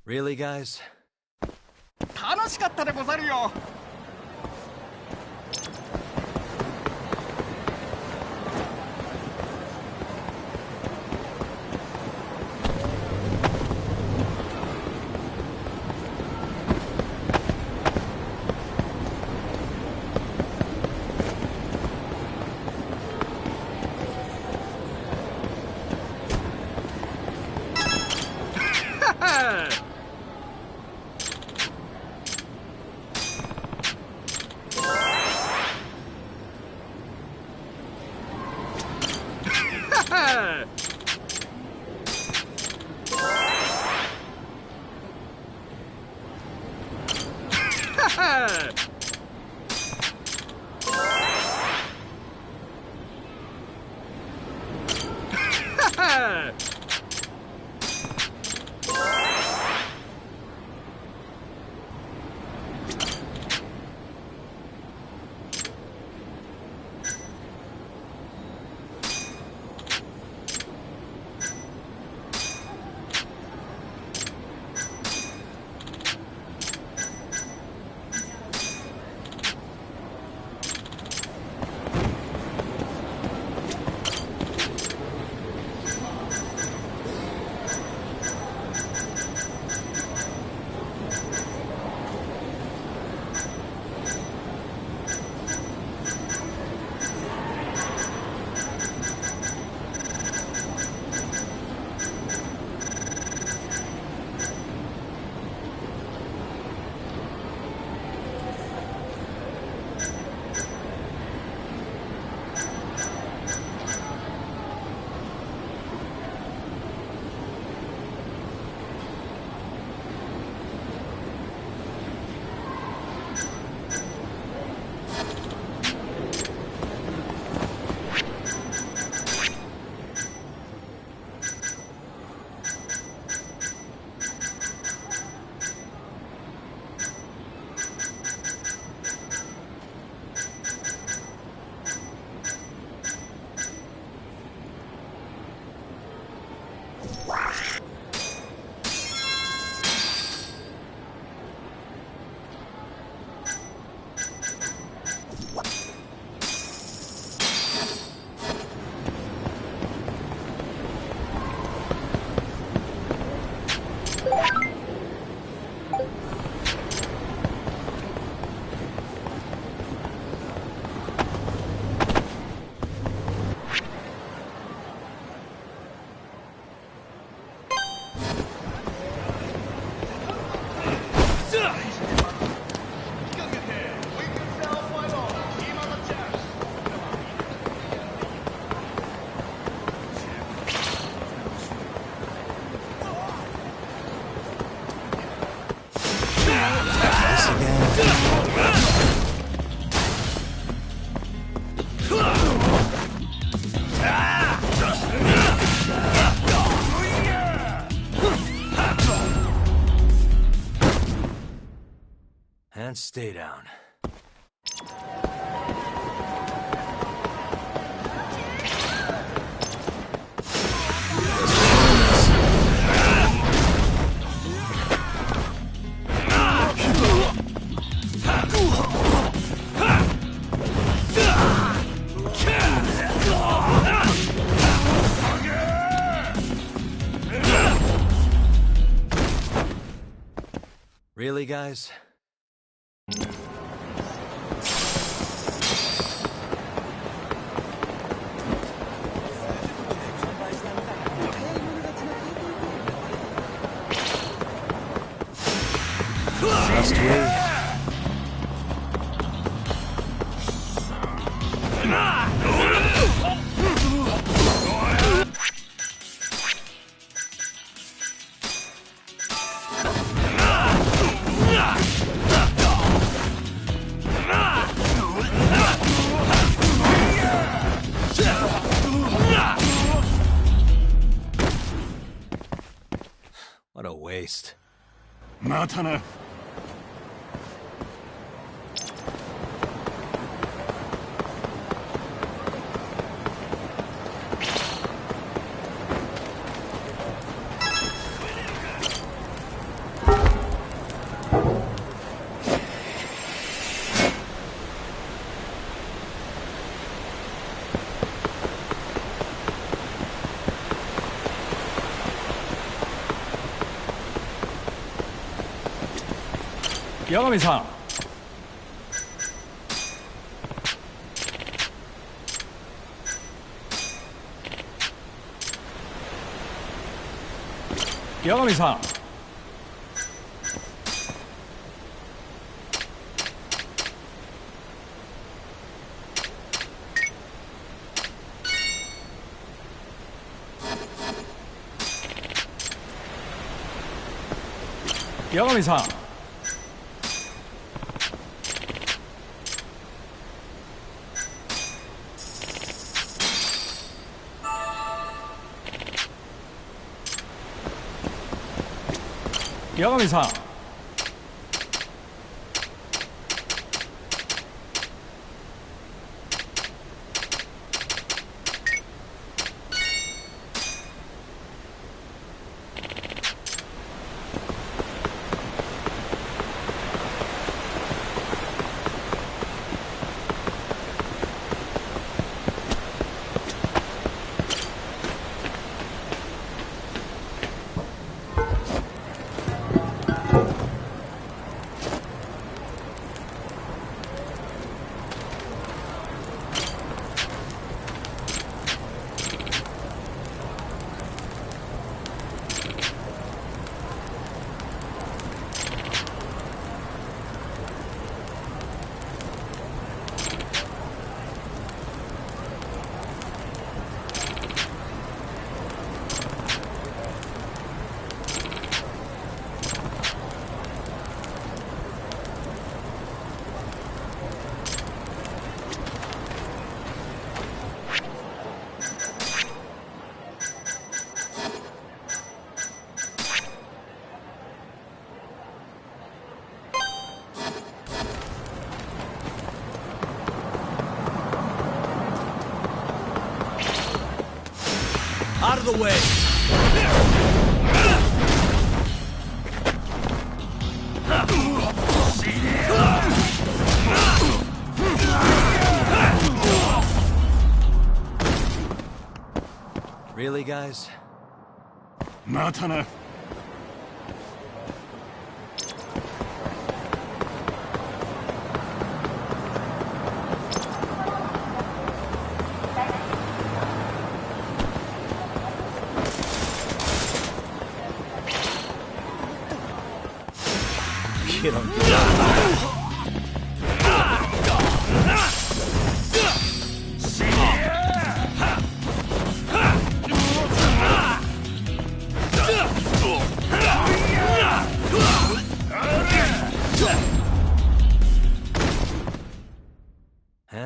Really, guys? 楽しかったでござるよ。this again. And stay down. Really, guys? Must we? What a waste. またな。八神さん。八神さん。八神さん。八神さん。Out of the way! Really, guys? またな。You don't get it.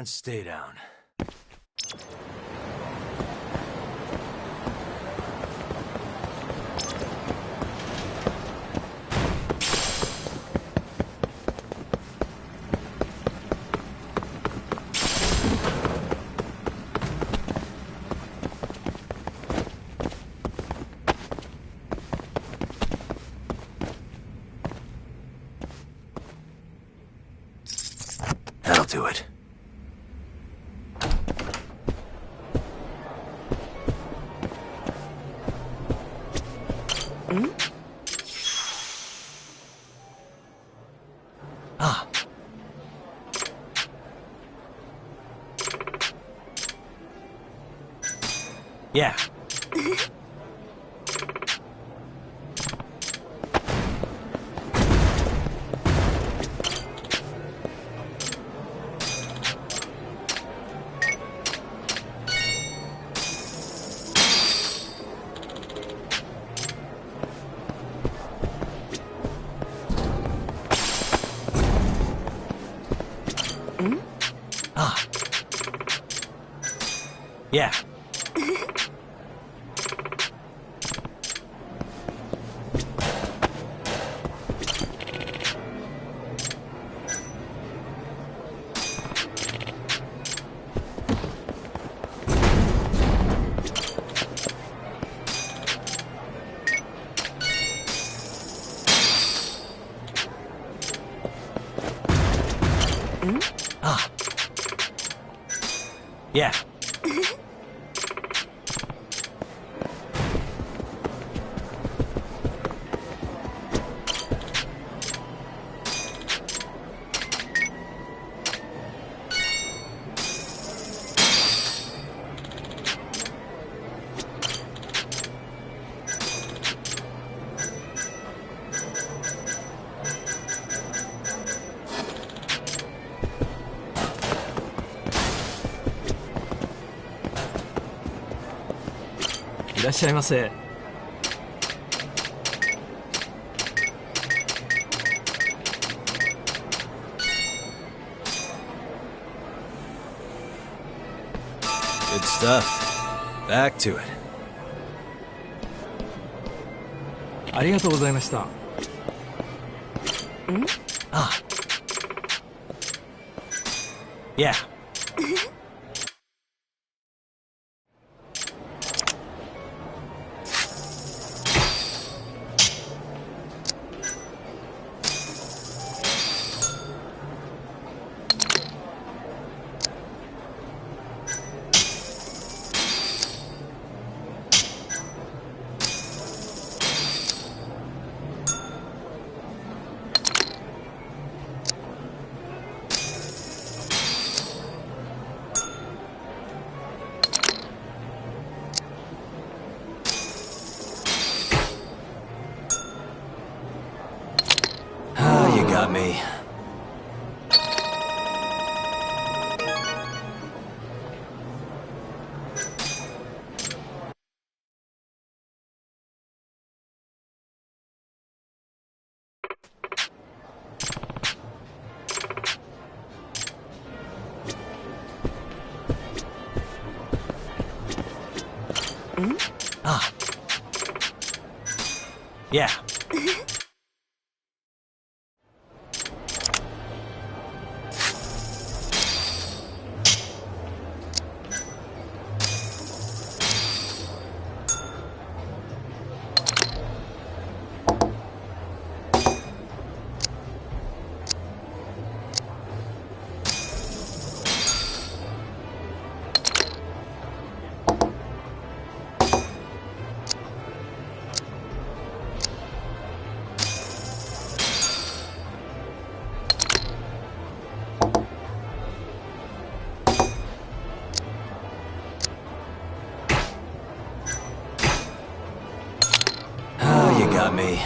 And stay down. That'll do it. Ah. Yeah. Ah. Yeah. Ah. Yeah.いらっしゃいませ。Good stuff. Back to it. ありがとうございました。Ah. Yeah. Ah, you got me. Ah. Yeah. Ah, you got me.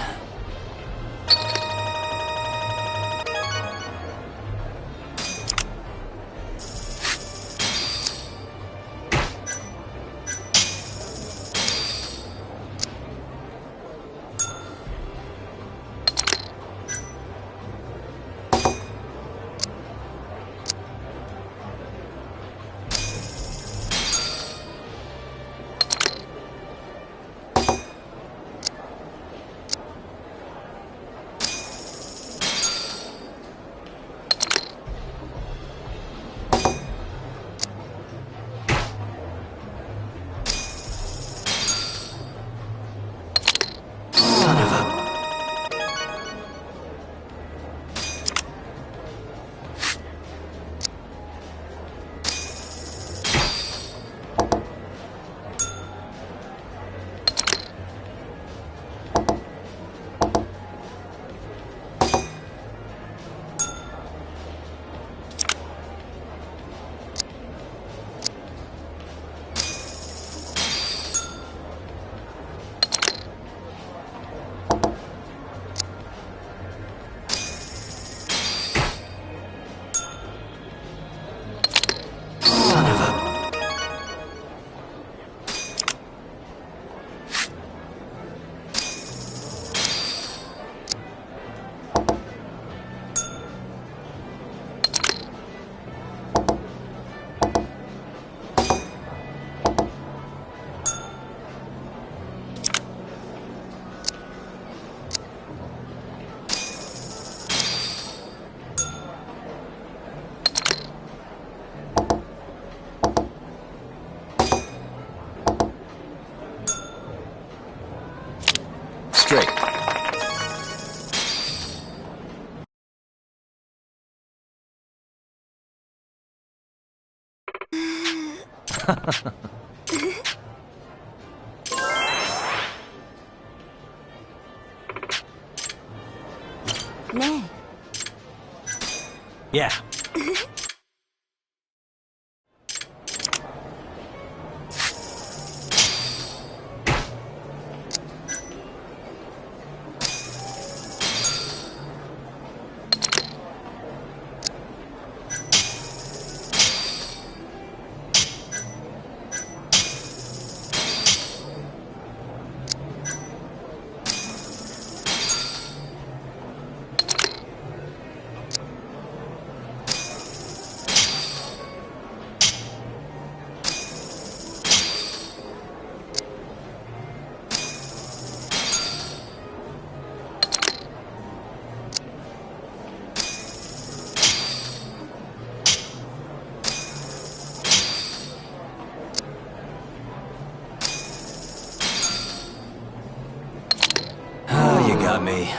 네. Yeah. You got me.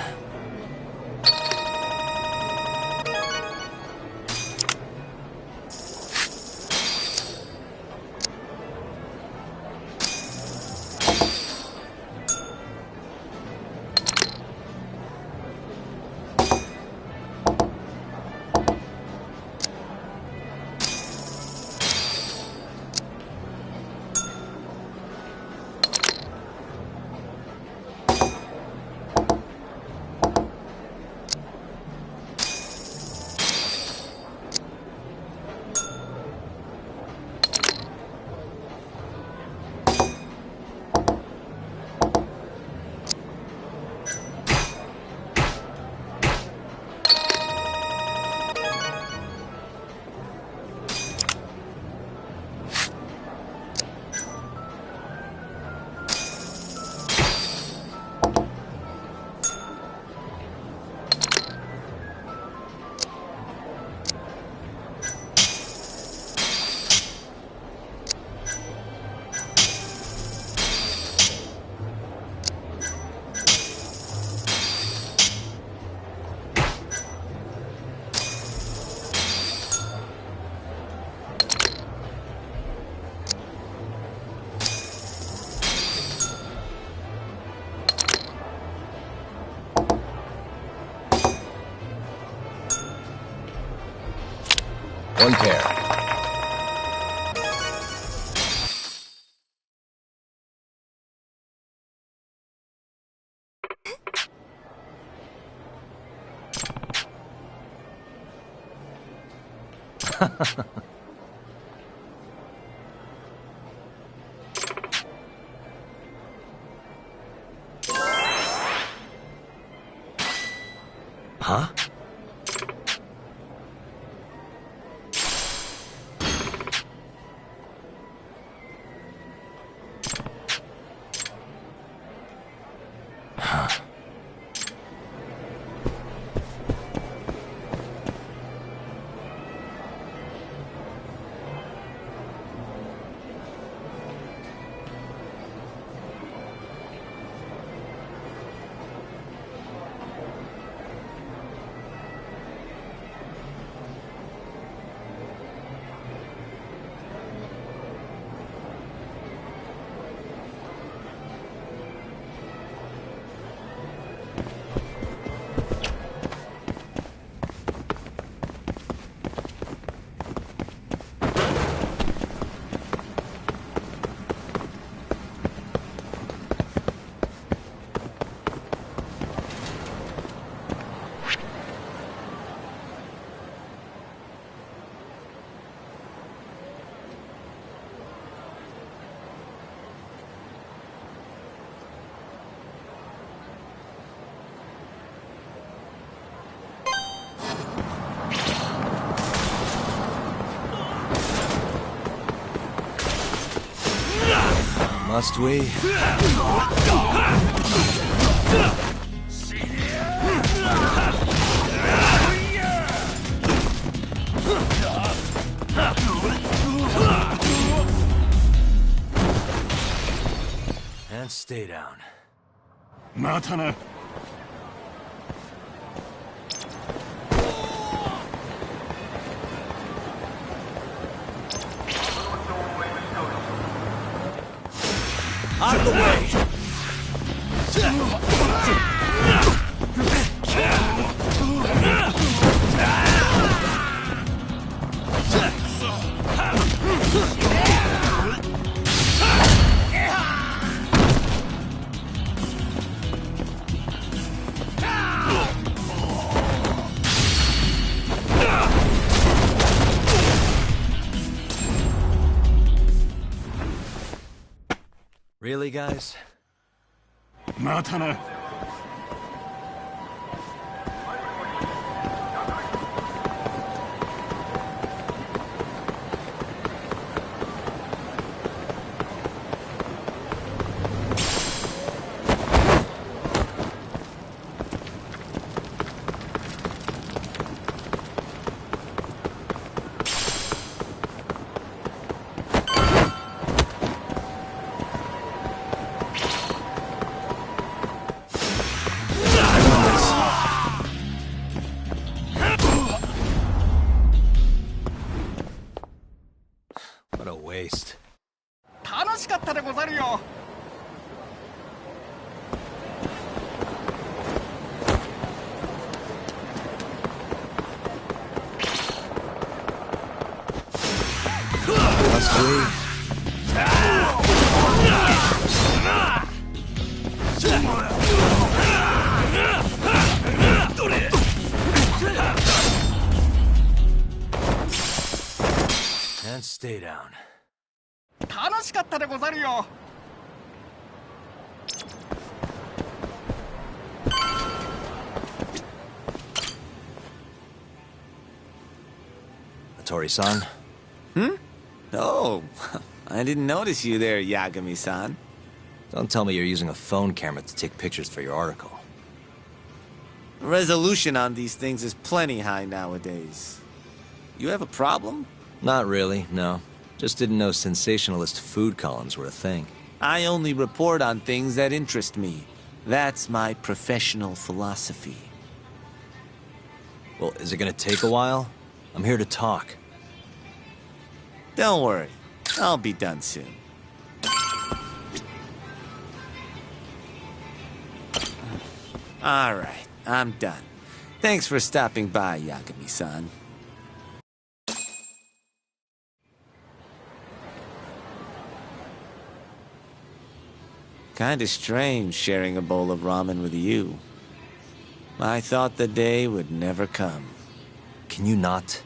One pair. Huh? Must we? And stay down. またな。Really, guys? またな。What a waste. 楽しかったでござるよ。Must we? And stay down. 楽しかったでござるよ。Hattori-san? Oh, I didn't notice you there, Yagami-san. Don't tell me you're using a phone camera to take pictures for your article. Resolution on these things is plenty high nowadays. You have a problem? Not really, no. Just didn't know sensationalist food columns were a thing. I only report on things that interest me. That's my professional philosophy. Well, is it gonna take a while? I'm here to talk. Don't worry. I'll be done soon. All right, I'm done. Thanks for stopping by, Yagami-san. Kinda strange sharing a bowl of ramen with you. I thought the day would never come. Can you not?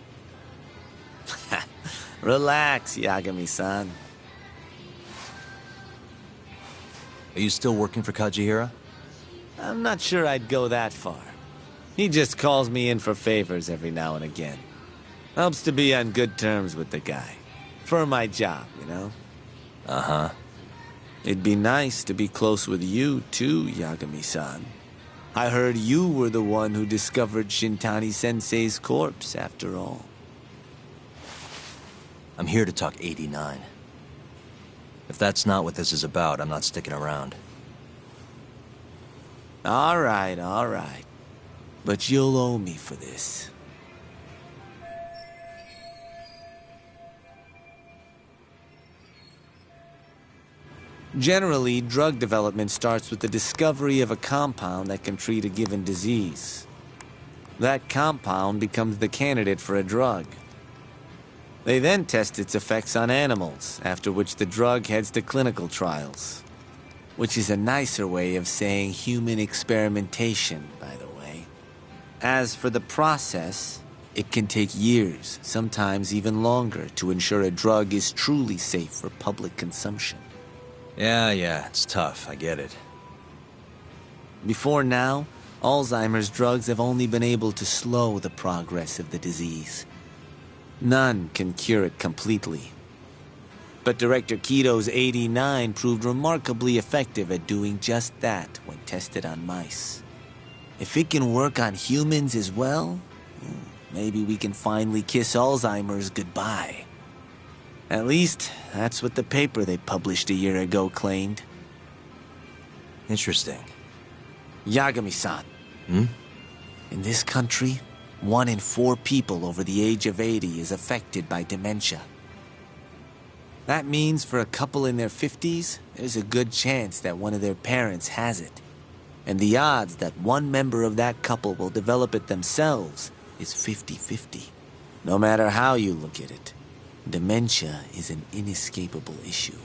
Relax, Yagami-san. Are you still working for Kajihira? I'm not sure I'd go that far. He just calls me in for favors every now and again. Helps to be on good terms with the guy. For my job, you know? Uh-huh. It'd be nice to be close with you, too, Yagami-san. I heard you were the one who discovered Shintani-sensei's corpse, after all. I'm here to talk 89. If that's not what this is about, I'm not sticking around. All right. But you'll owe me for this. Generally, drug development starts with the discovery of a compound that can treat a given disease. That compound becomes the candidate for a drug. They then test its effects on animals, after which the drug heads to clinical trials. Which is a nicer way of saying human experimentation, by the way. As for the process, it can take years, sometimes even longer, to ensure a drug is truly safe for public consumption. Yeah, it's tough, I get it. Before now, Alzheimer's drugs have only been able to slow the progress of the disease. None can cure it completely. But Director Kito's 89 proved remarkably effective at doing just that when tested on mice. If it can work on humans as well, maybe we can finally kiss Alzheimer's goodbye. At least, that's what the paper they published a year ago claimed. Interesting. Yagami-san. In this country, 1 in 4 people over the age of 80 is affected by dementia. That means for a couple in their 50s, there's a good chance that one of their parents has it. And the odds that one member of that couple will develop it themselves is 50-50. No matter how you look at it, dementia is an inescapable issue.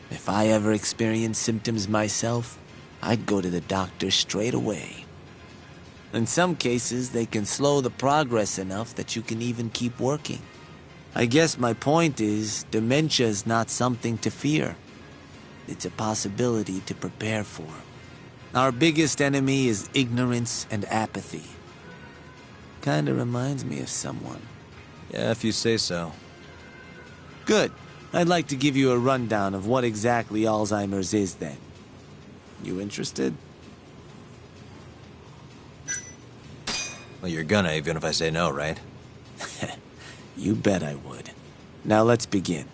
If I ever experienced symptoms myself, I'd go to the doctor straight away. In some cases, they can slow the progress enough that you can even keep working. I guess my point is, dementia is not something to fear. it's a possibility to prepare for. Our biggest enemy is ignorance and apathy. Kinda reminds me of someone. Yeah, if you say so. Good. I'd like to give you a rundown of what exactly Alzheimer's is then. You interested? Well, you're gonna, even if I say no, right? You bet I would. Now let's begin.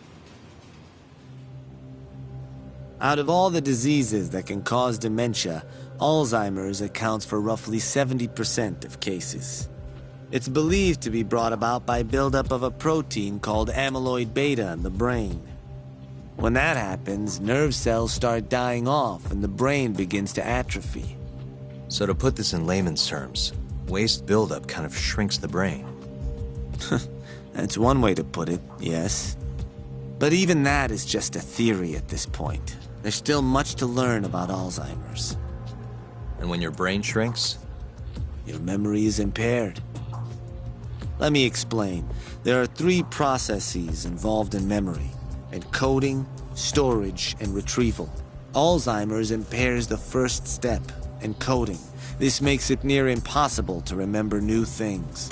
Out of all the diseases that can cause dementia, Alzheimer's accounts for roughly 70% of cases. It's believed to be brought about by buildup of a protein called amyloid beta in the brain. When that happens, nerve cells start dying off and the brain begins to atrophy. So to put this in layman's terms, waste buildup kind of shrinks the brain. That's one way to put it, yes. But even that is just a theory at this point. There's still much to learn about Alzheimer's. And when your brain shrinks? Your memory is impaired. Let me explain. There are 3 processes involved in memory: encoding, storage, and retrieval. Alzheimer's impairs the first step, encoding. This makes it near impossible to remember new things.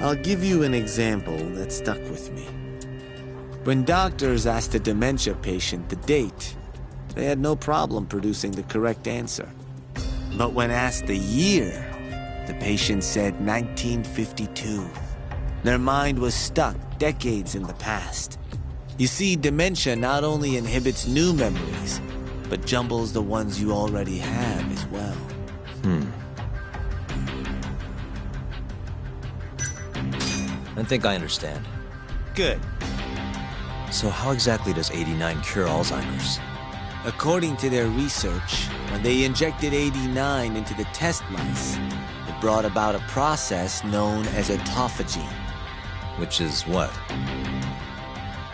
I'll give you an example that stuck with me. When doctors asked a dementia patient the date, they had no problem producing the correct answer. But when asked the year, the patient said 1952. Their mind was stuck decades in the past. You see, dementia not only inhibits new memories, but jumbles the ones you already have as well. I think I understand. Good. So how exactly does 89 cure Alzheimer's? According to their research, when they injected 89 into the test mice, it brought about a process known as autophagy. Which is what?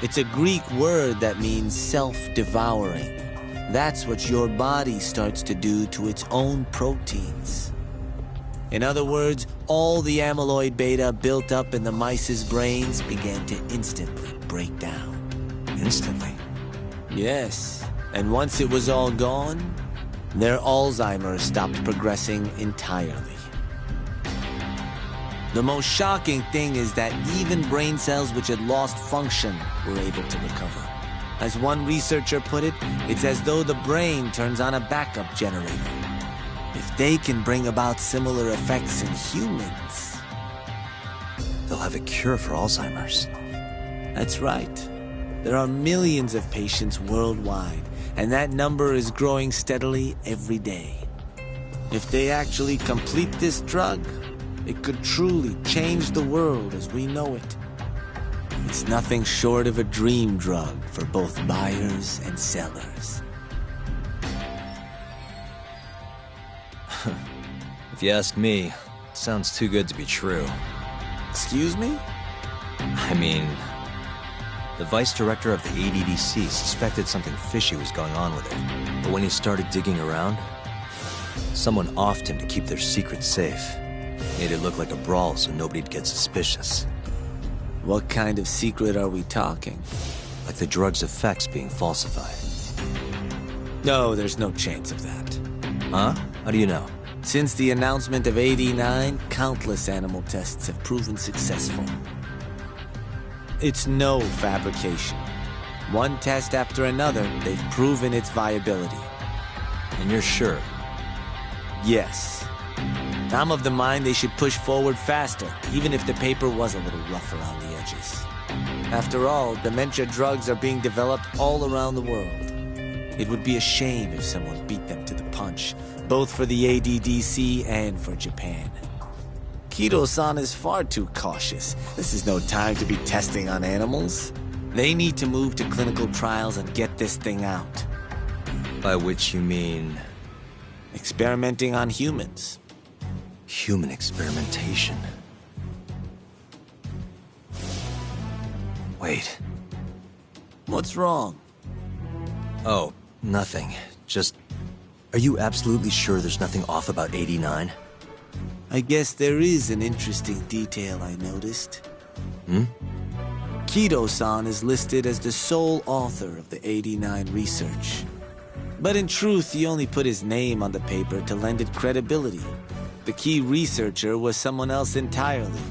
It's a Greek word that means self-devouring. That's what your body starts to do to its own proteins. In other words, all the amyloid beta built up in the mice's brains began to instantly break down. Instantly? Yes. And once it was all gone, their Alzheimer's stopped progressing entirely. The most shocking thing is that even brain cells which had lost function were able to recover. As one researcher put it, it's as though the brain turns on a backup generator. If they can bring about similar effects in humans, they'll have a cure for Alzheimer's. That's right. There are millions of patients worldwide, and that number is growing steadily every day. If they actually complete this drug, it could truly change the world as we know it. It's nothing short of a dream drug for both buyers and sellers. If you ask me, it sounds too good to be true. Excuse me? I mean, the vice director of the ADDC suspected something fishy was going on with it. But when he started digging around, someone offed him to keep their secret safe. Made it look like a brawl so nobody'd get suspicious. What kind of secret are we talking? Like the drug's effects being falsified. No, there's no chance of that. Huh? How do you know? Since the announcement of 89, countless animal tests have proven successful. It's no fabrication. One test after another, they've proven its viability. And you're sure? Yes. I'm of the mind they should push forward faster, even if the paper was a little rough around the edges. After all, dementia drugs are being developed all around the world. It would be a shame if someone beat them to the punch, both for the ADDC and for Japan. Kido-san is far too cautious. This is no time to be testing on animals. They need to move to clinical trials and get this thing out. By which you mean? Experimenting on humans. Human experimentation. Wait. What's wrong? Oh, nothing. Just... Are you absolutely sure there's nothing off about 89? I guess there is an interesting detail I noticed. Kido-san is listed as the sole author of the 89 research. But in truth, he only put his name on the paper to lend it credibility. The key researcher was someone else entirely.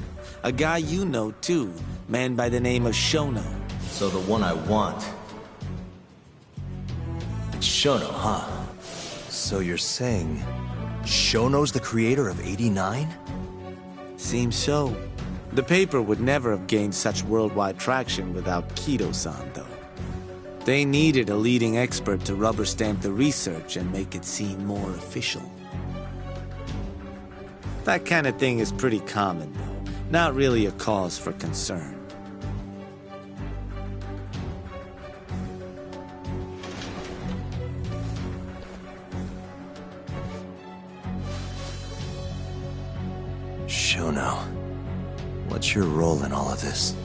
A guy you know too, man by the name of Shono. So the one I want... Shono, huh? So you're saying... Shono's the creator of 89? Seems so. The paper would never have gained such worldwide traction without Kido-san, though. They needed a leading expert to rubber stamp the research and make it seem more official. That kind of thing is pretty common, though. Not really a cause for concern. Shono, what's your role in all of this?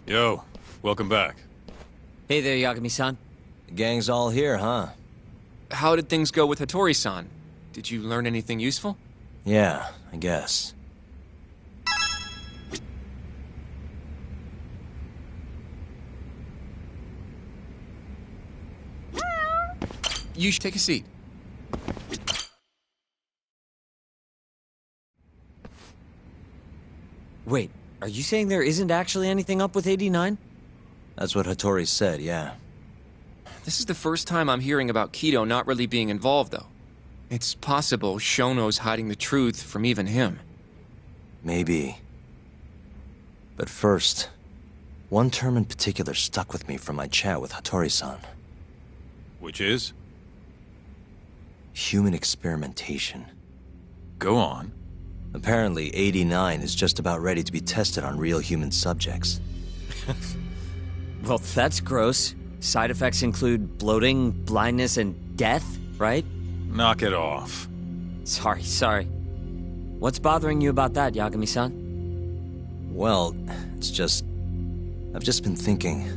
Yo, welcome back. Hey there, Yagami-san. The gang's all here, huh? How did things go with Hattori-san? Did you learn anything useful? Yeah, I guess. You should take a seat. Wait, are you saying there isn't actually anything up with 89? That's what Hattori said, yeah. This is the first time I'm hearing about Kido not really being involved, though. It's possible Shono's hiding the truth from even him. Maybe. But first, one term in particular stuck with me from my chat with Hattori-san. Which is? Human experimentation. Go on. Apparently, 89 is just about ready to be tested on real human subjects. Well, that's gross. Side effects include bloating, blindness, and death, right? Knock it off. Sorry. What's bothering you about that, Yagami-san? Well, it's just... I've just been thinking...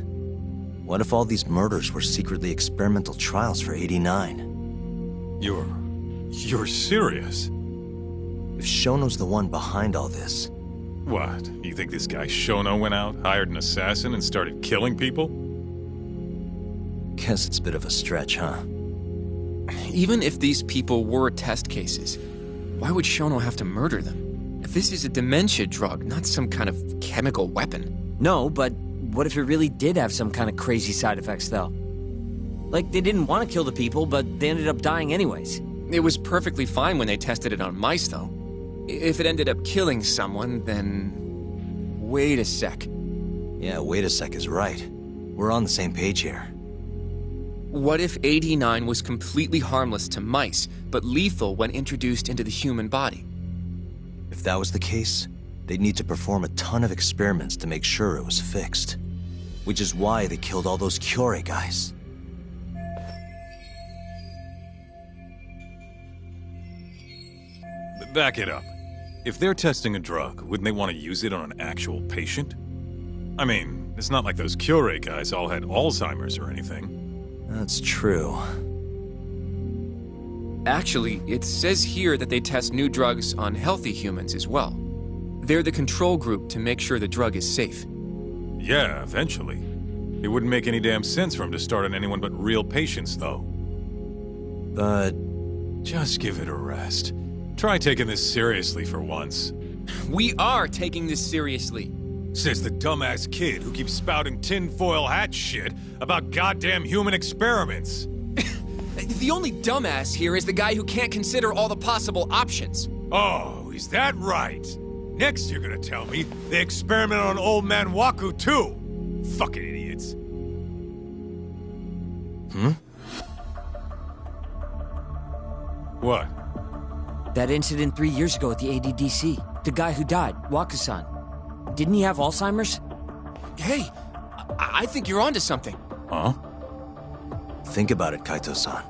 What if all these murders were secretly experimental trials for 89? You're serious? If Shono's the one behind all this... What? You think this guy Shono went out, hired an assassin, and started killing people? Guess it's a bit of a stretch, huh? Even if these people were test cases, why would Shono have to murder them? If this is a dementia drug, not some kind of chemical weapon. No, but what if it really did have some kind of crazy side effects, though? Like, they didn't want to kill the people, but they ended up dying anyways. It was perfectly fine when they tested it on mice, though. If it ended up killing someone, then... Wait a sec. Yeah, wait a sec is right. We're on the same page here. What if 89 was completely harmless to mice, but lethal when introduced into the human body? If that was the case, they'd need to perform a ton of experiments to make sure it was fixed. Which is why they killed all those Kyorei guys. Back it up. If they're testing a drug, wouldn't they want to use it on an actual patient? I mean, it's not like those Cure guys all had Alzheimer's or anything. That's true. Actually, it says here that they test new drugs on healthy humans as well. They're the control group to make sure the drug is safe. Yeah, eventually. It wouldn't make any damn sense for him to start on anyone but real patients, though. But... just give it a rest. Try taking this seriously for once. We are taking this seriously. Says the dumbass kid who keeps spouting tinfoil hat shit about goddamn human experiments. The only dumbass here is the guy who can't consider all the possible options. Oh, is that right? Next you're gonna tell me they experiment on old man Waku too. Fucking idiots. What? That incident 3 years ago at the ADDC. The guy who died, Waku-san. Didn't he have Alzheimer's? Hey, I think you're onto something. Huh? Think about it, Kaito-san.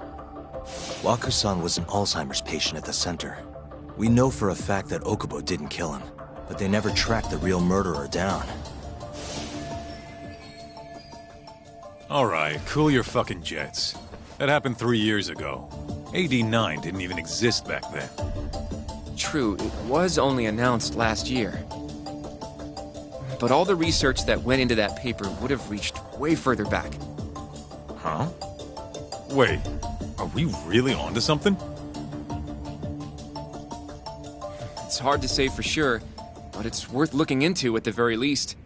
Waku-san was an Alzheimer's patient at the center. We know for a fact that Okubo didn't kill him, but they never tracked the real murderer down. Alright, cool your fucking jets. That happened 3 years ago. AD9 didn't even exist back then. True, it was only announced last year. But all the research that went into that paper would have reached way further back. Huh? Wait, are we really onto something? It's hard to say for sure, but it's worth looking into at the very least.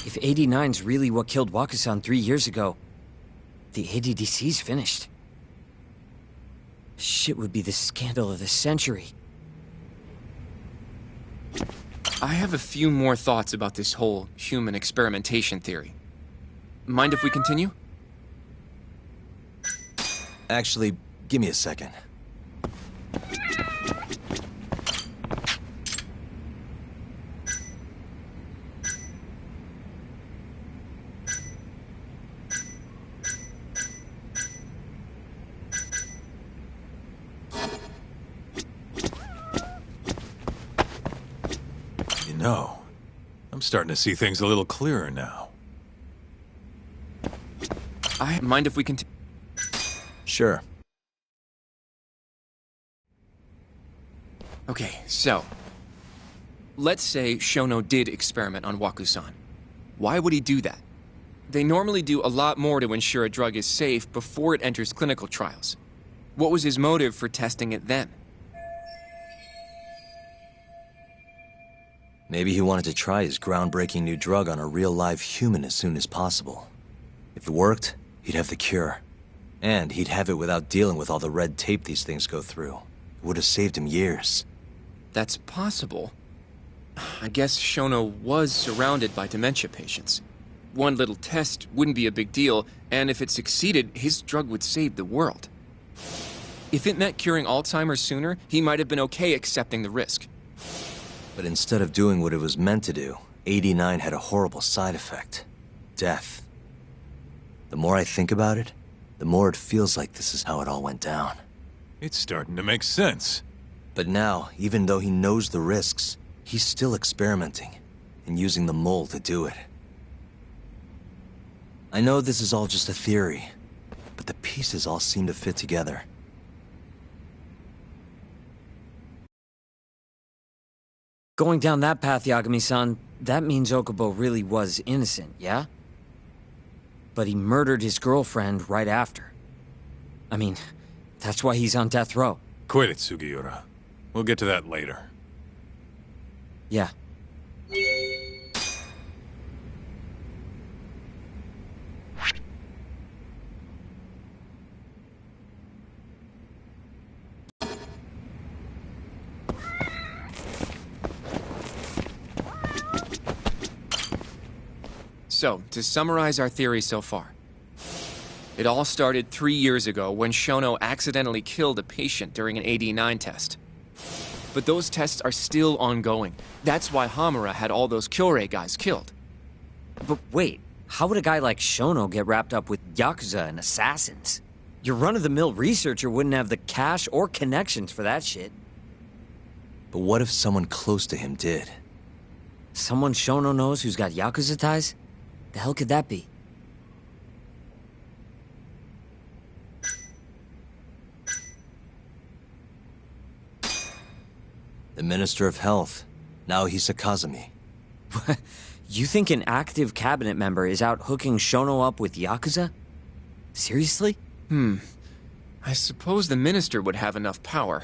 If 89's really what killed Waku-san 3 years ago, the ADDC's finished. Shit would be the scandal of the century. I have a few more thoughts about this whole human experimentation theory. Mind if we continue? Actually, give me a second. No. I'm starting to see things a little clearer now. I mind if we continue? Sure. Okay, so... let's say Shono did experiment on Waku-san. Why would he do that? They normally do a lot more to ensure a drug is safe before it enters clinical trials. What was his motive for testing it then? Maybe he wanted to try his groundbreaking new drug on a real live human as soon as possible. If it worked, he'd have the cure. And he'd have it without dealing with all the red tape these things go through. It would have saved him years. That's possible. I guess Shono was surrounded by dementia patients. One little test wouldn't be a big deal, and if it succeeded, his drug would save the world. If it meant curing Alzheimer's sooner, he might have been okay accepting the risk. But instead of doing what it was meant to do, 89 had a horrible side effect. Death. The more I think about it, the more it feels like this is how it all went down. It's starting to make sense. But now, even though he knows the risks, he's still experimenting, and using the mole to do it. I know this is all just a theory, but the pieces all seem to fit together. Going down that path, Yagami-san, that means Okubo really was innocent, yeah? But he murdered his girlfriend right after. I mean, that's why he's on death row. Quit it, Sugiura. We'll get to that later. Yeah. So, to summarize our theory so far. It all started 3 years ago when Shono accidentally killed a patient during an AD9 test. But those tests are still ongoing. That's why Hamura had all those Kyorei guys killed. But wait, How would a guy like Shono get wrapped up with Yakuza and assassins? Your run-of-the-mill researcher wouldn't have the cash or connections for that shit. But what if someone close to him did? Someone Shono knows who's got Yakuza ties? The hell could that be? The Minister of Health, Naohisa Kazumi. You think an active cabinet member is out hooking Shono up with Yakuza? Seriously? I suppose the minister would have enough power.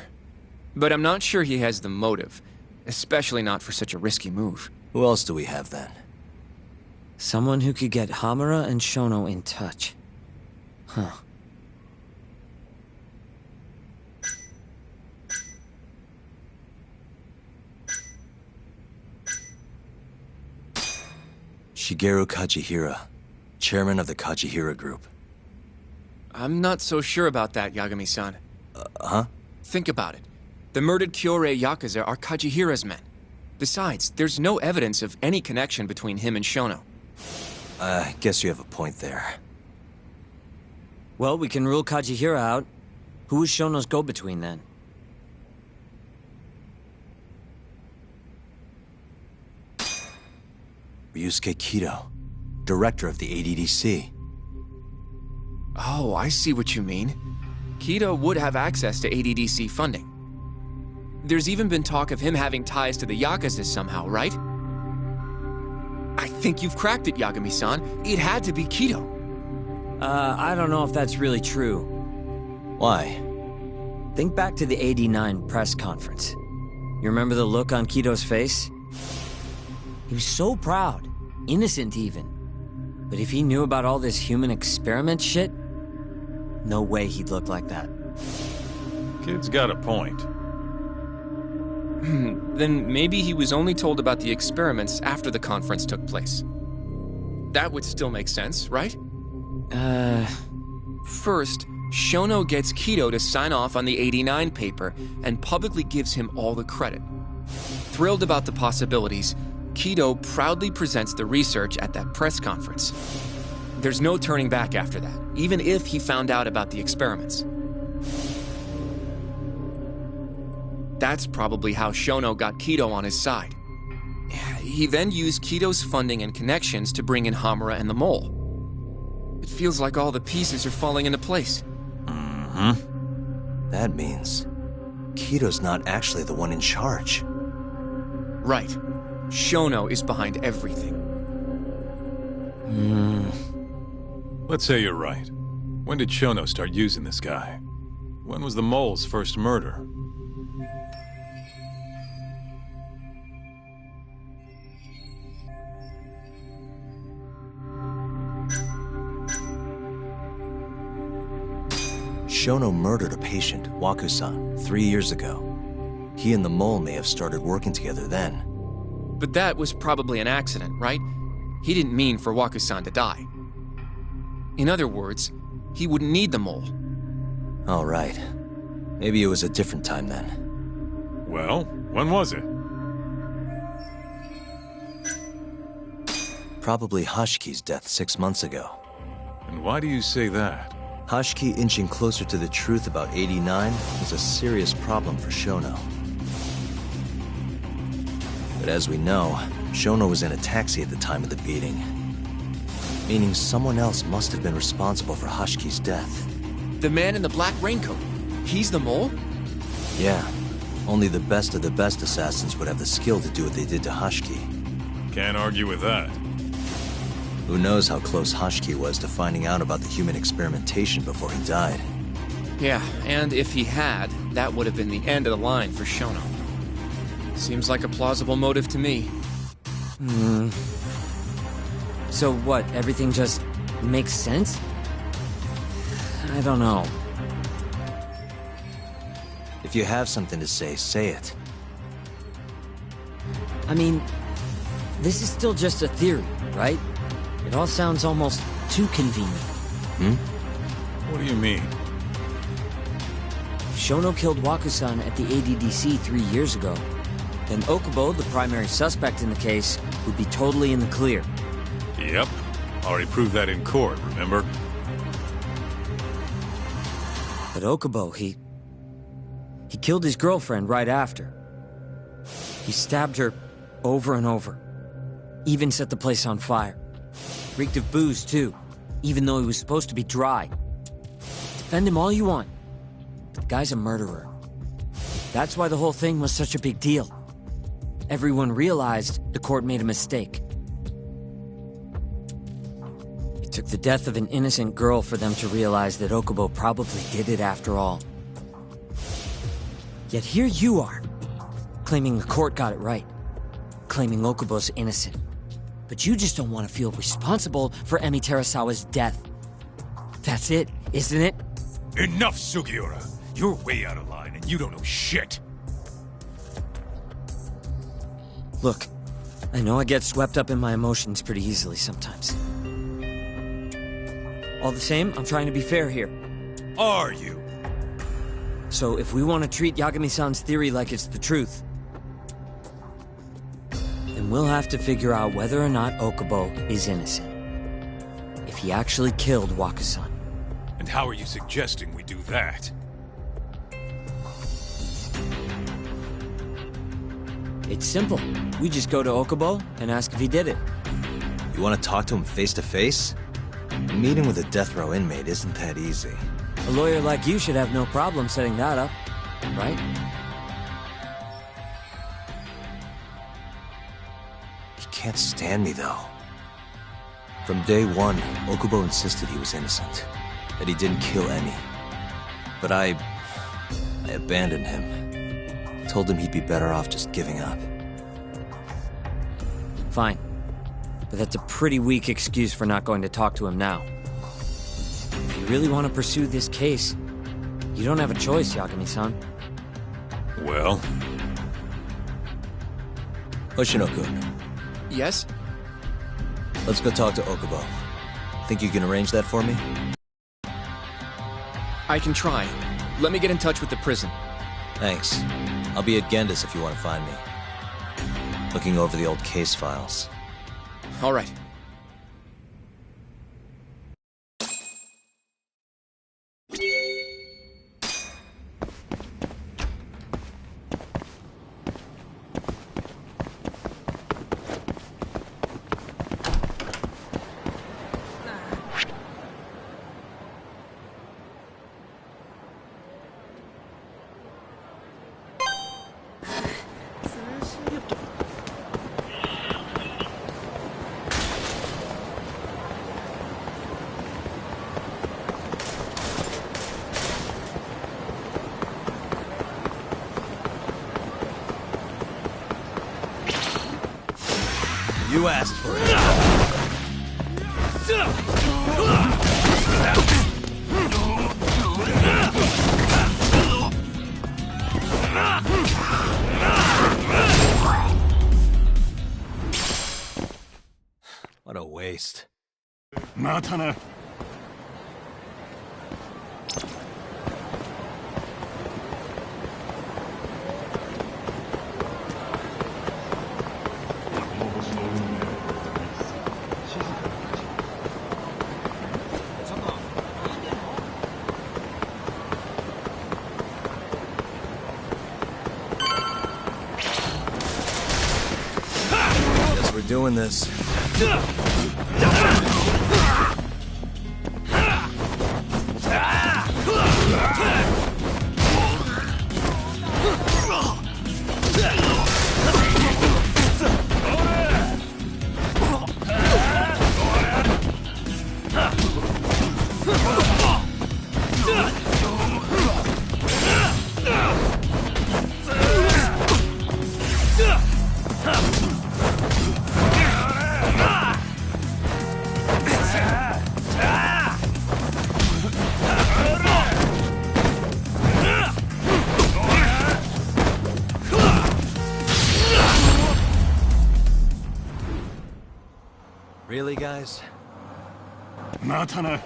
But I'm not sure he has the motive. Especially not for such a risky move. Who else do we have then? Someone who could get Hamura and Shono in touch. Huh. Shigeru Kajihira, chairman of the Kajihira Group. I'm not so sure about that, Yagami-san. Huh? Think about it. The murdered Kyorei Yakuza are Kajihira's men. Besides, there's no evidence of any connection between him and Shono. I guess you have a point there. Well, we can rule Kajihira out. Who is Shono's go-between then? Ryusuke Kido, director of the ADDC. Oh, I see what you mean. Kido would have access to ADDC funding. There's even been talk of him having ties to the Yakuza somehow, right? I think you've cracked it, Yagami-san. It had to be Kido. I don't know if that's really true. Why? Think back to the '89 press conference. You remember the look on Kido's face? He was so proud, innocent even. But if he knew about all this human experiment shit, no way he'd look like that. Kid's got a point. Then maybe he was only told about the experiments after the conference took place. That would still make sense, right? First, Shono gets Kido to sign off on the '89 paper and publicly gives him all the credit. Thrilled about the possibilities, Kido proudly presents the research at that press conference. There's no turning back after that, even if he found out about the experiments. That's probably how Shono got Kido on his side. He then used Kido's funding and connections to bring in Hamura and the Mole. It feels like all the pieces are falling into place. That means Kido's not actually the one in charge. Right. Shono is behind everything. Let's say you're right. When did Shono start using this guy? When was the Mole's first murder? Shono murdered a patient, Waku-san, 3 years ago. He and the Mole may have started working together then. But that was probably an accident, right? He didn't mean for Waku-san to die. In other words, he wouldn't need the Mole. All right. Maybe it was a different time then. Well, when was it? Probably Hashiki's death 6 months ago. And why do you say that? Hashiki inching closer to the truth about '89 was a serious problem for Shono. But as we know, Shono was in a taxi at the time of the beating. Meaning someone else must have been responsible for Hashiki's death. The man in the black raincoat. He's the Mole? Yeah. Only the best of the best assassins would have the skill to do what they did to Hashiki. Can't argue with that. Who knows how close Hashiki was to finding out about the human experimentation before he died. Yeah, and if he had, that would have been the end of the line for Shono. Seems like a plausible motive to me. So what, everything just makes sense? I don't know. If you have something to say it. I mean, this is still just a theory, right? It all sounds almost too convenient. What do you mean? If Shono killed Waku-san at the ADDC 3 years ago, then Okubo, the primary suspect in the case, would be totally in the clear. Yep. Already proved that in court, remember? But Okubo, he killed his girlfriend right after. He stabbed her over and over. Even set the place on fire. Reeked of booze, too, even though he was supposed to be dry. Defend him all you want, but the guy's a murderer. That's why the whole thing was such a big deal. Everyone realized the court made a mistake. It took the death of an innocent girl for them to realize that Okubo probably did it after all. Yet here you are, claiming the court got it right, claiming Okubo's innocent. But you just don't want to feel responsible for Emi Terasawa's death. That's it, isn't it? Enough, Sugiura! You're way out of line, and you don't know shit! Look, I know I get swept up in my emotions pretty easily sometimes. All the same, I'm trying to be fair here. Are you? So if we want to treat Yagami-san's theory like it's the truth, then we'll have to figure out whether or not Okubo is innocent. If he actually killed Waka-san. And how are you suggesting we do that? It's simple. We just go to Okubo and ask if he did it. You want to talk to him face to face? A meeting with a death row inmate isn't that easy. A lawyer like you should have no problem setting that up, right? He can't stand me, though. From day one, Okubo insisted he was innocent, that he didn't kill Emi. But I abandoned him. Told him he'd be better off just giving up. Fine. But that's a pretty weak excuse for not going to talk to him now. If you really want to pursue this case, you don't have a choice, Yagami-san. Well? Hoshino-kun. Yes? Let's go talk to Okubo. Think you can arrange that for me? I can try. Let me get in touch with the prison. Thanks. I'll be at Genda's if you want to find me. Looking over the old case files. All right. You asked for it. What a waste. またな。Guess we're doing this. Really, guys? またな。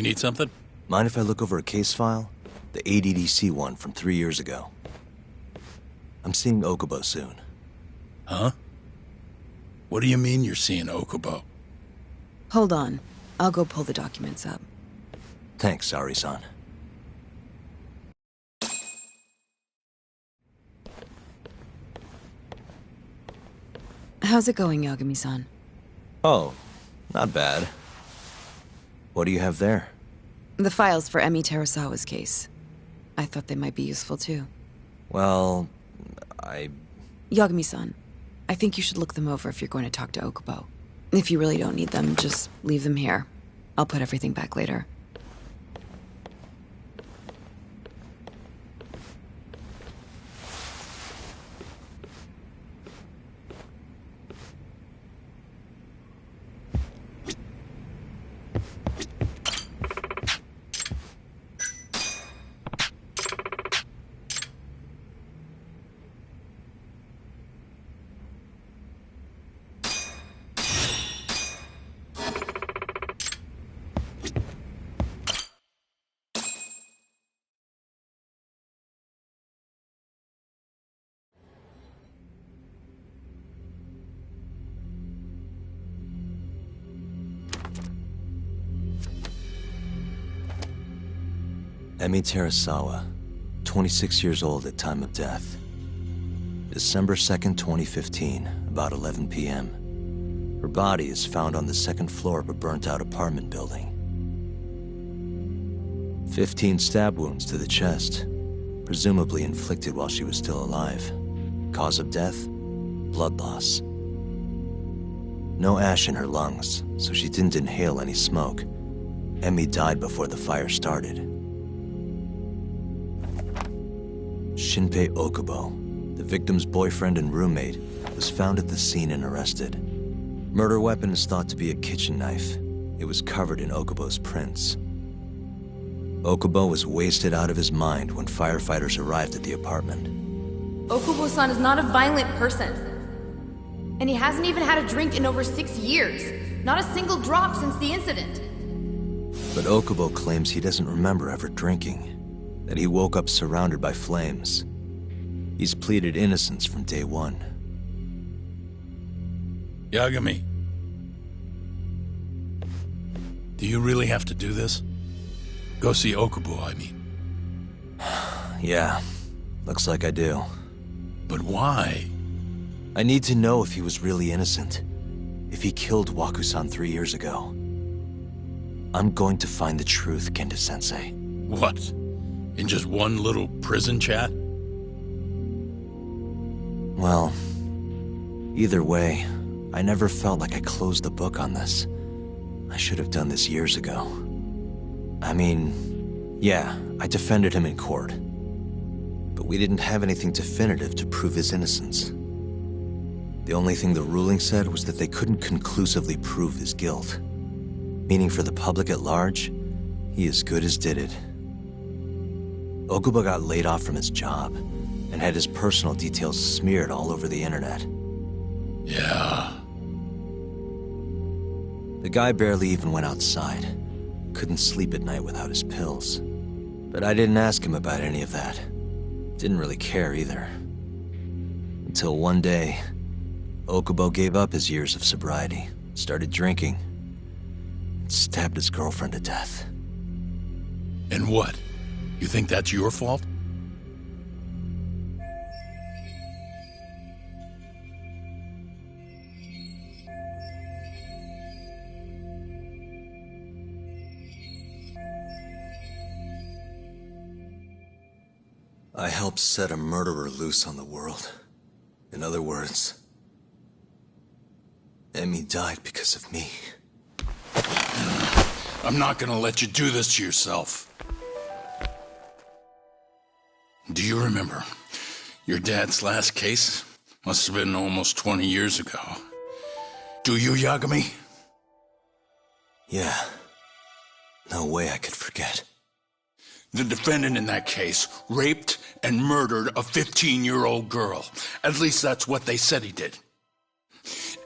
need something? Mind if I look over a case file? The ADDC one from 3 years ago. I'm seeing Okubo soon. Huh? What do you mean you're seeing Okubo? Hold on. I'll go pull the documents up. Thanks, Ari-san. How's it going, Yagami-san? Oh, not bad. What do you have there? The files for Emi Terasawa's case. I thought they might be useful too. Well, Yagami-san, I think you should look them over if you're going to talk to Okubo. If you really don't need them, just leave them here. I'll put everything back later. Emi Terasawa, 26 years old at time of death. December 2nd, 2015, about 11 p.m. Her body is found on the second floor of a burnt-out apartment building. 15 stab wounds to the chest, presumably inflicted while she was still alive. Cause of death? Blood loss. No ash in her lungs, so she didn't inhale any smoke. Emi died before the fire started. Shinpei Okubo, the victim's boyfriend and roommate, was found at the scene and arrested. Murder weapon is thought to be a kitchen knife. It was covered in Okubo's prints. Okubo was wasted out of his mind when firefighters arrived at the apartment. Okubo-san is not a violent person. And he hasn't even had a drink in over 6 years. Not a single drop since the incident. But Okubo claims he doesn't remember ever drinking. That he woke up surrounded by flames. He's pleaded innocence from day one. Yagami. Do you really have to do this? Go see Okubo, I mean. Yeah, looks like I do. But why? I need to know if he was really innocent. If he killed Waku-san 3 years ago. I'm going to find the truth, Kendo-sensei. What? In just one little prison chat? Well, either way, I never felt like I closed the book on this. I should have done this years ago. I mean, yeah, I defended him in court. But we didn't have anything definitive to prove his innocence. The only thing the ruling said was that they couldn't conclusively prove his guilt. Meaning for the public at large, he as good as did it. Okubo got laid off from his job, and had his personal details smeared all over the internet. Yeah. The guy barely even went outside. Couldn't sleep at night without his pills. But I didn't ask him about any of that. Didn't really care either. Until one day, Okubo gave up his years of sobriety, started drinking, and stabbed his girlfriend to death. And what? You think that's your fault? I helped set a murderer loose on the world. In other words, Emi died because of me. I'm not gonna let you do this to yourself. Do you remember your dad's last case? Must have been almost 20 years ago. Do you, Yagami? Yeah. No way I could forget. The defendant in that case raped and murdered a 15-year-old girl. At least that's what they said he did.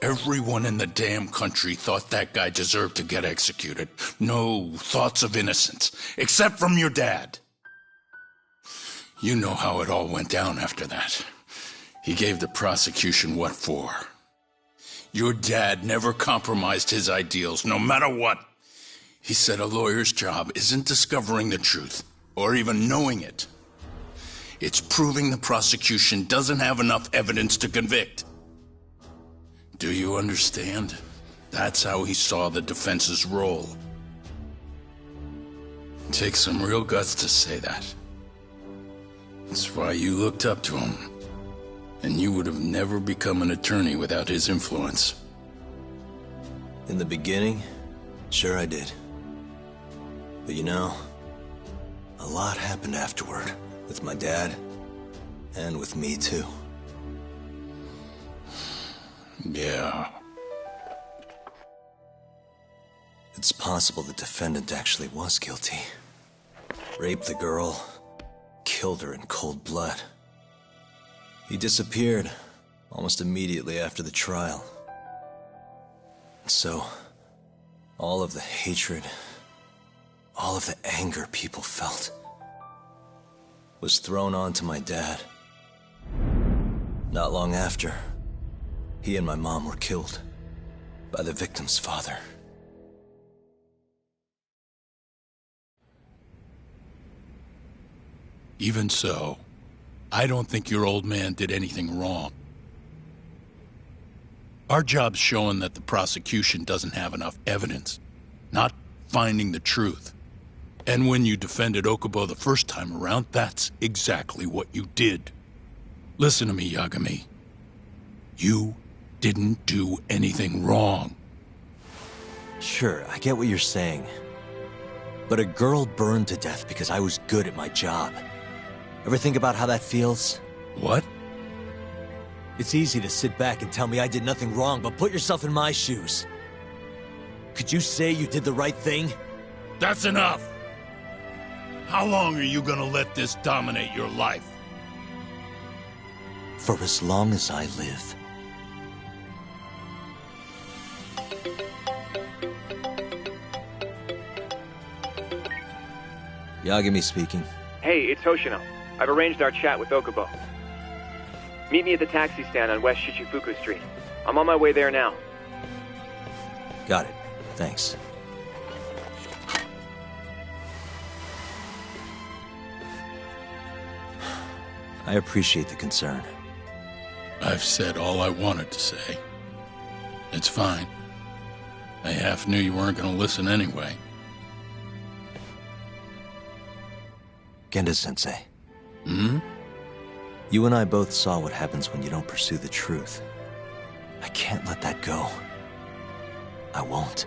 Everyone in the damn country thought that guy deserved to get executed. No thoughts of innocence, except from your dad. You know how it all went down after that. He gave the prosecution what for. Your dad never compromised his ideals, no matter what. He said a lawyer's job isn't discovering the truth, or even knowing it. It's proving the prosecution doesn't have enough evidence to convict. Do you understand? That's how he saw the defense's role. It takes some real guts to say that. That's why you looked up to him. And you would have never become an attorney without his influence. In the beginning, sure I did. But you know, a lot happened afterward. With my dad, and with me too. Yeah. It's possible the defendant actually was guilty. Raped the girl, killed her in cold blood. He disappeared almost immediately after the trial. So, all of the hatred, all of the anger people felt was thrown onto my dad. Not long after, he and my mom were killed by the victim's father. Even so, I don't think your old man did anything wrong. Our job's showing that the prosecution doesn't have enough evidence, not finding the truth. And when you defended Okubo the first time around, that's exactly what you did. Listen to me, Yagami. You didn't do anything wrong. Sure, I get what you're saying. But a girl burned to death because I was good at my job. Ever think about how that feels? What? It's easy to sit back and tell me I did nothing wrong, but put yourself in my shoes. Could you say you did the right thing? That's enough! How long are you gonna let this dominate your life? For as long as I live. Yagami speaking. Hey, it's Hoshino. I've arranged our chat with Okubo. Meet me at the taxi stand on West Shichifuku Street. I'm on my way there now. Got it. Thanks. I appreciate the concern. I've said all I wanted to say. It's fine. I half knew you weren't gonna listen anyway. Genda-sensei. Hmm? You and I both saw what happens when you don't pursue the truth. I can't let that go. I won't.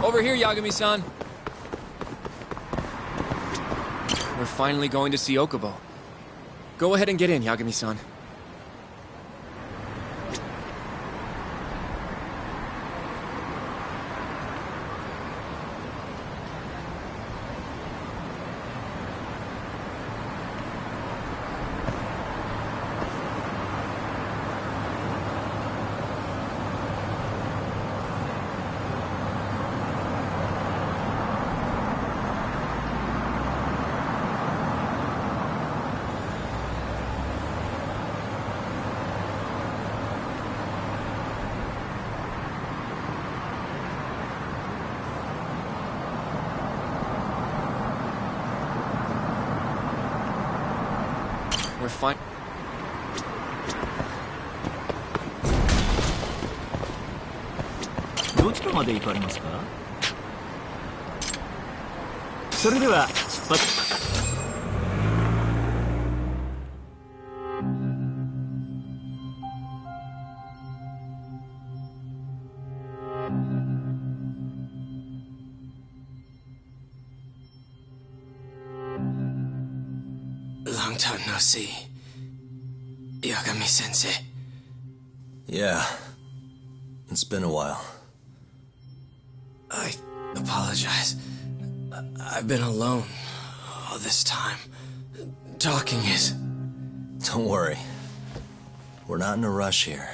Over here, Yagami-san. We're finally going to see Okubo. Go ahead and get in, Yagami-san. We're fine.どちらまで行かれますか？それでは出発。Long time no see. Yagami-sensei. Yeah. It's been a while. I apologize. I've been alone all this time. Talking is... Don't worry. We're not in a rush here.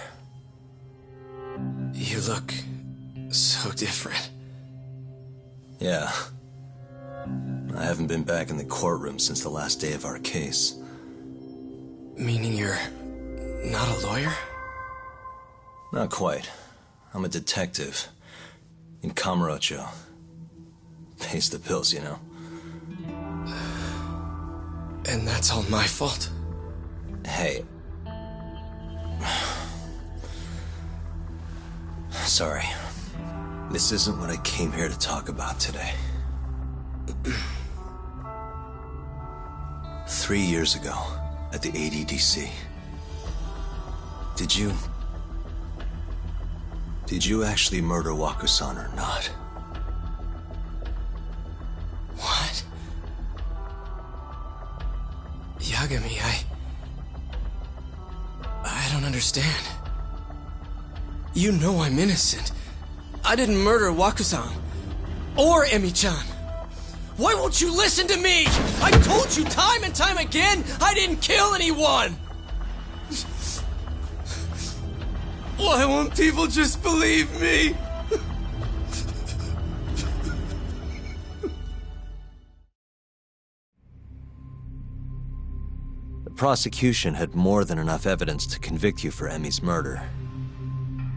You look so different. Yeah. I haven't been back in the courtroom since the last day of our case. Meaning you're not a lawyer? Not quite. I'm a detective. In Kamurocho. Pays the bills, you know. And that's all my fault? Hey. Sorry. This isn't what I came here to talk about today. 3 years ago, at the ADDC. Did you actually murder Waku-san or not? What? Yagami, I don't understand. You know I'm innocent. I didn't murder Waku-san. Or Emi-chan. Why won't you listen to me? I told you time and time again I didn't kill anyone! Why won't people just believe me? The prosecution had more than enough evidence to convict you for Emi's murder.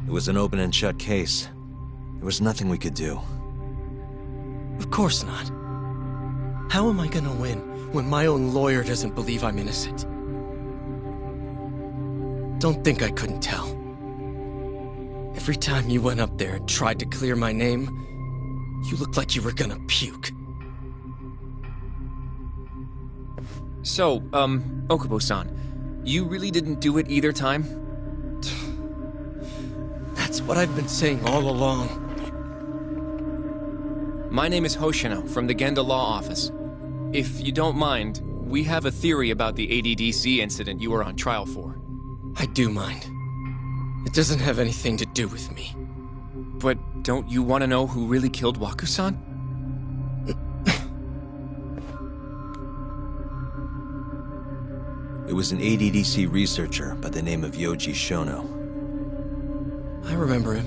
It was an open and shut case. There was nothing we could do. Of course not. How am I gonna win when my own lawyer doesn't believe I'm innocent? Don't think I couldn't tell. Every time you went up there and tried to clear my name, you looked like you were gonna puke. So, Okubo-san, you really didn't do it either time? That's what I've been saying all along. My name is Hoshino from the Genda Law Office. If you don't mind, we have a theory about the ADDC incident you were on trial for. I do mind. It doesn't have anything to do with me. But don't you want to know who really killed Waku-san? It was an ADDC researcher by the name of Yoji Shono. I remember him.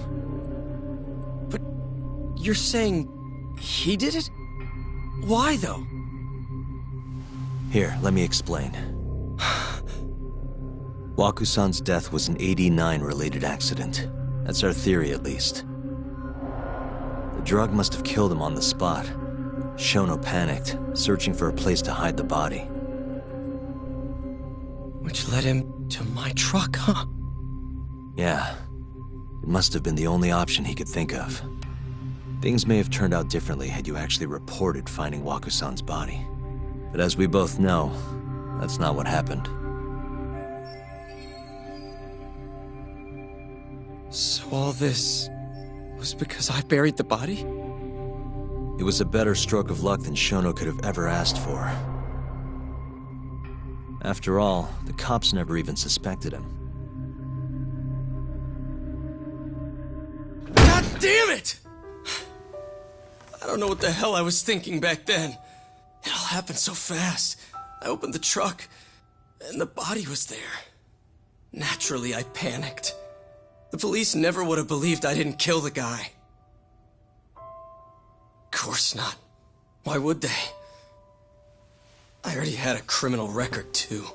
But you're saying he did it? Why, though? Here, let me explain. Waku-san's death was an 89-related accident. That's our theory, at least. The drug must have killed him on the spot. Shono panicked, searching for a place to hide the body. Which led him to my truck, huh? Yeah. It must have been the only option he could think of. Things may have turned out differently had you actually reported finding Waku-san's body. But as we both know, that's not what happened. So all this was because I buried the body? It was a better stroke of luck than Shono could have ever asked for. After all, the cops never even suspected him. God damn it! I don't know what the hell I was thinking back then. It all happened so fast. I opened the truck, and the body was there. Naturally, I panicked. The police never would have believed I didn't kill the guy. Of course not. Why would they? I already had a criminal record, too.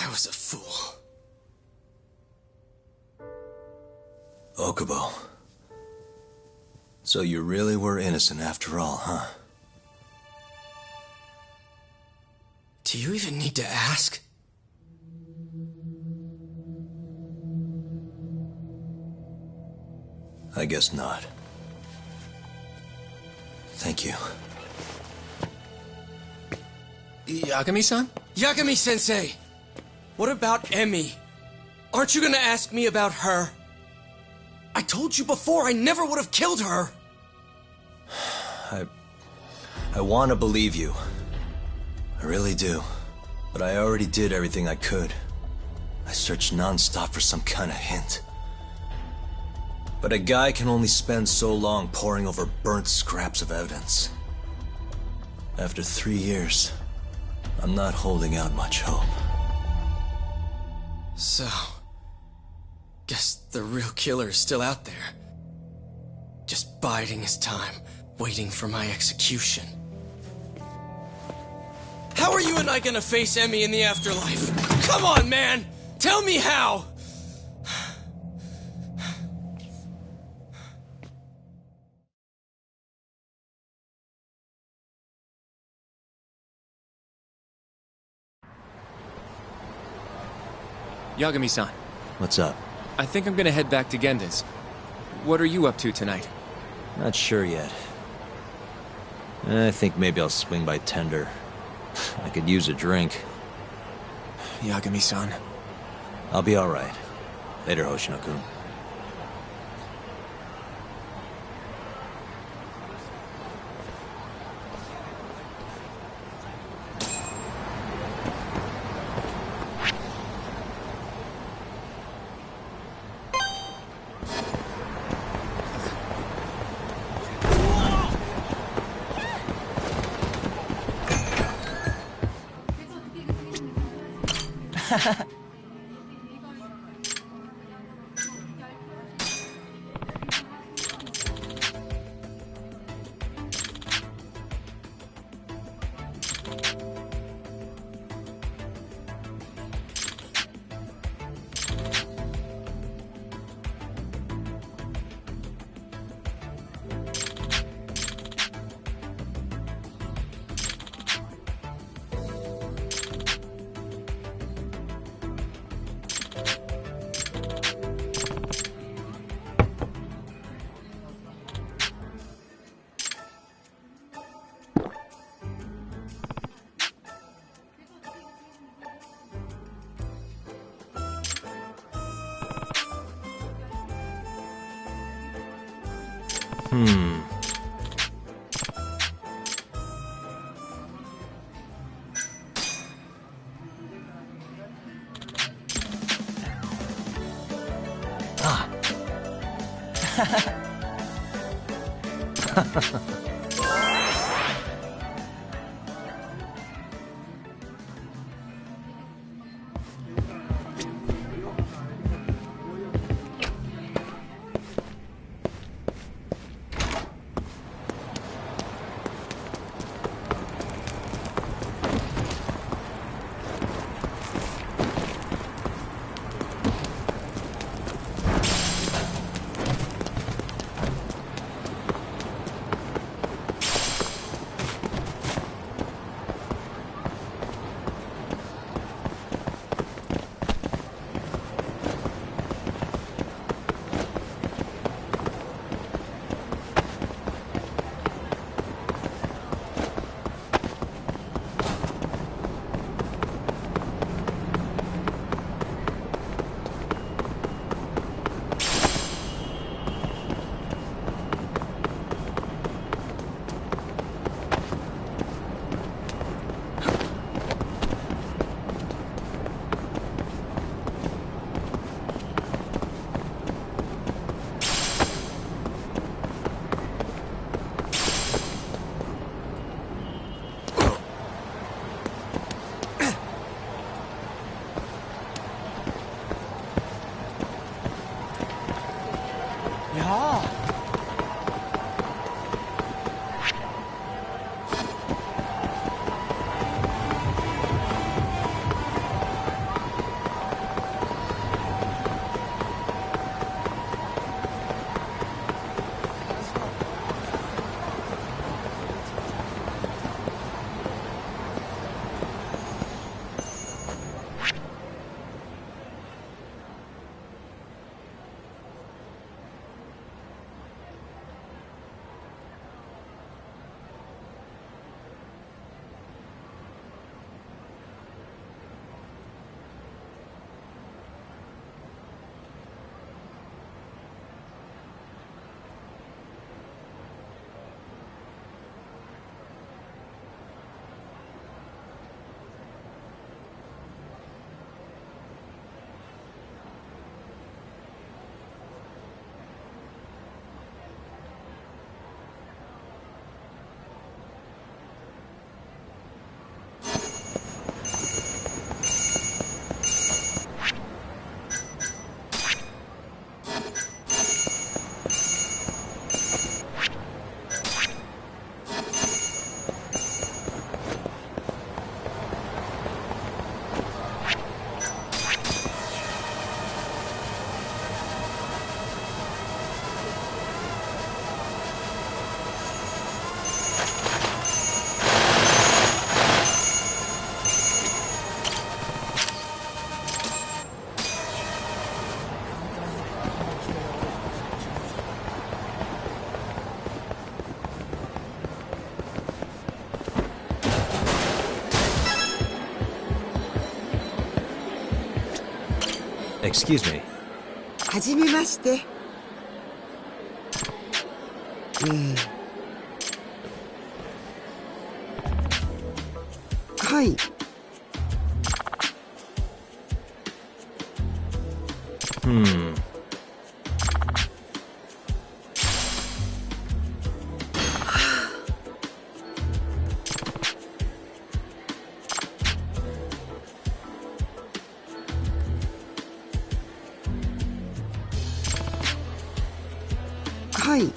I was a fool. Okubo. So you really were innocent after all, huh? Do you even need to ask? I guess not. Thank you. Yagami-san? Yagami-sensei! What about Emi? Aren't you gonna ask me about her? I told you before I never would have killed her! I want to believe you. I really do. But I already did everything I could. I searched non-stop for some kind of hint. But a guy can only spend so long poring over burnt scraps of evidence. After 3 years, I'm not holding out much hope. So, guess the real killer is still out there. Just biding his time, waiting for my execution. How are you and I gonna face Emmy in the afterlife? Come on, man! Tell me how! Yagami-san. What's up? I think I'm gonna head back to Genda's. What are you up to tonight? Not sure yet. I think maybe I'll swing by Tender. I could use a drink. Yagami-san. I'll be alright. Later, Hoshino-kun. Excuse me. はじめまして。はい。はい。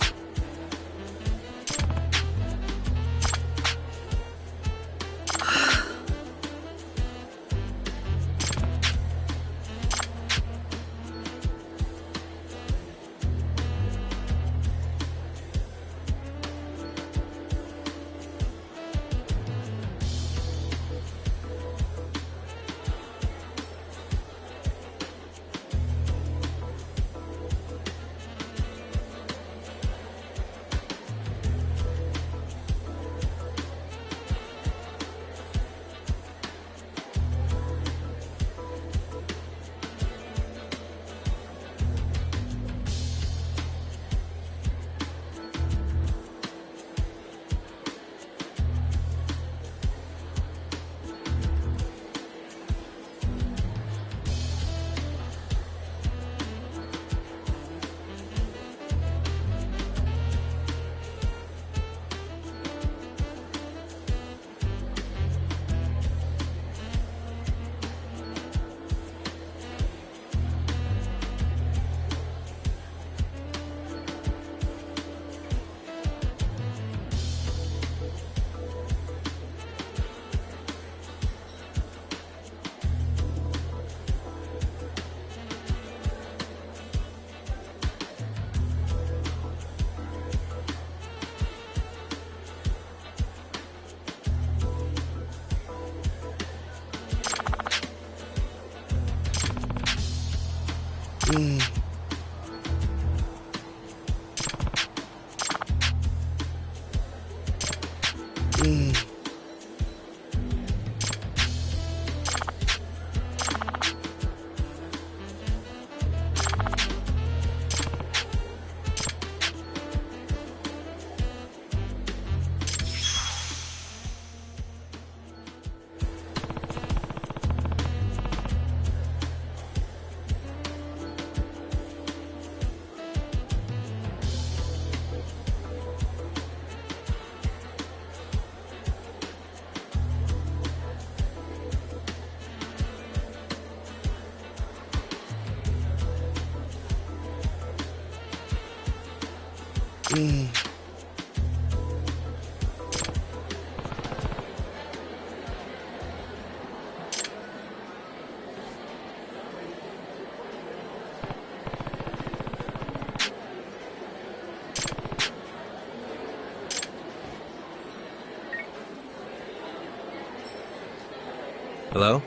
Hello?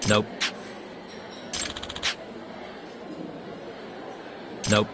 Nope. Nope.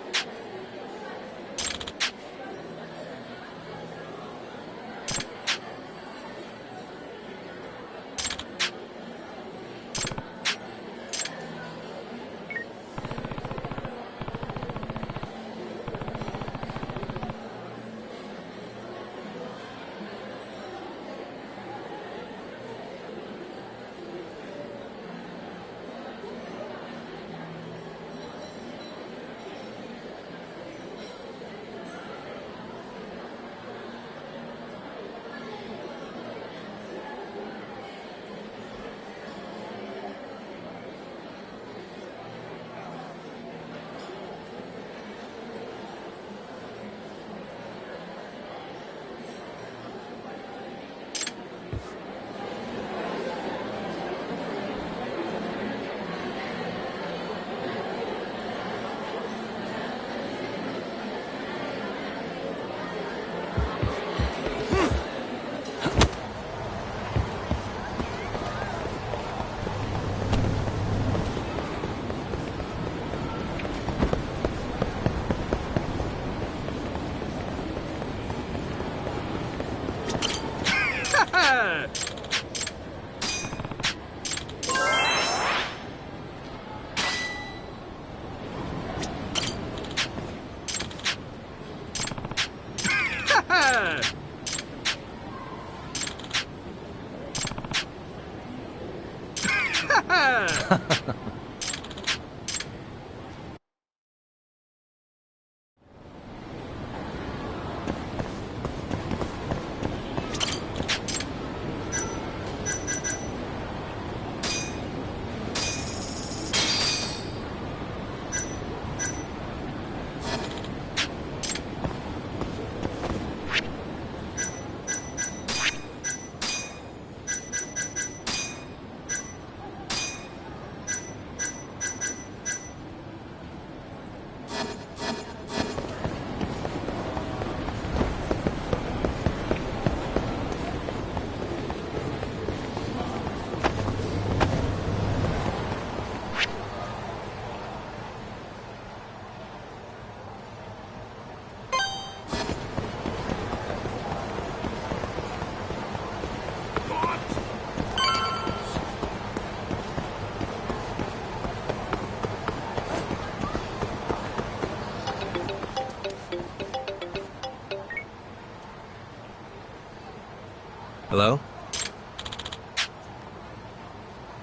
Hello?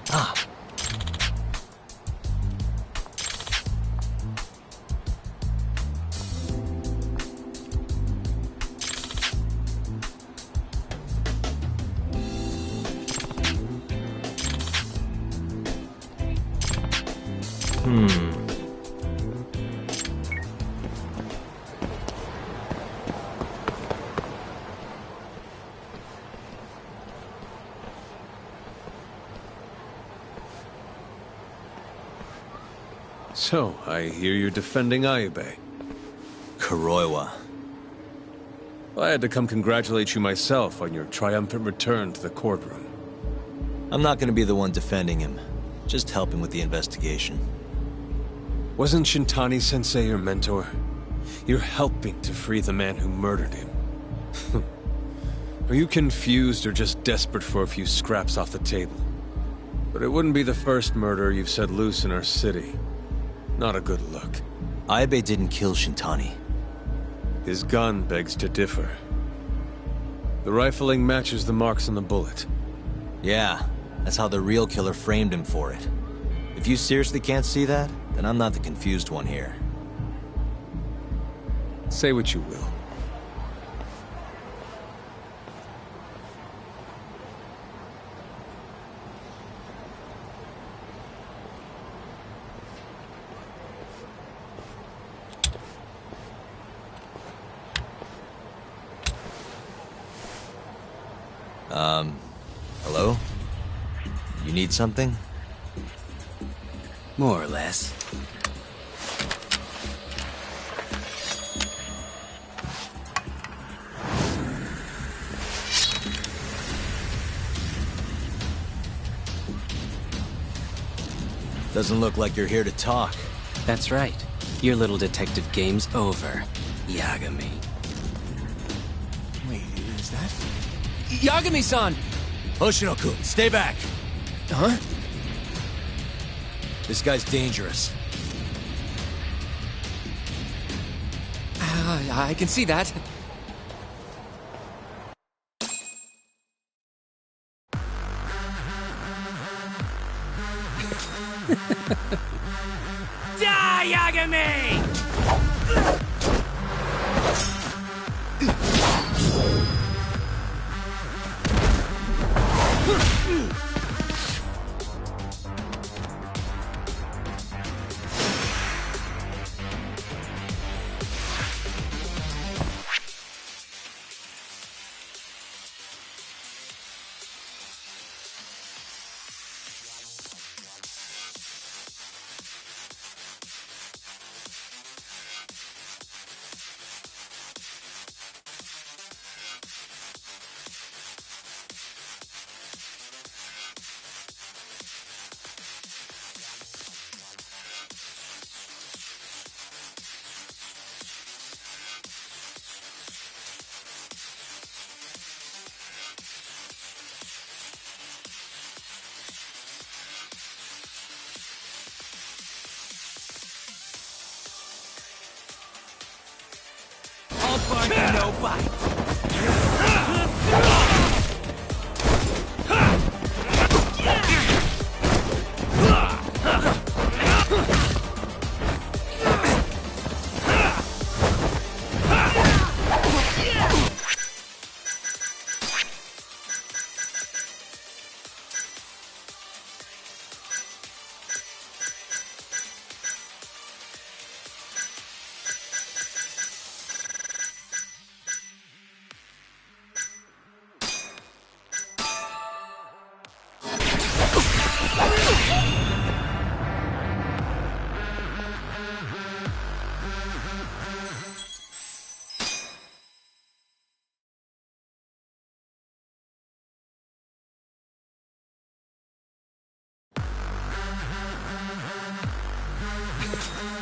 Ah. So, I hear you're defending Ayube. Kuroiwa. I had to come congratulate you myself on your triumphant return to the courtroom. I'm not gonna be the one defending him. Just helping with the investigation. Wasn't Shintani-sensei your mentor? You're helping to free the man who murdered him. Are you confused or just desperate for a few scraps off the table? But it wouldn't be the first murder you've set loose in our city. Not a good look. Ayube didn't kill Shintani. His gun begs to differ. The rifling matches the marks on the bullet. Yeah, that's how the real killer framed him for it. If you seriously can't see that, then I'm not the confused one here. Say what you will. Hello? You need something? More or less. Doesn't look like you're here to talk. That's right. Your little detective game's over, Yagami. Wait, is that... Yagami-san! Hoshino-kun, stay back! Huh? This guy's dangerous. I can see that. Die, Yagami! All bark and no bite.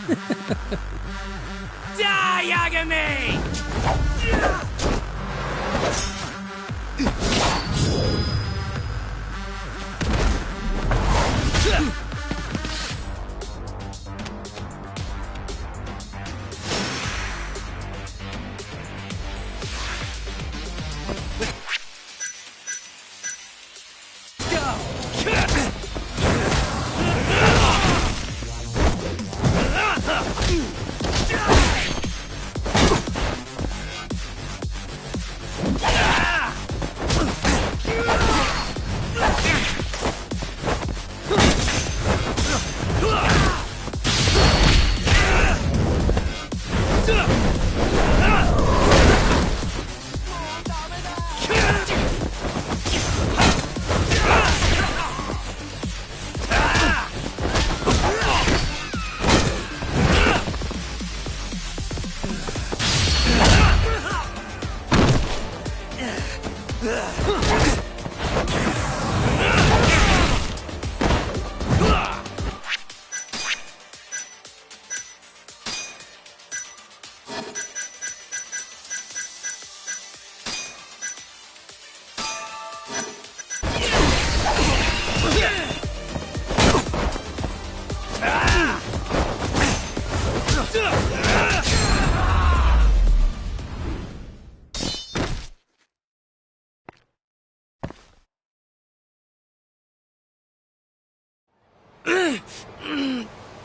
Die, Yagami!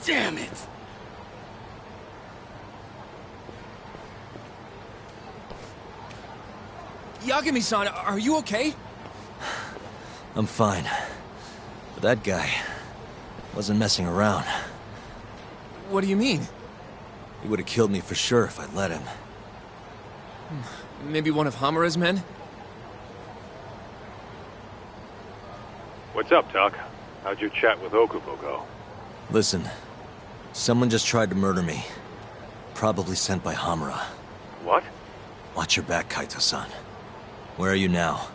Damn it! Yagami-san, are you okay? I'm fine. But that guy wasn't messing around. What do you mean? He would have killed me for sure if I'd let him. Maybe one of Hamura's men? What's up, Tuck? How'd your chat with Okubo go? Listen, someone just tried to murder me. Probably sent by Hamura. What? Watch your back, Kaito-san. Where are you now?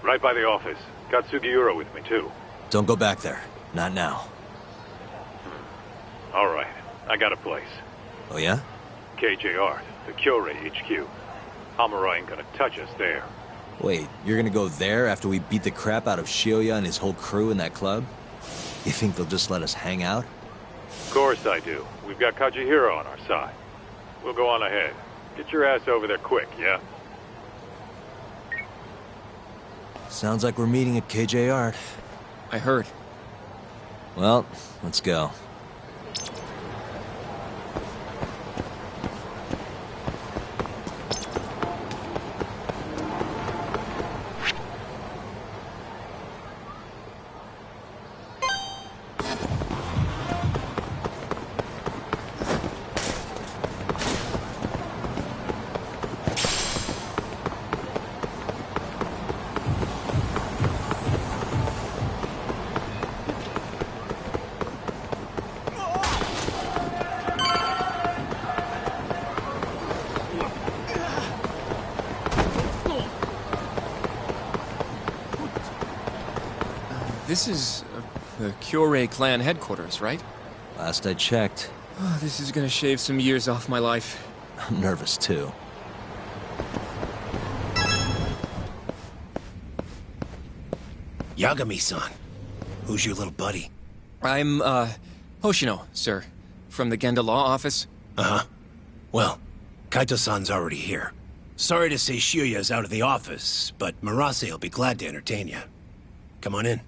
Right by the office. Got Sugiura with me, too. Don't go back there. Not now. All right. I got a place. Oh, yeah? KJ Art, the Kyorei HQ. Hamura ain't gonna touch us there. Wait, you're gonna go there after we beat the crap out of Shioya and his whole crew in that club? You think they'll just let us hang out? Of course I do. We've got Kajihiro on our side. We'll go on ahead. Get your ass over there quick, yeah? Sounds like we're meeting at KJ Art. I heard. Well, let's go. This is the Kyorei clan headquarters, right? Last I checked. Oh, this is gonna shave some years off my life. I'm nervous, too. Yagami-san. Who's your little buddy? I'm, Hoshino, sir. From the Genda Law Office. Uh-huh. Well, Kaito-san's already here. Sorry to say Shioya's out of the office, but Murase will be glad to entertain you. Come on in.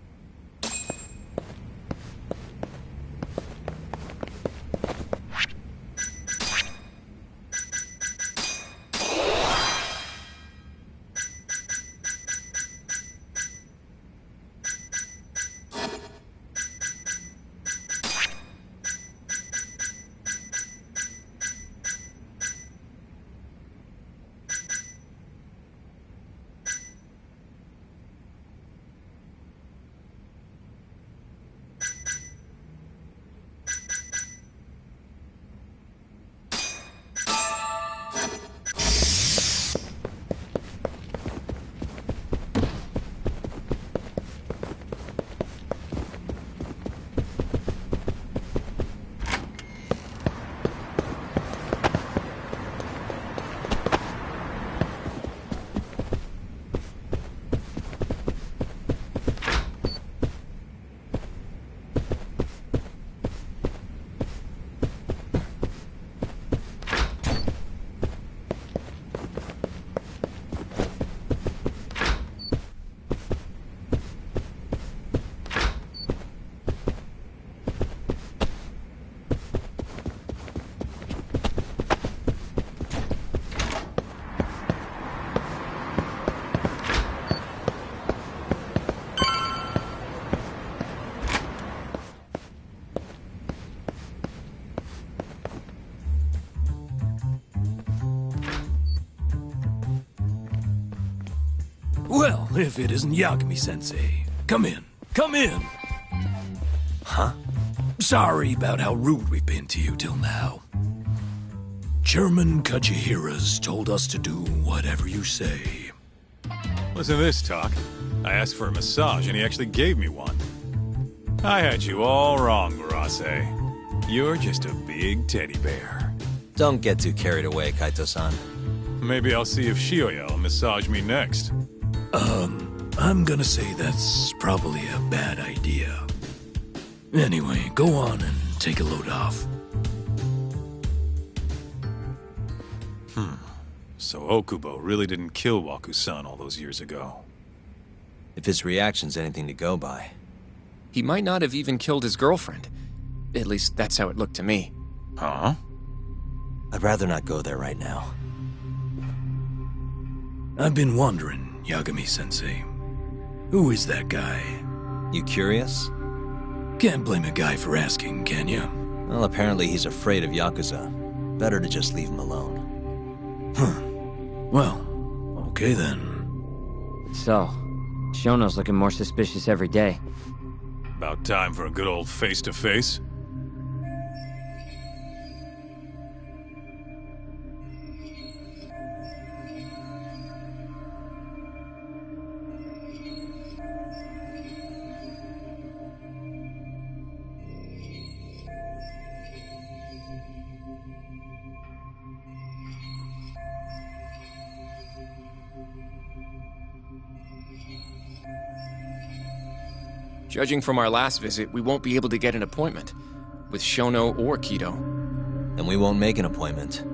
Well, if it isn't Yagami-sensei. Come in. Come in. Huh? Sorry about how rude we've been to you till now. Chairman Kajihira's told us to do whatever you say. Listen to this talk. I asked for a massage and he actually gave me one. I had you all wrong, Murase. You're just a big teddy bear. Don't get too carried away, Kaito-san. Maybe I'll see if Shioya will massage me next. I'm gonna say that's probably a bad idea. Anyway, go on and take a load off. So Okubo really didn't kill Waku-san all those years ago. If his reaction's anything to go by. He might not have even killed his girlfriend. At least that's how it looked to me. Huh? I'd rather not go there right now. I've been wondering, Yagami-sensei. Who is that guy? You curious? Can't blame a guy for asking, can you? Well, apparently he's afraid of Yakuza. Better to just leave him alone. Huh. Well, okay then. So, Shono's looking more suspicious every day. About time for a good old face-to-face. Judging from our last visit, we won't be able to get an appointment with Shono or Kido. And we won't make an appointment.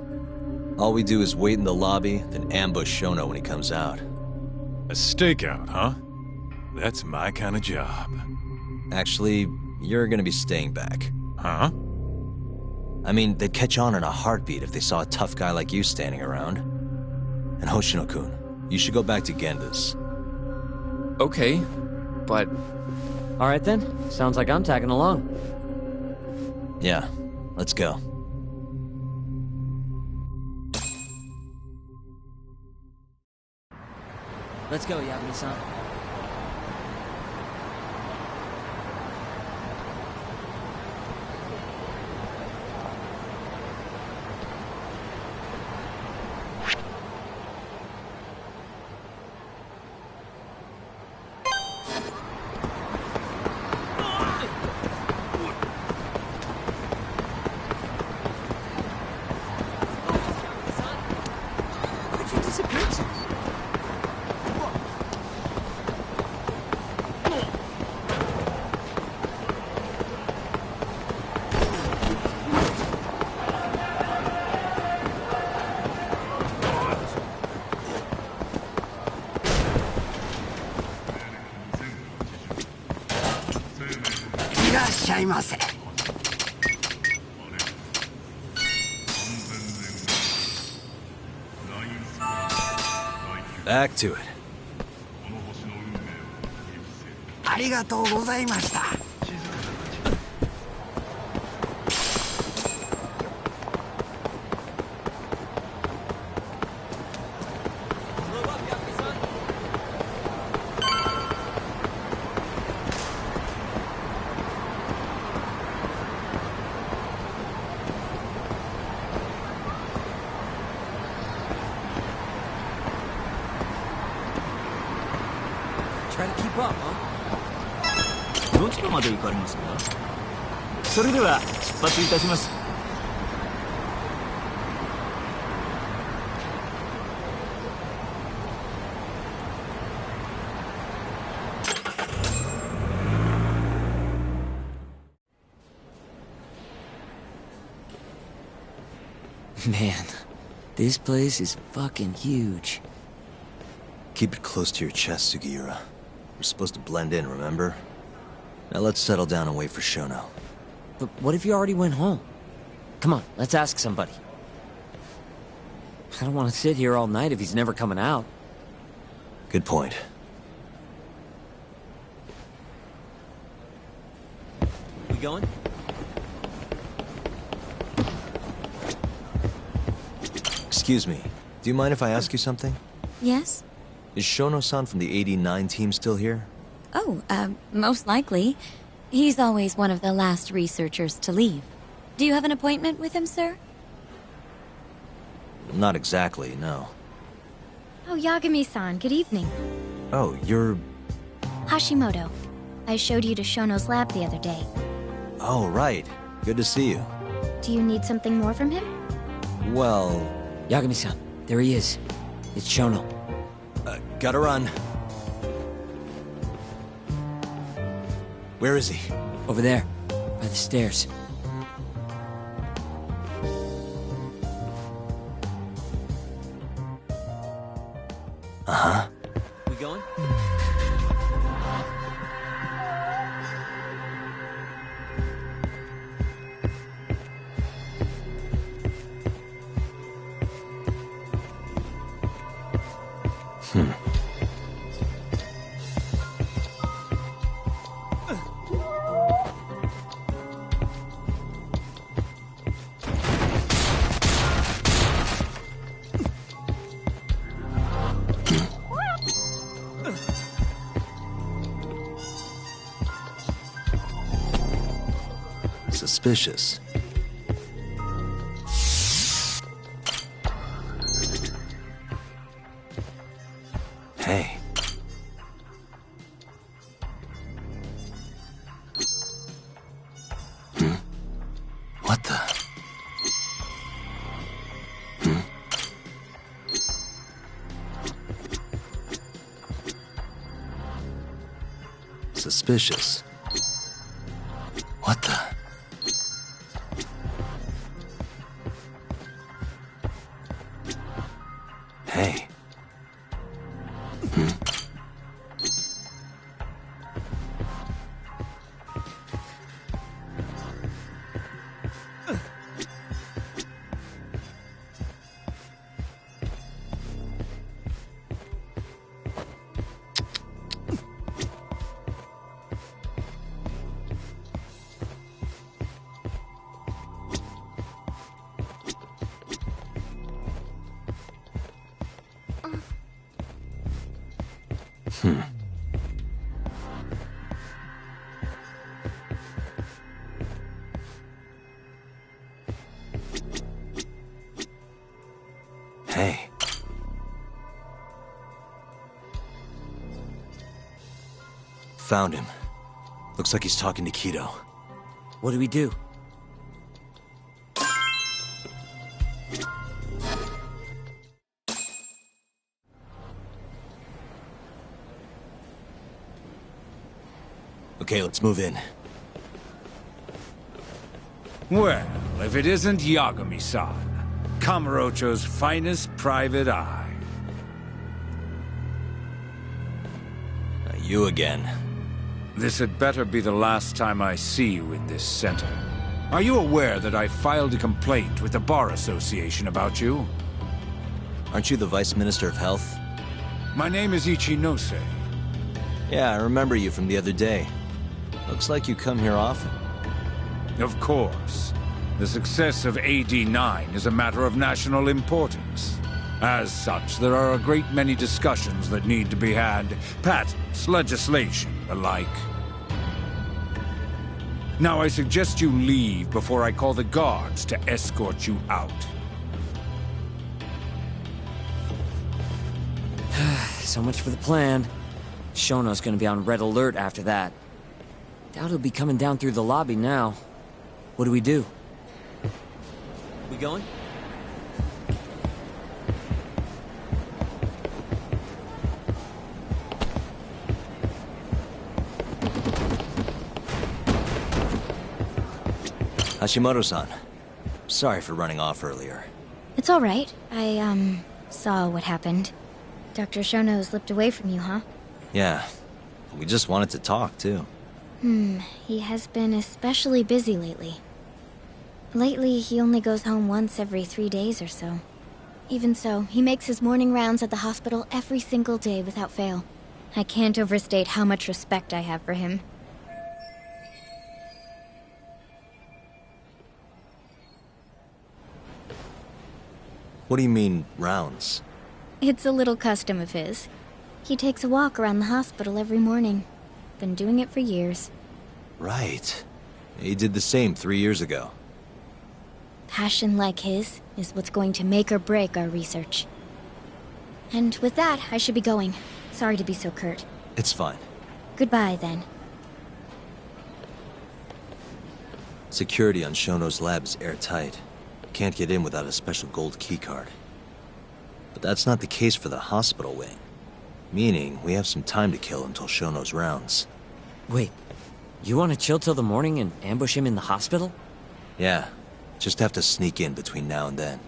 All we do is wait in the lobby, then ambush Shono when he comes out. A stakeout, huh? That's my kind of job. Actually, you're gonna be staying back. Huh? I mean, they'd catch on in a heartbeat if they saw a tough guy like you standing around. And Hoshino-kun, you should go back to Genda's. Okay, but... Alright then, sounds like I'm tagging along. Yeah, let's go. Let's go, Yagami-san. Back to it. ありがとうございました。Try to keep up, huh? どちらまで行かれますか？それでは出発いたします。Man, this place is fucking huge. Keep it close to your chest, Sugiura. We're supposed to blend in, remember? Now let's settle down and wait for Shono. But what if you already went home? Come on, let's ask somebody. I don't want to sit here all night if he's never coming out. Good point. We going? Excuse me. Do you mind if I ask you something? Yes? Is Shono-san from the 89 team still here? Oh, most likely. He's always one of the last researchers to leave. Do you have an appointment with him, sir? Not exactly, no. Oh, Yagami-san, good evening. Oh, you're... Hashimoto. I showed you to Shono's lab the other day. Oh, right. Good to see you. Do you need something more from him? Well... Yagami-san, there he is. It's Shono. Gotta run. Where is he? Over there, by the stairs. Uh-huh. We going? Suspicious. Hey. What the? Suspicious. What the? Hey. Hey. Found him. Looks like he's talking to Kido. What do we do? Okay, let's move in. Well, if it isn't Yagami-san, Kamurocho's finest private eye. You again. This had better be the last time I see you in this center. Are you aware that I filed a complaint with the Bar Association about you? Aren't you the Vice Minister of Health? My name is Ichinose. Yeah, I remember you from the other day. Looks like you come here often. Of course. The success of AD9 is a matter of national importance. As such, there are a great many discussions that need to be had. Patents, legislation, the like. Now I suggest you leave before I call the guards to escort you out. So much for the plan. Shono's gonna be on red alert after that. Doubt he'll be coming down through the lobby now. What do we do? We going? Hashimoto-san. Sorry for running off earlier. It's all right. I, saw what happened. Dr. Shono slipped away from you, huh? Yeah. We just wanted to talk, too. He has been especially busy lately. Lately, he only goes home once every 3 days or so. Even so, he makes his morning rounds at the hospital every single day without fail. I can't overstate how much respect I have for him. What do you mean, rounds? It's a little custom of his. He takes a walk around the hospital every morning. Been doing it for years. Right. He did the same 3 years ago. Passion like his is what's going to make or break our research. And with that, I should be going. Sorry to be so curt. It's fine. Goodbye, then. Security on Shono's lab is airtight. Can't get in without a special gold keycard. But that's not the case for the hospital wing. Meaning, we have some time to kill until Shono's rounds. Wait, you want to chill till the morning and ambush him in the hospital? Yeah, just have to sneak in between now and then.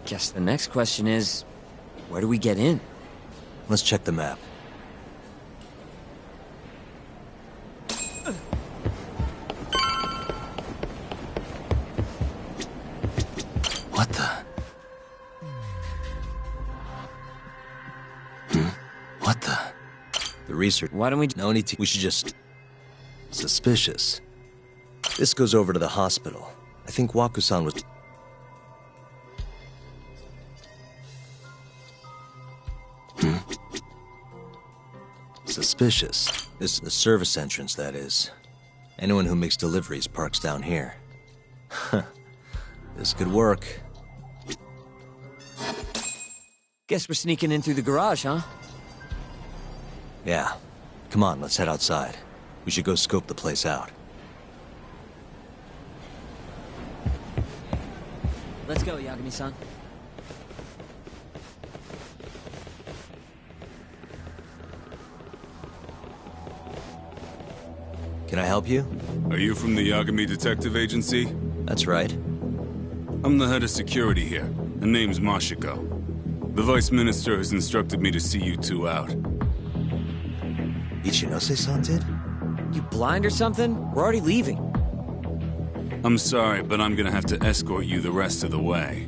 Guess the next question is, where do we get in? Let's check the map. What the? What the? The research. Why don't we? No need to. We should just. Suspicious. This goes over to the hospital. I think Waku-san was. Suspicious. This is the service entrance, that is. Anyone who makes deliveries parks down here. This could work. Guess we're sneaking in through the garage, huh? Yeah. Come on, let's head outside. We should go scope the place out. Let's go, Yagami-san. Can I help you? Are you from the Yagami Detective Agency? That's right. I'm the head of security here. The name's Mashiko. The Vice Minister has instructed me to see you two out. Ichinose-san did? You blind or something? We're already leaving. I'm sorry, but I'm gonna have to escort you the rest of the way.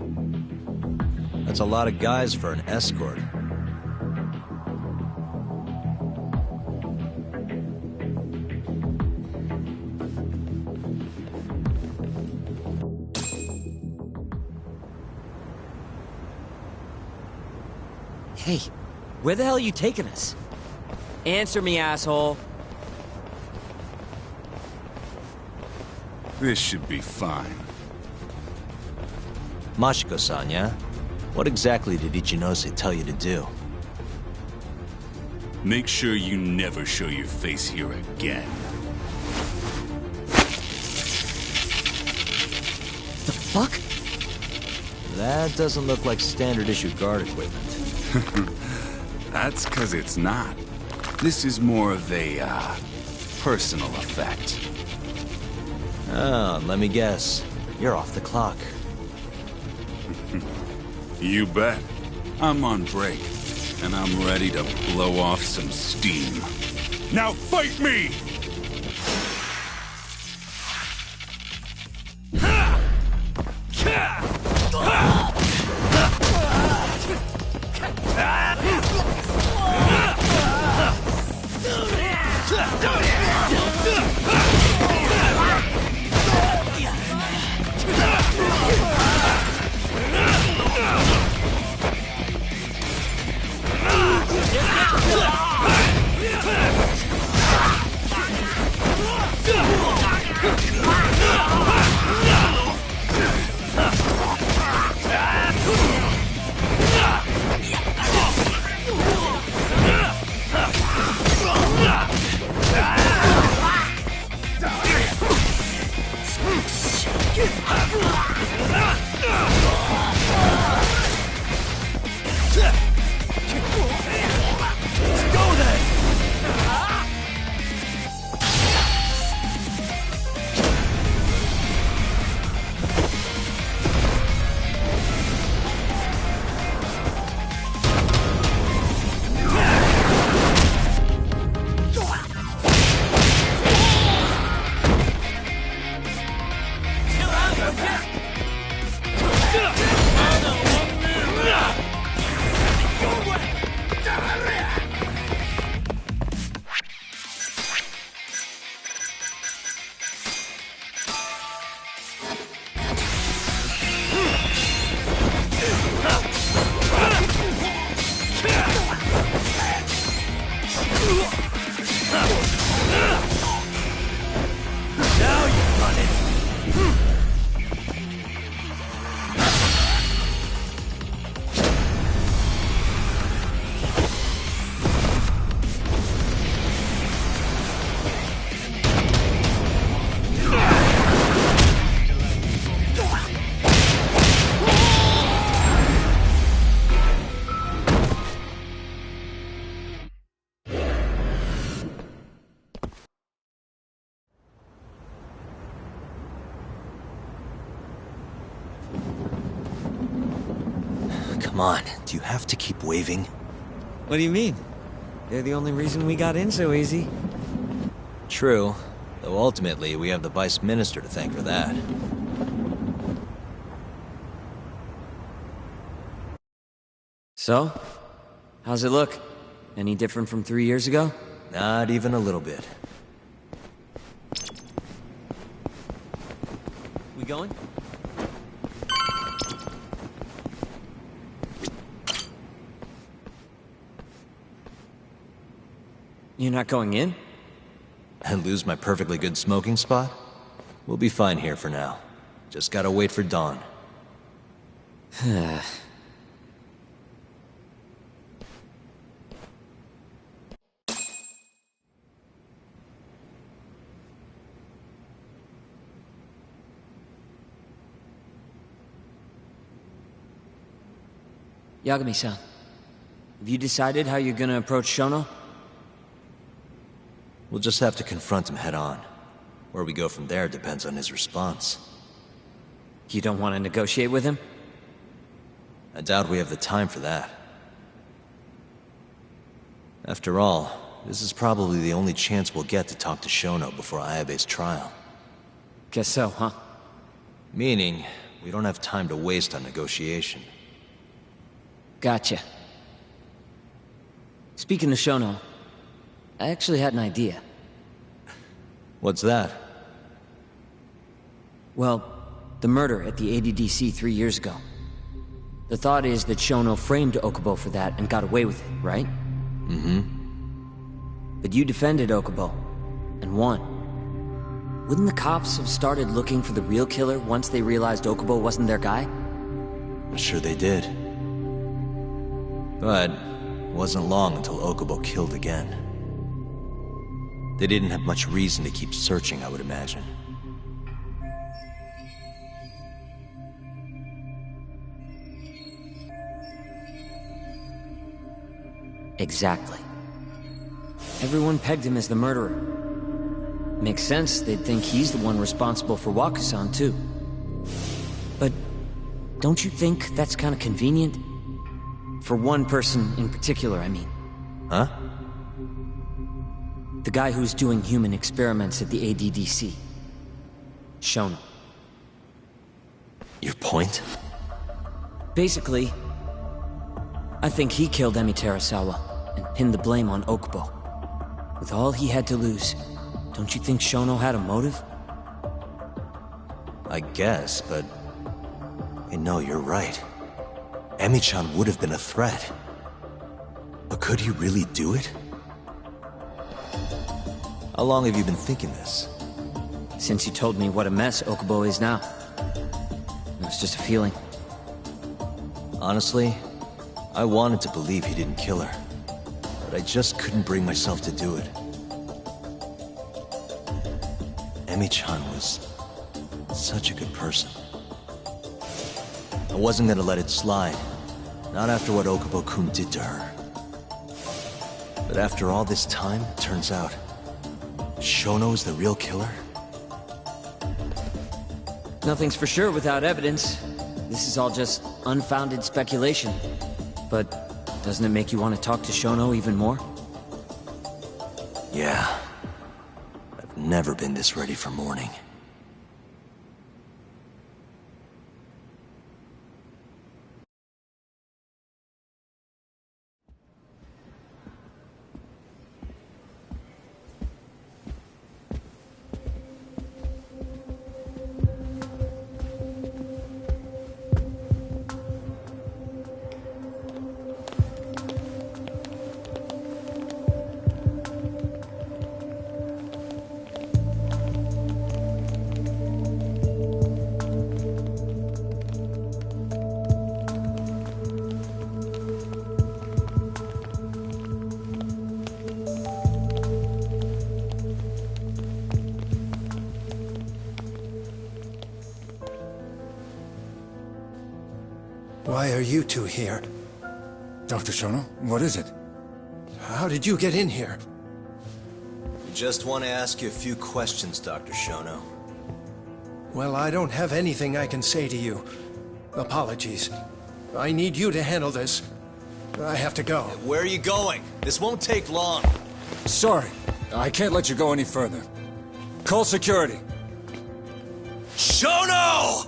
That's a lot of guys for an escort. Hey, where the hell are you taking us? Answer me, asshole. This should be fine. Mashiko-san, yeah? What exactly did Ichinose tell you to do? Make sure you never show your face here again. The fuck? That doesn't look like standard issue guard equipment. That's 'cause it's not. This is more of a, personal effect. Oh, let me guess. You're off the clock. You bet. I'm on break, and I'm ready to blow off some steam. Now fight me! Come on, do you have to keep waving? What do you mean? They're the only reason we got in so easy. True, though ultimately we have the Vice Minister to thank for that. So? How's it look? Any different from 3 years ago? Not even a little bit. We going? You're not going in? And lose my perfectly good smoking spot? We'll be fine here for now. Just gotta wait for dawn. Yagami-san, have you decided how you're gonna approach Shono? We'll just have to confront him head on. Where we go from there depends on his response. You don't want to negotiate with him? I doubt we have the time for that. After all, this is probably the only chance we'll get to talk to Shono before Ayabe's trial. Guess so, huh? Meaning, we don't have time to waste on negotiation. Gotcha. Speaking of Shono, I actually had an idea. What's that? Well, the murder at the ADDC 3 years ago. The thought is that Shono framed Okubo for that and got away with it, right? Mm-hmm. But you defended Okubo, and won. Wouldn't the cops have started looking for the real killer once they realized Okubo wasn't their guy? I'm sure they did. But it wasn't long until Okubo killed again. They didn't have much reason to keep searching, I would imagine. Exactly. Everyone pegged him as the murderer. Makes sense, they'd think he's the one responsible for Wakusan, too. But don't you think that's kind of convenient? For one person in particular, I mean. Huh? The guy who's doing human experiments at the ADDC. Shono. Your point? Basically, I think he killed Emi Terasawa and pinned the blame on Okubo. With all he had to lose, don't you think Shono had a motive? I guess, but... Hey, no, you're right. Emi-chan would have been a threat. But could he really do it? How long have you been thinking this? Since you told me what a mess Okubo is now. It was just a feeling. Honestly, I wanted to believe he didn't kill her. But I just couldn't bring myself to do it. Emi-chan was such a good person. I wasn't gonna let it slide. Not after what Okubo-kun did to her. But after all this time, it turns out Shono is the real killer? Nothing's for sure without evidence. This is all just unfounded speculation. But doesn't it make you want to talk to Shono even more? Yeah. I've never been this ready for morning. Why are you two here? Dr. Shono, what is it? How did you get in here? We just want to ask you a few questions, Dr. Shono. Well, I don't have anything I can say to you. Apologies. I need you to handle this. I have to go. Where are you going? This won't take long. Sorry, I can't let you go any further. Call security. Shono!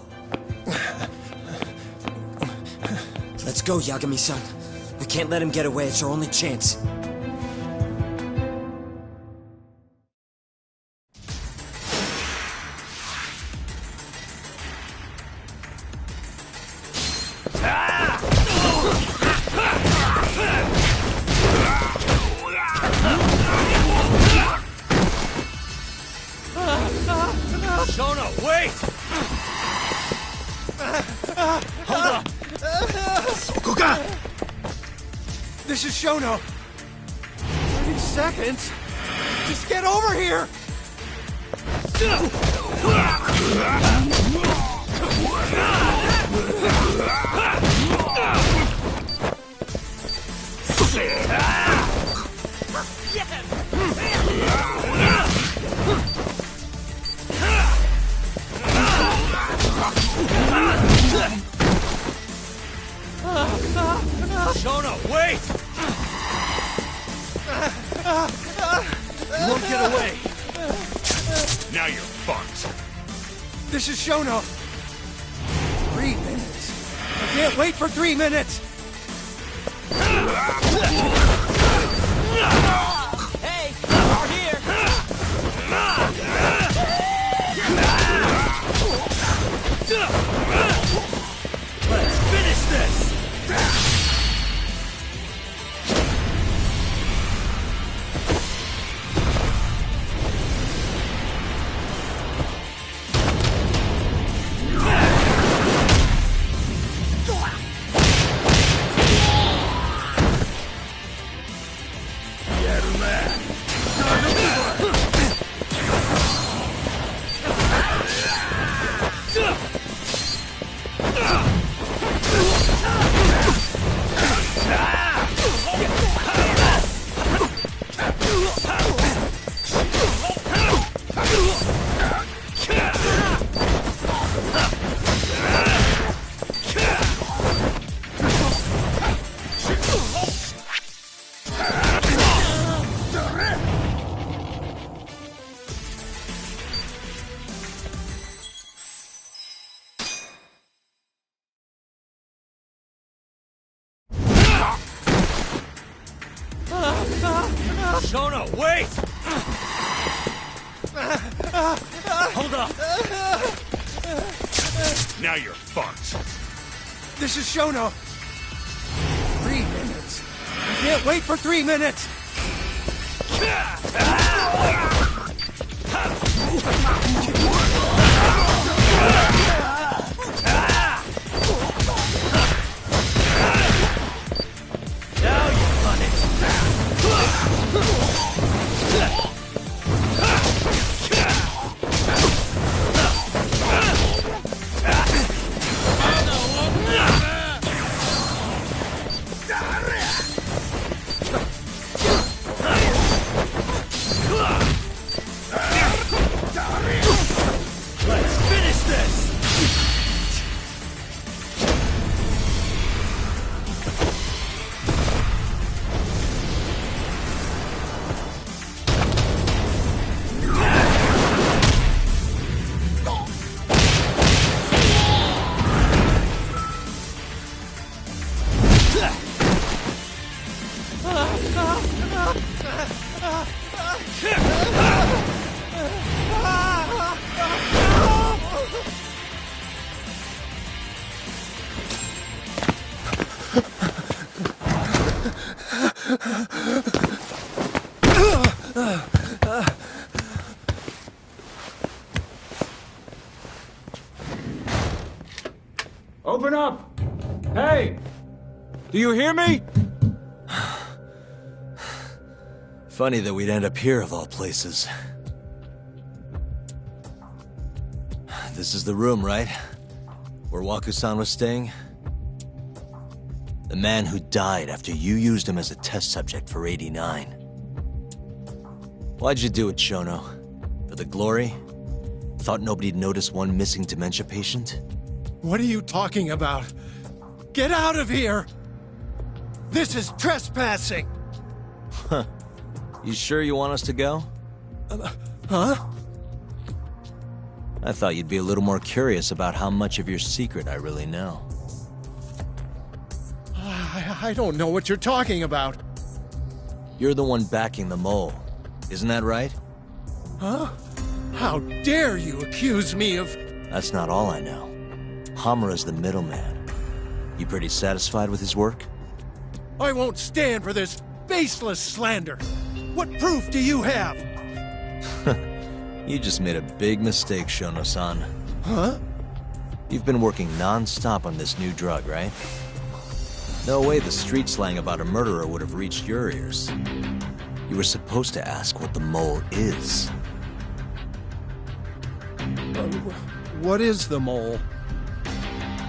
Let's go, Yagami-san. We can't let him get away. It's our only chance. Shono, wait! Hold up! This is Shono. 30 seconds? Just get over here! Shono, wait! You won't get away. Now you're fucked. This is Shono. 3 minutes. I can't wait for 3 minutes. Hey, we're here. Let's finish this! Shono, wait! Hold up! Now you're fucked. This is Shono. 3 minutes. I can't wait for 3 minutes. Now you've done it! Let's finish this! Open up! Hey! Do you hear me? Funny that we'd end up here of all places. This is the room, right? Where Waku-san was staying? The man who died after you used him as a test subject for 89. Why'd you do it, Shono? For the glory? Thought nobody'd notice one missing dementia patient? What are you talking about? Get out of here! This is trespassing! Huh. You sure you want us to go? Huh? I thought you'd be a little more curious about how much of your secret I really know. I don't know what you're talking about. You're the one backing the mole. Isn't that right? Huh? How dare you accuse me of... That's not all I know. Hamura's the middleman. You pretty satisfied with his work? I won't stand for this baseless slander. What proof do you have? You just made a big mistake, Shono-san. Huh? You've been working non-stop on this new drug, right? No way the street slang about a murderer would have reached your ears. You were supposed to ask what the mole is. What is the mole?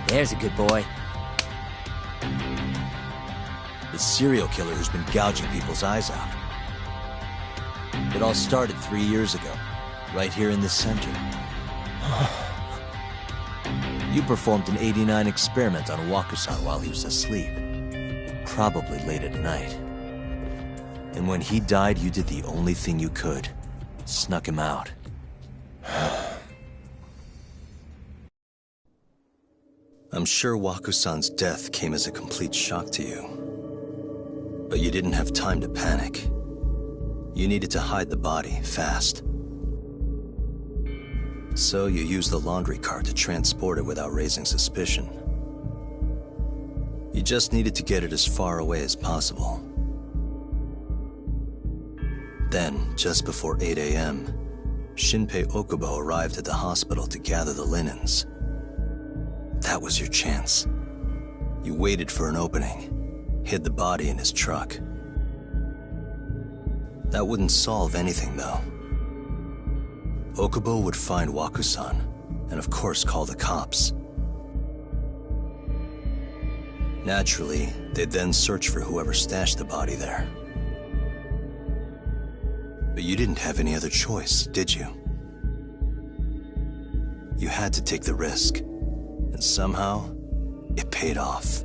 There's a good boy. The serial killer who's been gouging people's eyes out. It all started 3 years ago, right here in this center. You performed an '89 experiment on Waku-san while he was asleep. Probably late at night. And when he died, you did the only thing you could. Snuck him out. I'm sure Waku-san's death came as a complete shock to you. But you didn't have time to panic. You needed to hide the body, fast. So you used the laundry cart to transport it without raising suspicion. You just needed to get it as far away as possible. Then, just before 8 a.m., Shinpei Okubo arrived at the hospital to gather the linens. That was your chance. You waited for an opening, hid the body in his truck. That wouldn't solve anything, though. Okubo would find Waku-san, and of course call the cops. Naturally, they'd then search for whoever stashed the body there. But you didn't have any other choice, did you? You had to take the risk, and somehow, it paid off.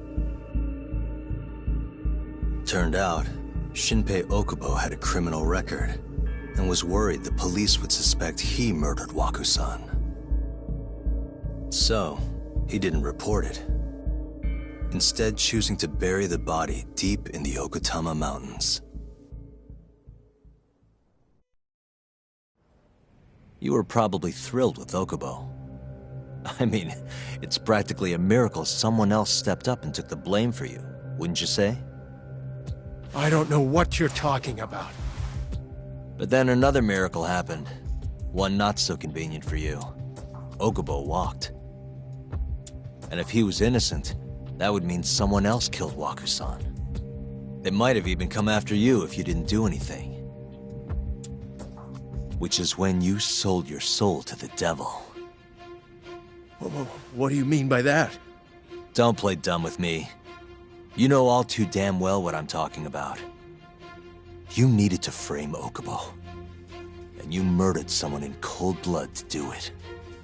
Turned out, Shinpei Okubo had a criminal record, and was worried the police would suspect he murdered Waku-san. So, he didn't report it. Instead choosing to bury the body deep in the Okutama Mountains. You were probably thrilled with Okubo. I mean, it's practically a miracle someone else stepped up and took the blame for you, wouldn't you say? I don't know what you're talking about. But then another miracle happened. One not so convenient for you. Okubo walked. And if he was innocent, that would mean someone else killed Waku-san. They might have even come after you if you didn't do anything. Which is when you sold your soul to the devil. What do you mean by that? Don't play dumb with me. You know all too damn well what I'm talking about. You needed to frame Okubo. And you murdered someone in cold blood to do it.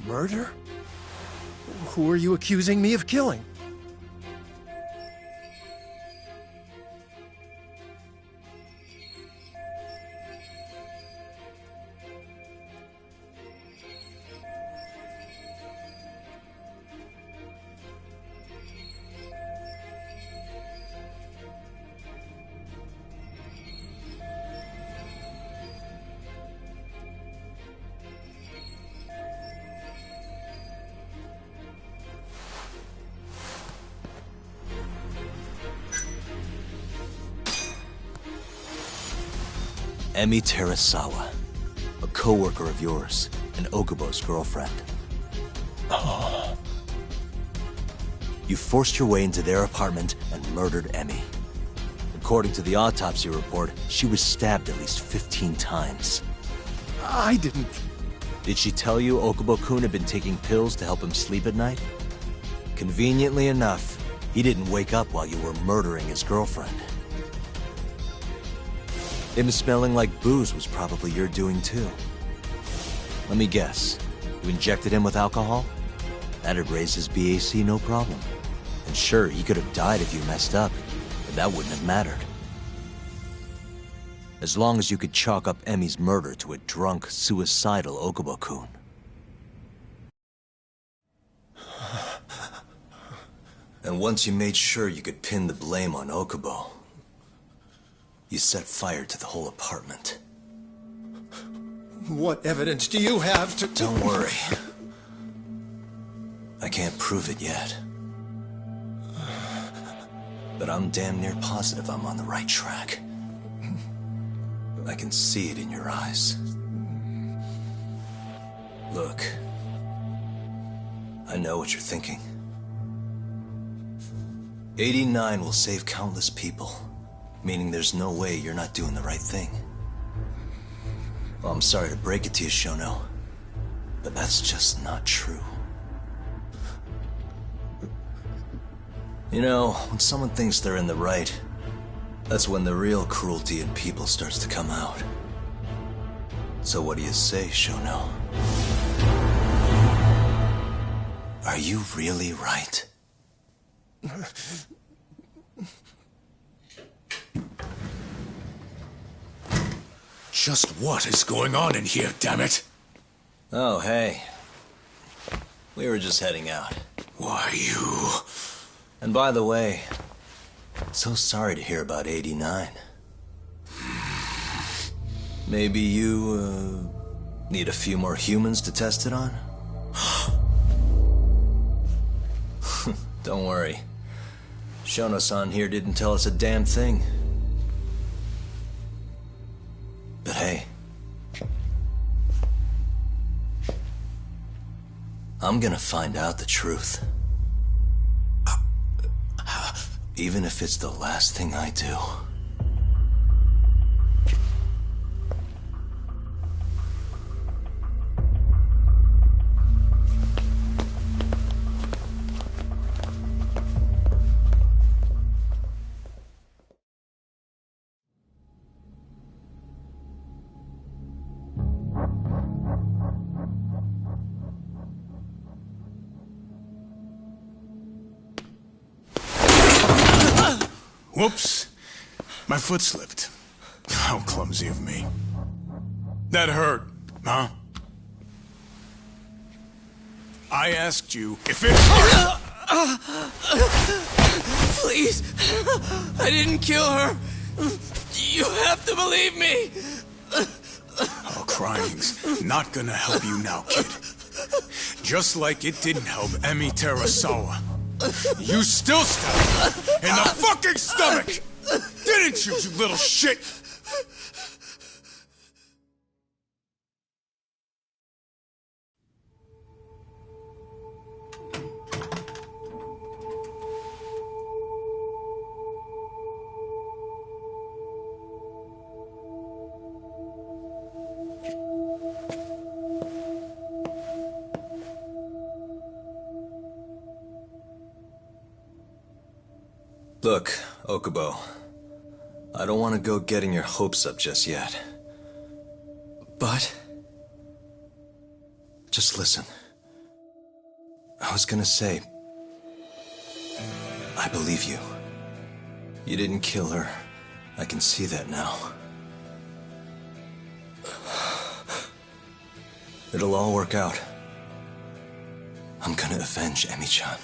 Murder? Who are you accusing me of killing? Emi Terasawa, a co-worker of yours, and Okubo's girlfriend. Oh. You forced your way into their apartment and murdered Emi. According to the autopsy report, she was stabbed at least 15 times. I didn't... Did she tell you Okubo-kun had been taking pills to help him sleep at night? Conveniently enough, he didn't wake up while you were murdering his girlfriend. Him smelling like booze was probably your doing too. Let me guess. You injected him with alcohol? That'd raise his BAC no problem. And sure, he could have died if you messed up, but that wouldn't have mattered. As long as you could chalk up Emi's murder to a drunk, suicidal Okubo-kun. And once you made sure you could pin the blame on Okubo, you set fire to the whole apartment. What evidence do you have to... Don't worry. I can't prove it yet. But I'm damn near positive I'm on the right track. I can see it in your eyes. Look, I know what you're thinking. 89 will save countless people, meaning there's no way you're not doing the right thing. Well, I'm sorry to break it to you, Shono, but that's just not true. You know, when someone thinks they're in the right, that's when the real cruelty in people starts to come out. So what do you say, Shono? Are you really right? Just what is going on in here, damn it? Oh, hey. We were just heading out. Why, you... And by the way, so sorry to hear about 89. Maybe you, need a few more humans to test it on? Don't worry. Shono-san here didn't tell us a damn thing. But hey, I'm gonna find out the truth. Even if it's the last thing I do. Whoops. My foot slipped. How clumsy of me. That hurt, huh? I asked you if it hurt! Please! I didn't kill her! You have to believe me! Oh, crying's not gonna help you now, kid. Just like it didn't help Emi Terasawa. You still stabbed her in the fucking stomach! Didn't you, you little shit? Look, Okubo, I don't want to go getting your hopes up just yet. But... just listen. I was gonna say... I believe you. You didn't kill her. I can see that now. It'll all work out. I'm gonna avenge Emi-chan.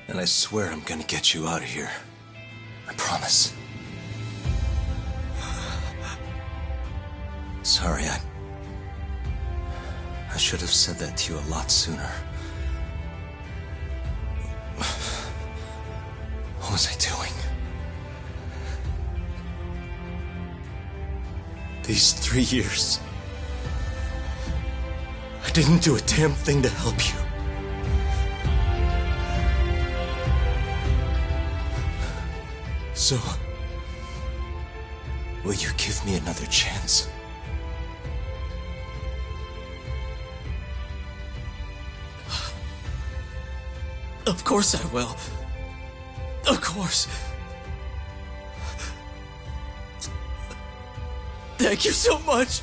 And I swear I'm gonna get you out of here. I promise. Sorry, I should have said that to you a lot sooner. What was I doing? These 3 years, I didn't do a damn thing to help you. So, will you give me another chance? Of course I will. Of course. Thank you so much.